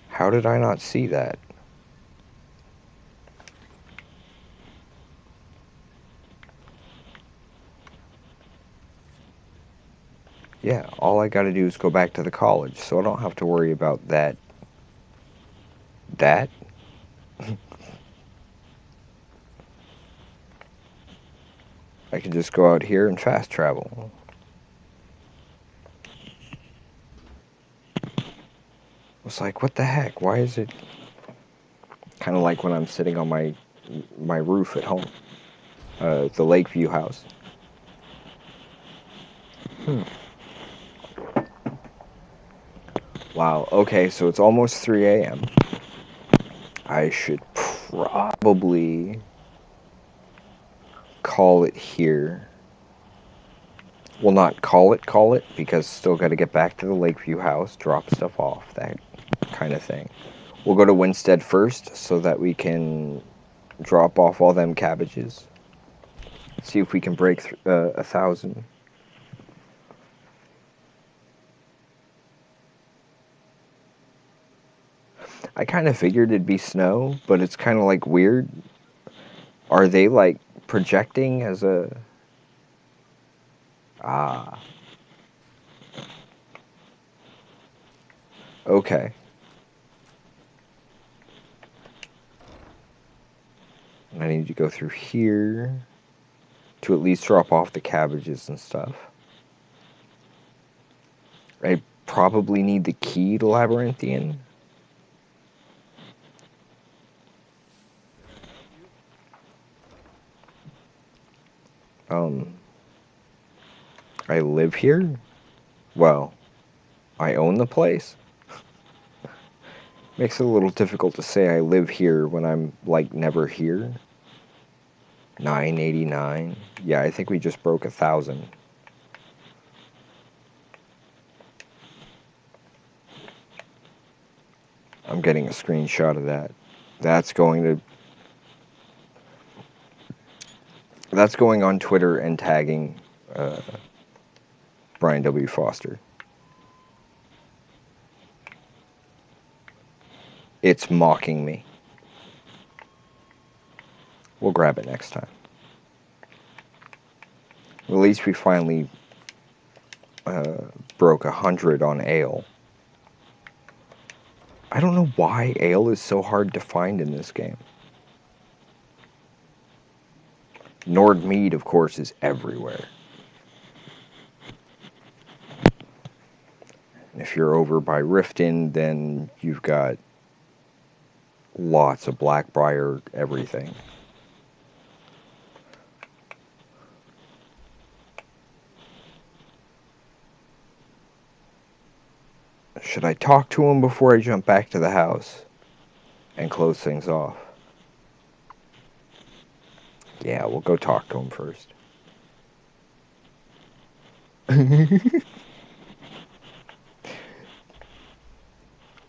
How did I not see that? Yeah, all I gotta do is go back to the college, so I don't have to worry about that. That? I can just go out here and fast travel. It's like, what the heck? Why is it... Kind of like when I'm sitting on my roof at home. The Lakeview house. Wow, okay, so it's almost 3 a.m. I should probably call it here. Well, not call it, because still got to get back to the Lakeview house, drop stuff off, that kind of thing. We'll go to Winstead first, so that we can drop off all them cabbages. See if we can break 1,000. I kind of figured it'd be snow, but it's kind of like weird. Are they like projecting as a... Ah. Okay. I need to go through here to at least drop off the cabbages and stuff. I probably need the key to Labyrinthian. I live here? Well, I own the place. Makes it a little difficult to say I live here when I'm, like, never here. 989. Yeah, I think we just broke 1,000. I'm getting a screenshot of that. That's going That's going on Twitter and tagging Brian W. Foster. It's mocking me. We'll grab it next time. At least we finally broke 100 on ale. I don't know why ale is so hard to find in this game. Nord mead, of course, is everywhere. And if you're over by Riften, then you've got lots of Blackbriar everything. Should I talk to him before I jump back to the house and close things off? Yeah, we'll go talk to him first.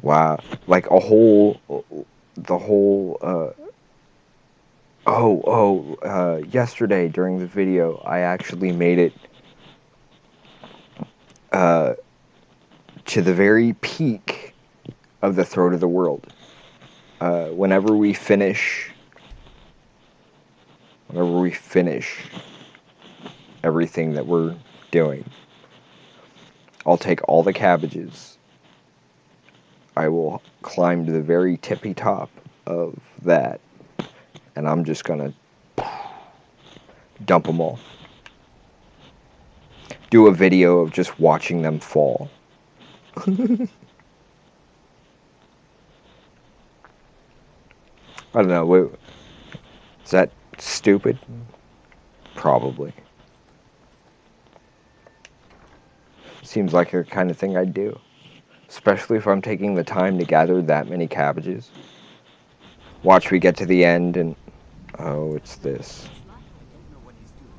Wow, like yesterday during the video, I actually made it to the very peak of the Throat of the World. Whenever we finish everything that we're doing, I'll take all the cabbages. I will climb to the very tippy top of that, and I'm just gonna dump them all. Do a video of just watching them fall. I don't know. Is that stupid? Probably. Seems like the kind of thing I'd do. Especially if I'm taking the time to gather that many cabbages. Watch we get to the end and... Oh, it's this.
I don't know what he's doing,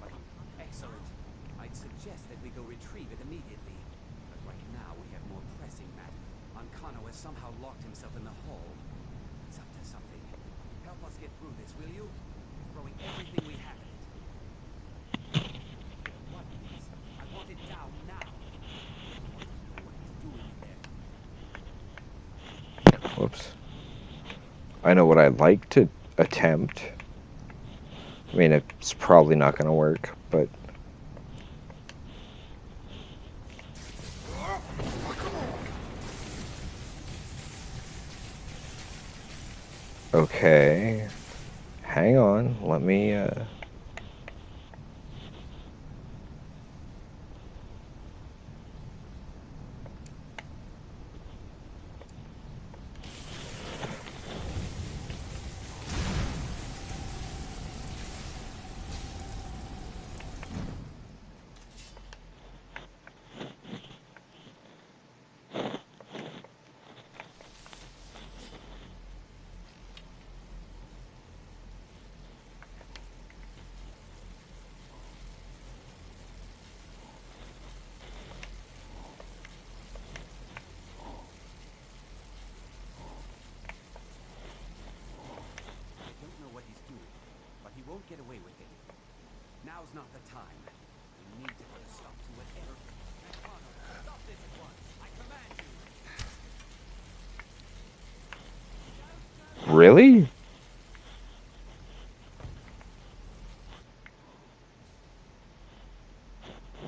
but excellent. I'd suggest that we go retrieve it immediately. But right now we have more pressing matter. Ancano has somehow locked himself in the hall. He's up to something. Help us get through this, will you? Throwing everything we have at it. What is? I want it down now.
Whoops. I know what I'd like to attempt. I mean, it's probably not going to work, but... Okay. Hang on. Let me,
Won't get away with it. Now's not the time. We need to put a stop to whatever. Ancano, stop this at once. I command you.
Really?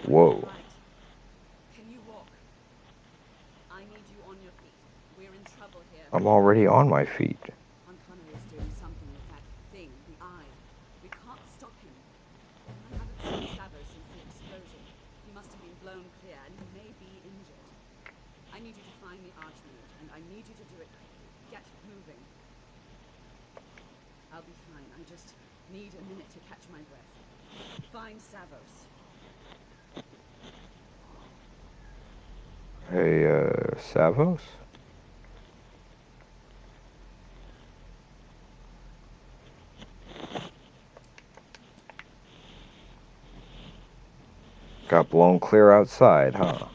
Whoa.
Can you walk? I need you on your feet. We're in trouble here.
I'm already on my feet.
Ancano is doing something with that thing, the eye. We can't stop him. I haven't seen Savo since the explosion. He must have been blown clear, and he may be injured. I need you to find the Archmage, and I need you to do it quickly. Get moving. I'll be fine. I just need a minute to catch my breath. Find Savos.
Hey, Savos? Got blown clear outside, huh?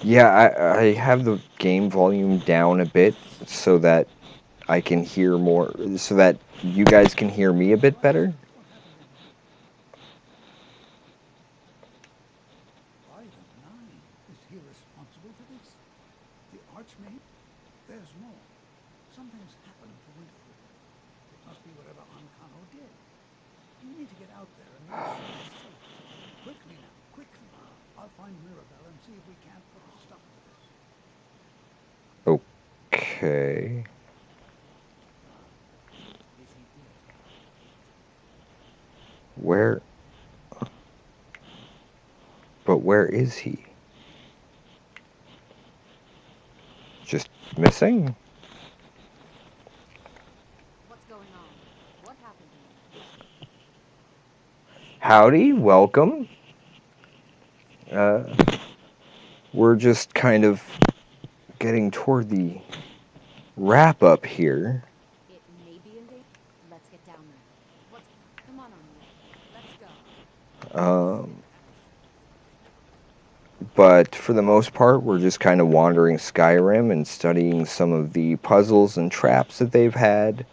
Yeah, I have the game volume down a bit so that I can hear more, so that you guys can hear me a bit better.
What happened in here? By the nine, is he responsible for this? The Archmage? There's more. Something's happened to Winterhold. It must be whatever Ancano did. You need to get out there and make sure it's safe. Quickly now, quickly. I'll find Mirabelle and see if we can't put a stop to this.
Okay.
Is he dead?
Where? But where is he? Just missing?
What's going on? What happened here?
Howdy, welcome. We're just kind of getting toward the wrap up here.
It may be in danger. Let's get down there. What's... Come on, Anya. Let's go.
But for the most part, we're just kind of wandering Skyrim and studying some of the puzzles and traps that they've had.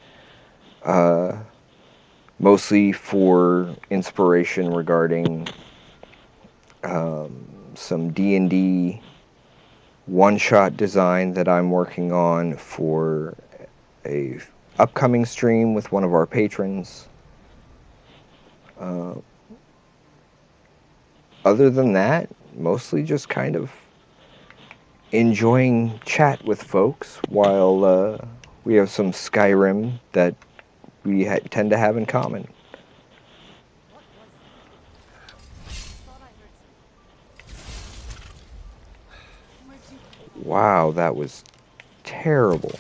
Mostly for inspiration regarding some D&D one-shot design that I'm working on for a upcoming stream with one of our patrons. Other than that, mostly just kind of enjoying chat with folks while we have some Skyrim that we tend to have in common.
What was that? Thought I heard something. Where'd you come from?
Wow, that was terrible.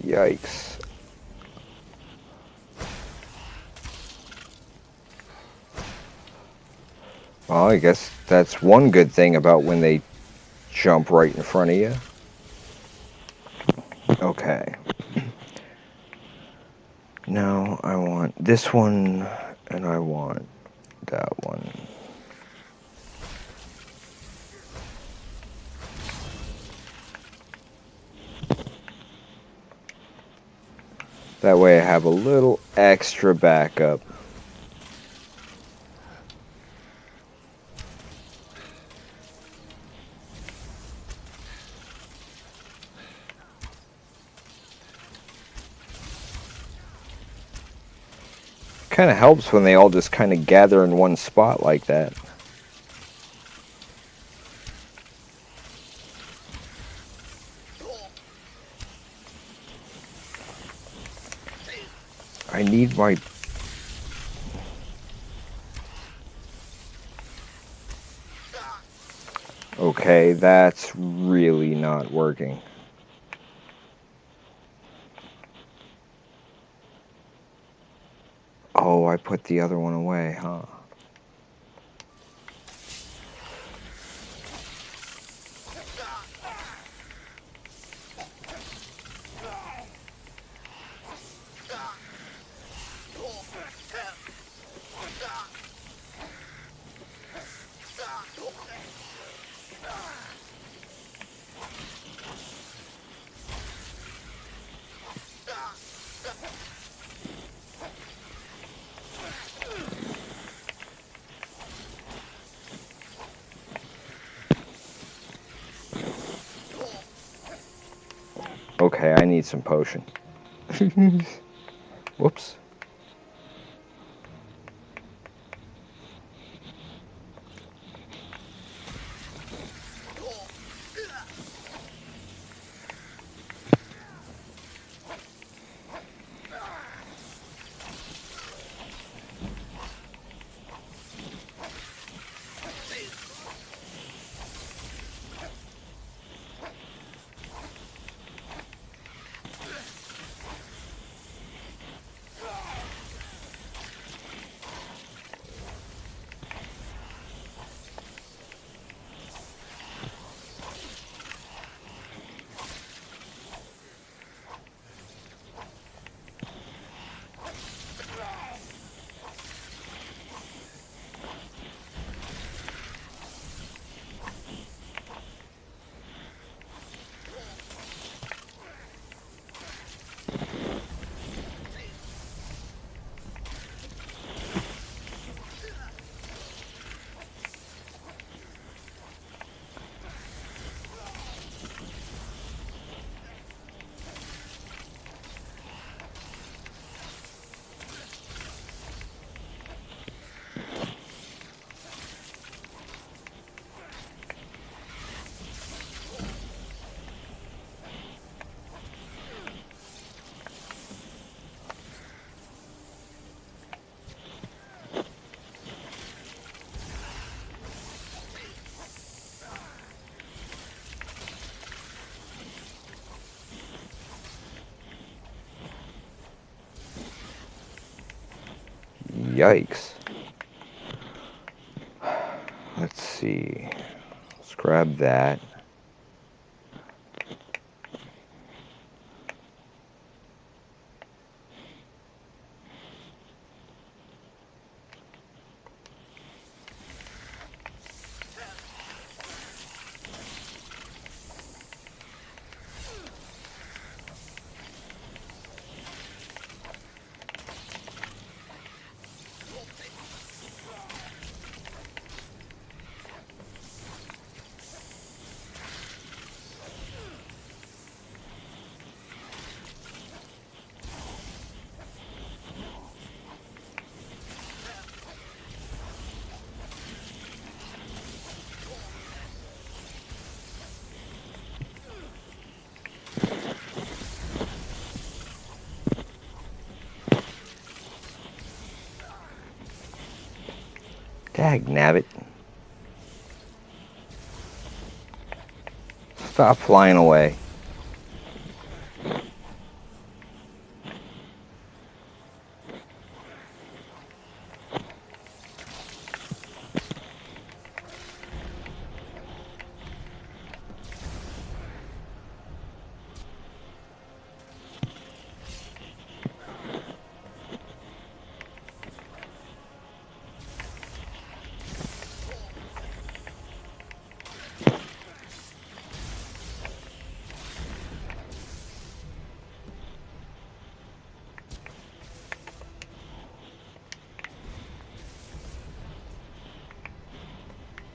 Yikes. Well, I guess that's one good thing about when they jump right in front of you. Okay. Now I want this one, and I want that one. That way I have a little extra backup. Kind of helps when they all just kind of gather in one spot like that. I need my... Okay, that's really not working. Oh, I put the other one away, huh? Okay, I need some potion. Whoops. Yikes. Let's see. Let's grab that. Dag nabbit. Stop flying away.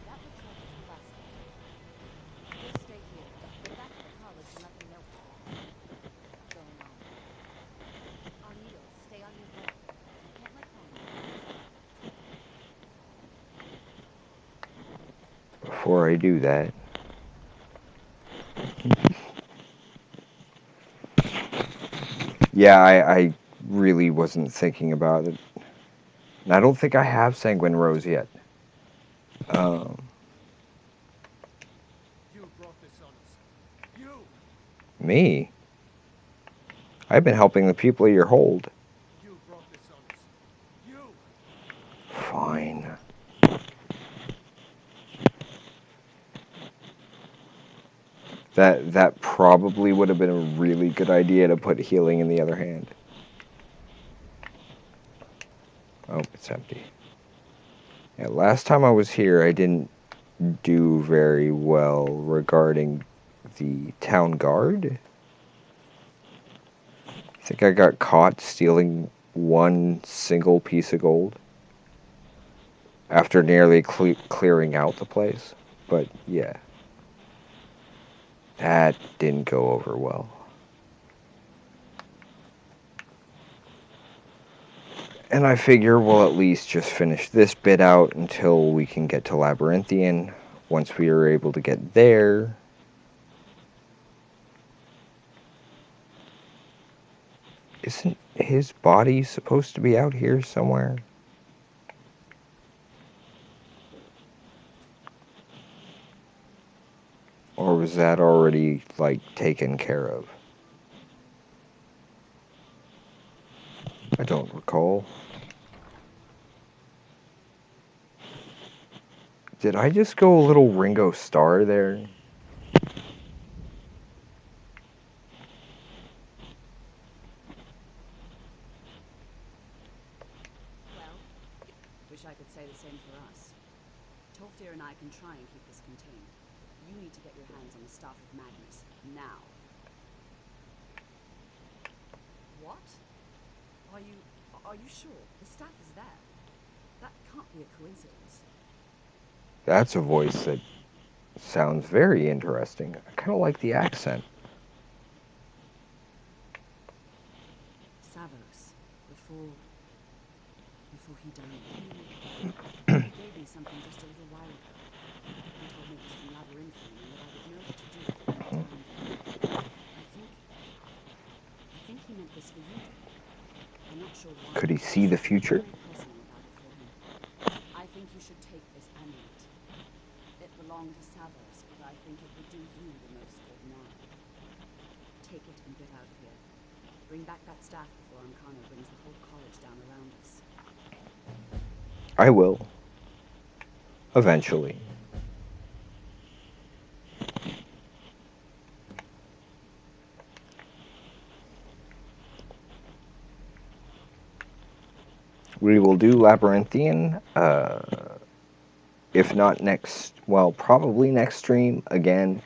That looks like it's the last one. We'll stay here. Get back to the college and let them know what's going on. Arnito, stay on your guard. You can't let Connie.
Before I do that, yeah, I really wasn't thinking about it. And I don't think I have Sanguine Rose yet.
You brought this on us. You!
Me? I've been helping the people of your hold.
You brought this on us. You!
Fine. That probably would have been a really good idea to put healing in the other hand. Oh, it's empty. Yeah, last time I was here, I didn't do very well regarding the town guard. I think I got caught stealing one single piece of gold after nearly clearing out the place. But yeah, that didn't go over well. And I figure we'll at least just finish this bit out until we can get to Labyrinthian. Once we are able to get there, isn't his body supposed to be out here somewhere? Or was that already, like, taken care of? I don't recall. Did I just go a little Ringo Starr there?
Well, wish I could say the same for us. Toftir and I can try and keep this contained. You need to get your hands on the Staff of Magnus, now. What? Are you sure? The staff is there. That can't be a coincidence.
That's a voice that sounds very interesting. I kind of like the accent.
Savos, before he died, he gave me something just a little while ago. He told me it was from Labyrinthian and that I would know what to do with it when the time came. I think he meant this for you. I'm not sure why.
Could he see the future?
Very personal about it for him. I think you should take this amulet. It belonged to Savos, but I think it would do you the most good now. Take it and get out of here. Bring back that staff before Ancano brings the whole college down around us.
I will. Eventually. We will do Labyrinthian, if not next, well, probably next stream. Again,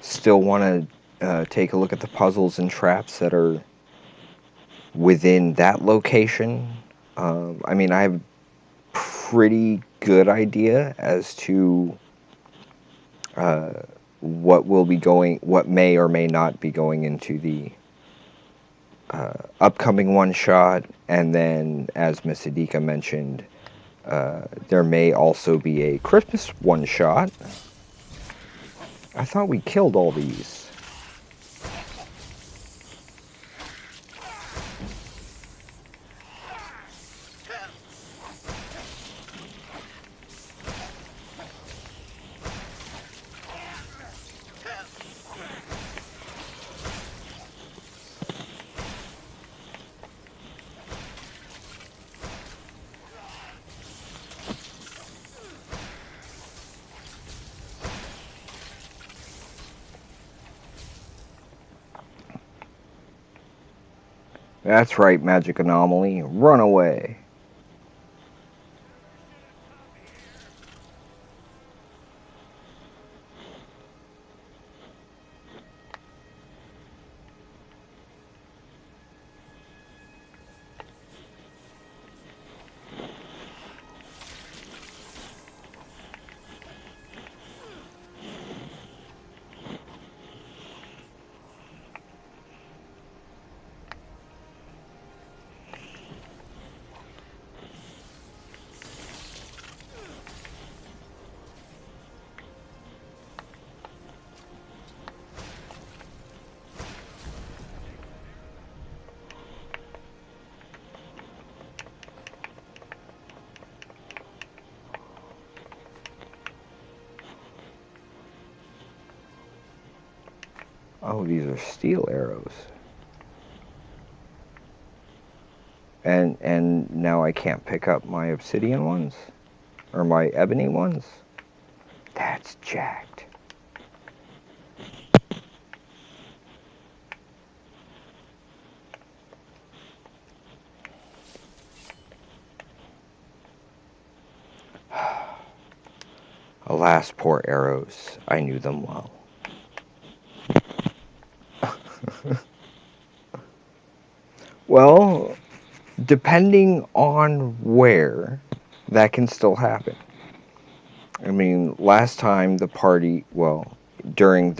still want to take a look at the puzzles and traps that are within that location. I mean, I have a pretty good idea as to what may or may not be going into the upcoming one-shot, and then, as Miss Adika mentioned, there may also be a Christmas one-shot. I thought we killed all these. That's right, Magic Anomaly. Run away. Oh, these are steel arrows. And now I can't pick up my obsidian ones? Or my ebony ones? That's jacked. Alas, poor arrows. I knew them well. Well, depending on where, that can still happen. I mean, last time the party, well, during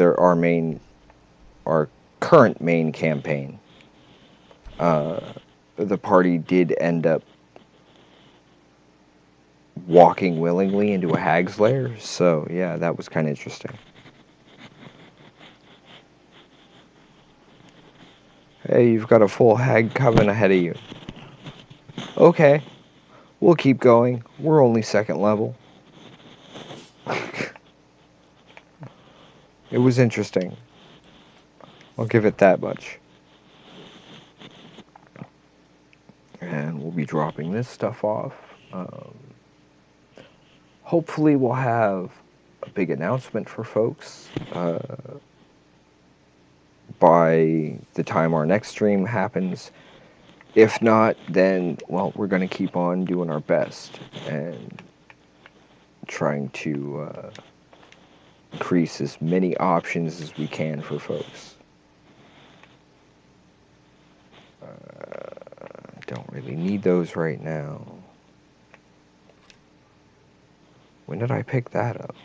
our current main campaign, the party did end up walking willingly into a hag's lair, so yeah, that was kind of interesting. Hey, you've got a full hag coven ahead of you. Okay, we'll keep going. We're only second level. It was interesting. I'll give it that much. And we'll be dropping this stuff off. Hopefully we'll have a big announcement for folks by the time our next stream happens. If not, then, well, we're going to keep on doing our best and trying to increase as many options as we can for folks. Don't really need those right now. When did I pick that up?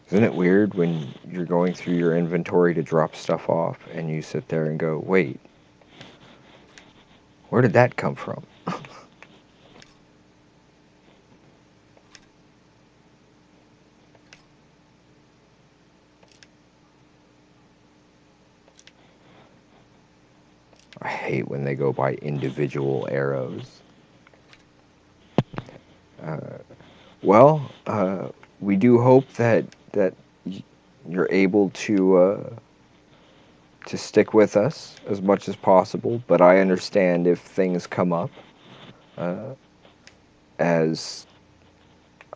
Isn't it weird when you're going through your inventory to drop stuff off and you sit there and go, wait, where did that come from? I hate when they go by individual arrows. Well, we do hope that you're able to to stick with us as much as possible, but I understand if things come up. As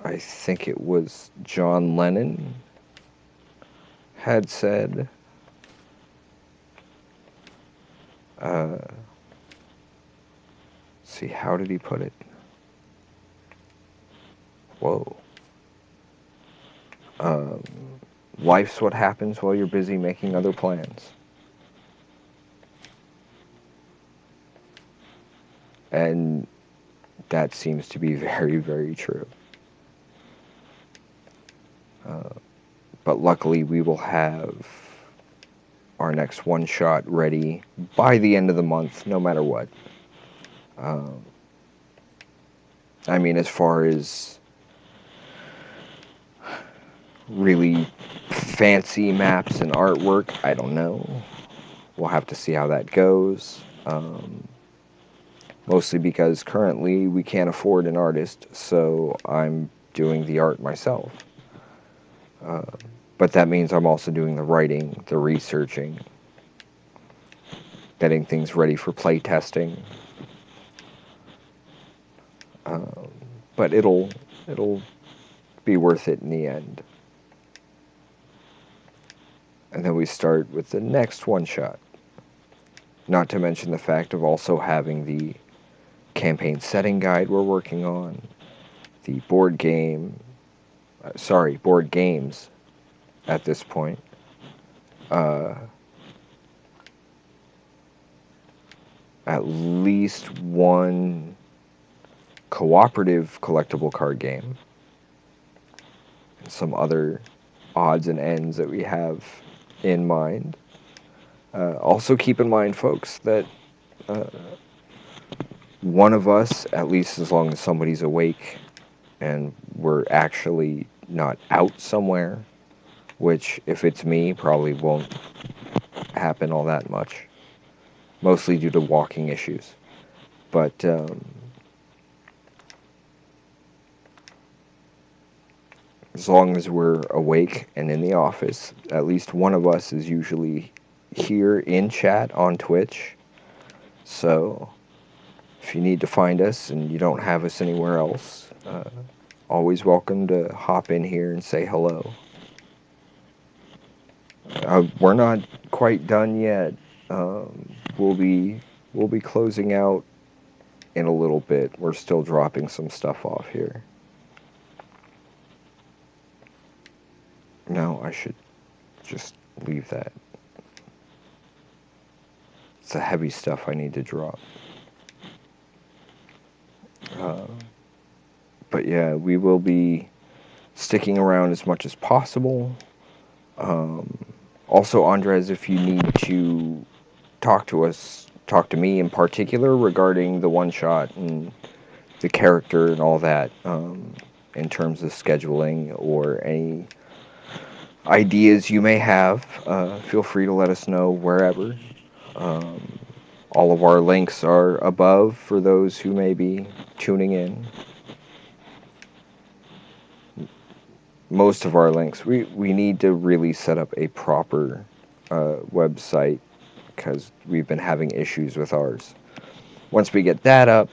I think it was John Lennon had said, see, how did he put it? Whoa. Life's what happens while you're busy making other plans. And that seems to be very, very true. But luckily, we will have our next one-shot ready by the end of the month, no matter what. I mean, as far as really fancy maps and artwork, I don't know. We'll have to see how that goes. Mostly because currently we can't afford an artist, so I'm doing the art myself. But that means I'm also doing the writing, the researching, getting things ready for play testing. But it'll be worth it in the end. And then we start with the next one-shot. Not to mention the fact of also having the campaign setting guide we're working on, the board games at this point. At least one cooperative collectible card game, and some other odds and ends that we have in mind. Also keep in mind, folks, that one of us, at least as long as somebody's awake and we're actually not out somewhere, which if it's me probably won't happen all that much, mostly due to walking issues. But as long as we're awake and in the office, at least one of us is usually here in chat on Twitch. So if you need to find us and you don't have us anywhere else, always welcome to hop in here and say hello. We're not quite done yet. We'll be closing out in a little bit. We're still dropping some stuff off here. No, I should just leave that. It's the heavy stuff I need to drop. But yeah, we will be sticking around as much as possible. Also, Andres, if you need to talk to me in particular regarding the one-shot and the character and all that, in terms of scheduling or any ideas you may have, feel free to let us know wherever. All of our links are above for those who may be tuning in. Most of our links. We need to really set up a proper website because we've been having issues with ours. Once we get that up,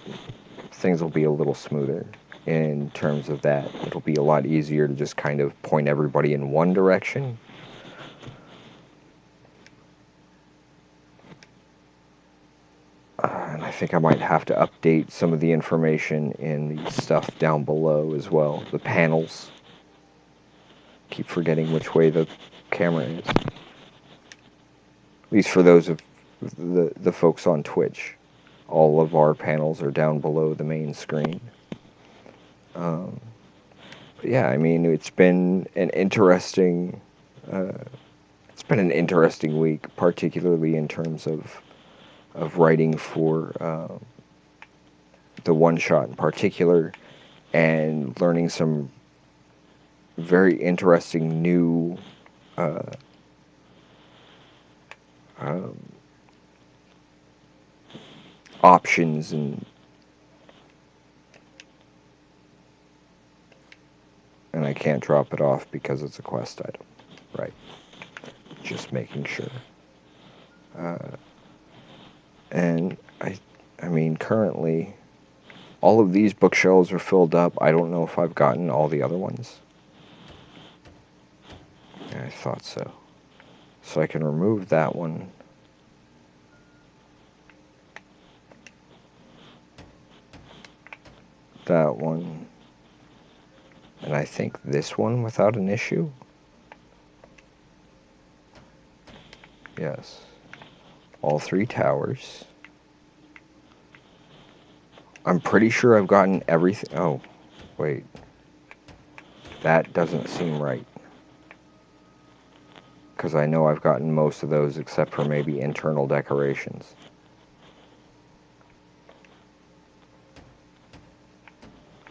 things will be a little smoother in terms of that. It'll be a lot easier to just kind of point everybody in one direction. And I think I might have to update some of the information in the stuff down below as well. The panels. Keep forgetting which way the camera is. At least for those of the folks on Twitch. All of our panels are down below the main screen. But yeah, I mean, it's been an interesting week, particularly in terms of writing for the one-shot in particular, and learning some very interesting new options and I can't drop it off because it's a quest item. Right. Just making sure. And I mean, currently, all of these bookshelves are filled up. I don't know if I've gotten all the other ones. Yeah, I thought so. So I can remove that one. That one. And I think this one without an issue. Yes. All 3 towers. I'm pretty sure I've gotten everything. Oh, wait. That doesn't seem right. Because I know I've gotten most of those except for maybe internal decorations.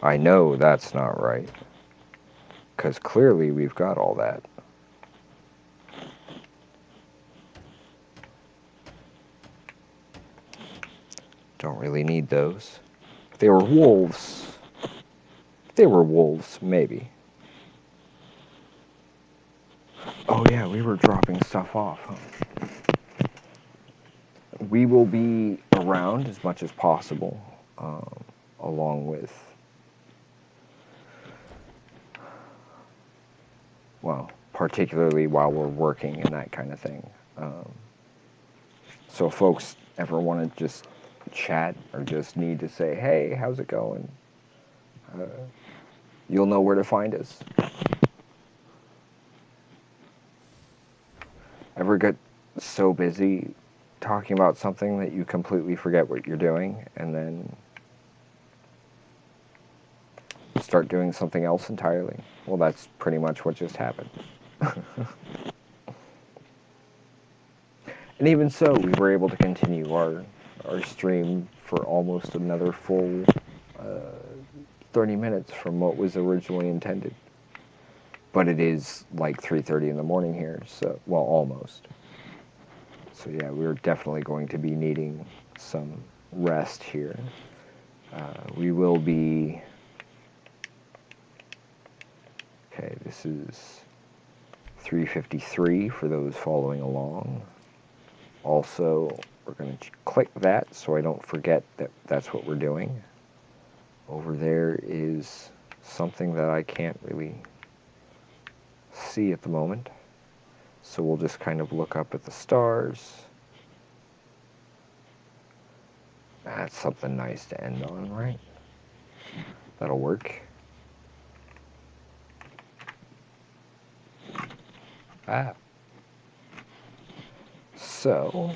I know that's not right. Because clearly we've got all that. Don't really need those. If they were wolves. If they were wolves, maybe. Oh yeah, we were dropping stuff off, huh? We will be around as much as possible, along with, well, particularly while we're working and that kind of thing. So if folks ever want to just chat or just need to say, hey, how's it going? You'll know where to find us. Ever get so busy talking about something that you completely forget what you're doing and then start doing something else entirely? Well, that's pretty much what just happened. And even so, we were able to continue our stream for almost another full 30 minutes from what was originally intended. But it is like 3:30 in the morning here, so, well, almost. So yeah, we're definitely going to be needing some rest here. We will be... Okay, this is 3:53 for those following along. Also, we're going to click that so I don't forget that that's what we're doing. Over there is something that I can't really see at the moment. So we'll just kind of look up at the stars. That's something nice to end on, right? That'll work. Ah. So,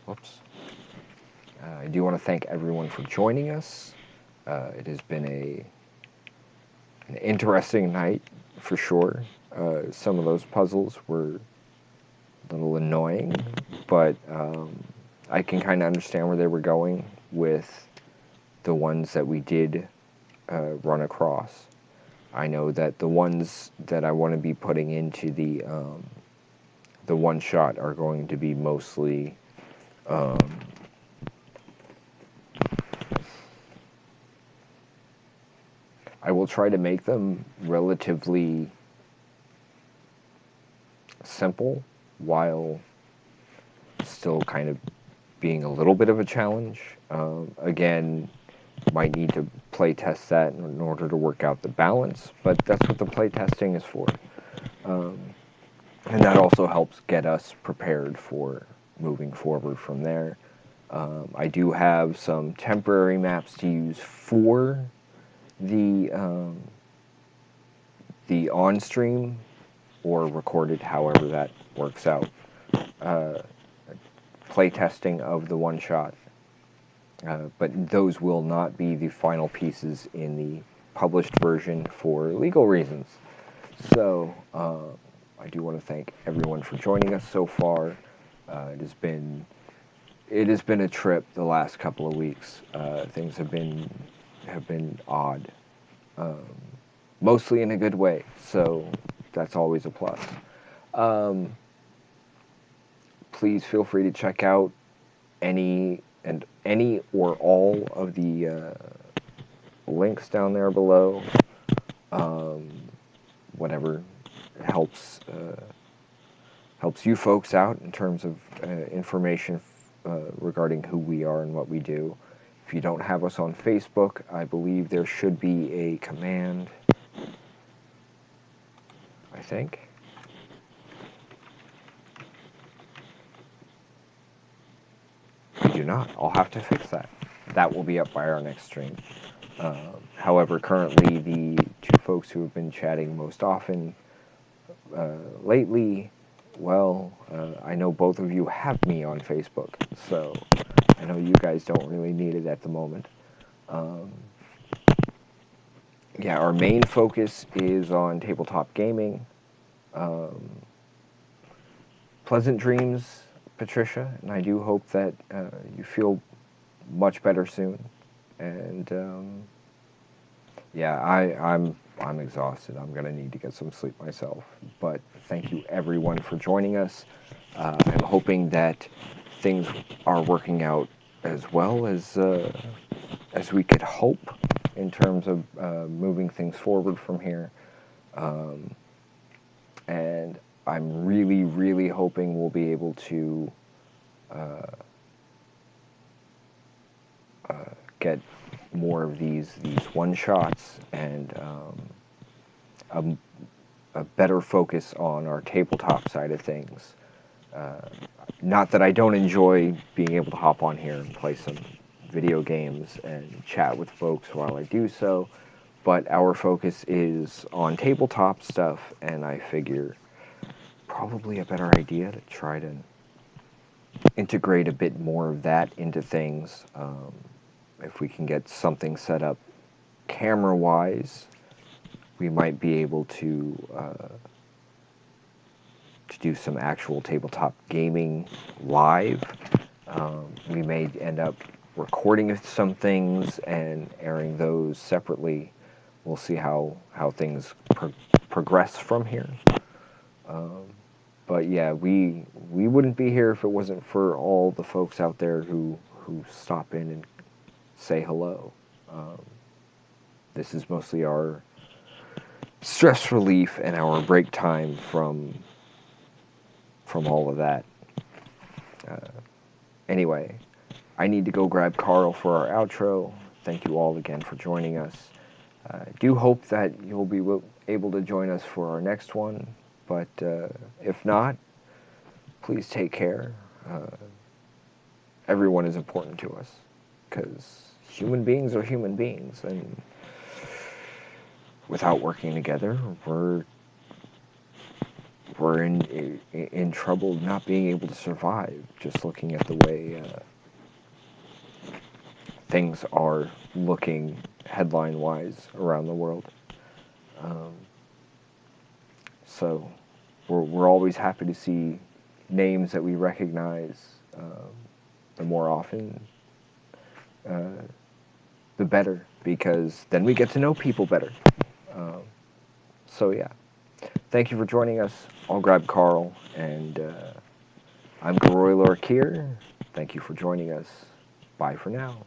whoops. I do want to thank everyone for joining us. It has been an interesting night, for sure. Some of those puzzles were a little annoying, but I can kind of understand where they were going with the ones that we did run across. I know that the ones that I want to be putting into the one-shot are going to be mostly I will try to make them relatively simple while still kind of being a little bit of a challenge. Again, might need to play test that in order to work out the balance, but that's what the play testing is for. And that also helps get us prepared for moving forward from there. I do have some temporary maps to use for the on-stream or recorded, however that works out. Play testing of the one-shot. But those will not be the final pieces in the published version for legal reasons. So, I do want to thank everyone for joining us so far. It has been a trip the last couple of weeks. Things have been odd, mostly in a good way. So that's always a plus. Please feel free to check out any or all of the links down there below. helps you folks out in terms of information regarding who we are and what we do. If you don't have us on Facebook, I believe there should be a command, I think. We do not. I'll have to fix that. That will be up by our next stream. However, currently the two folks who have been chatting most often lately, well, I know both of you have me on Facebook, so I know you guys don't really need it at the moment. Yeah, our main focus is on tabletop gaming. Pleasant dreams, Patricia, and I do hope that you feel much better soon. And yeah, I'm exhausted. I'm gonna need to get some sleep myself. But thank you everyone for joining us. I'm hoping that things are working out as well as we could hope in terms of moving things forward from here. And I'm really, really hoping we'll be able to get more of these one-shots and a better focus on our tabletop side of things. Not that I don't enjoy being able to hop on here and play some video games and chat with folks while I do so, but our focus is on tabletop stuff, and I figure probably a better idea to try to integrate a bit more of that into things. If we can get something set up camera-wise, we might be able to do some actual tabletop gaming live. We may end up recording some things and airing those separately. We'll see how things progress from here. But yeah, we wouldn't be here if it wasn't for all the folks out there who stop in and say hello. This is mostly our stress relief and our break time from all of that. Anyway, I need to go grab Carl for our outro. Thank you all again for joining us. I do hope that you'll be able to join us for our next one, but if not, please take care. Everyone is important to us, because human beings are human beings, and without working together, we're in trouble not being able to survive, just looking at the way things are looking headline-wise around the world. So we're always happy to see names that we recognize. The more often, the better, because then we get to know people better. So yeah, thank you for joining us. I'll grab Carl, and I'm Garoy Lorkier. Thank you for joining us. Bye for now.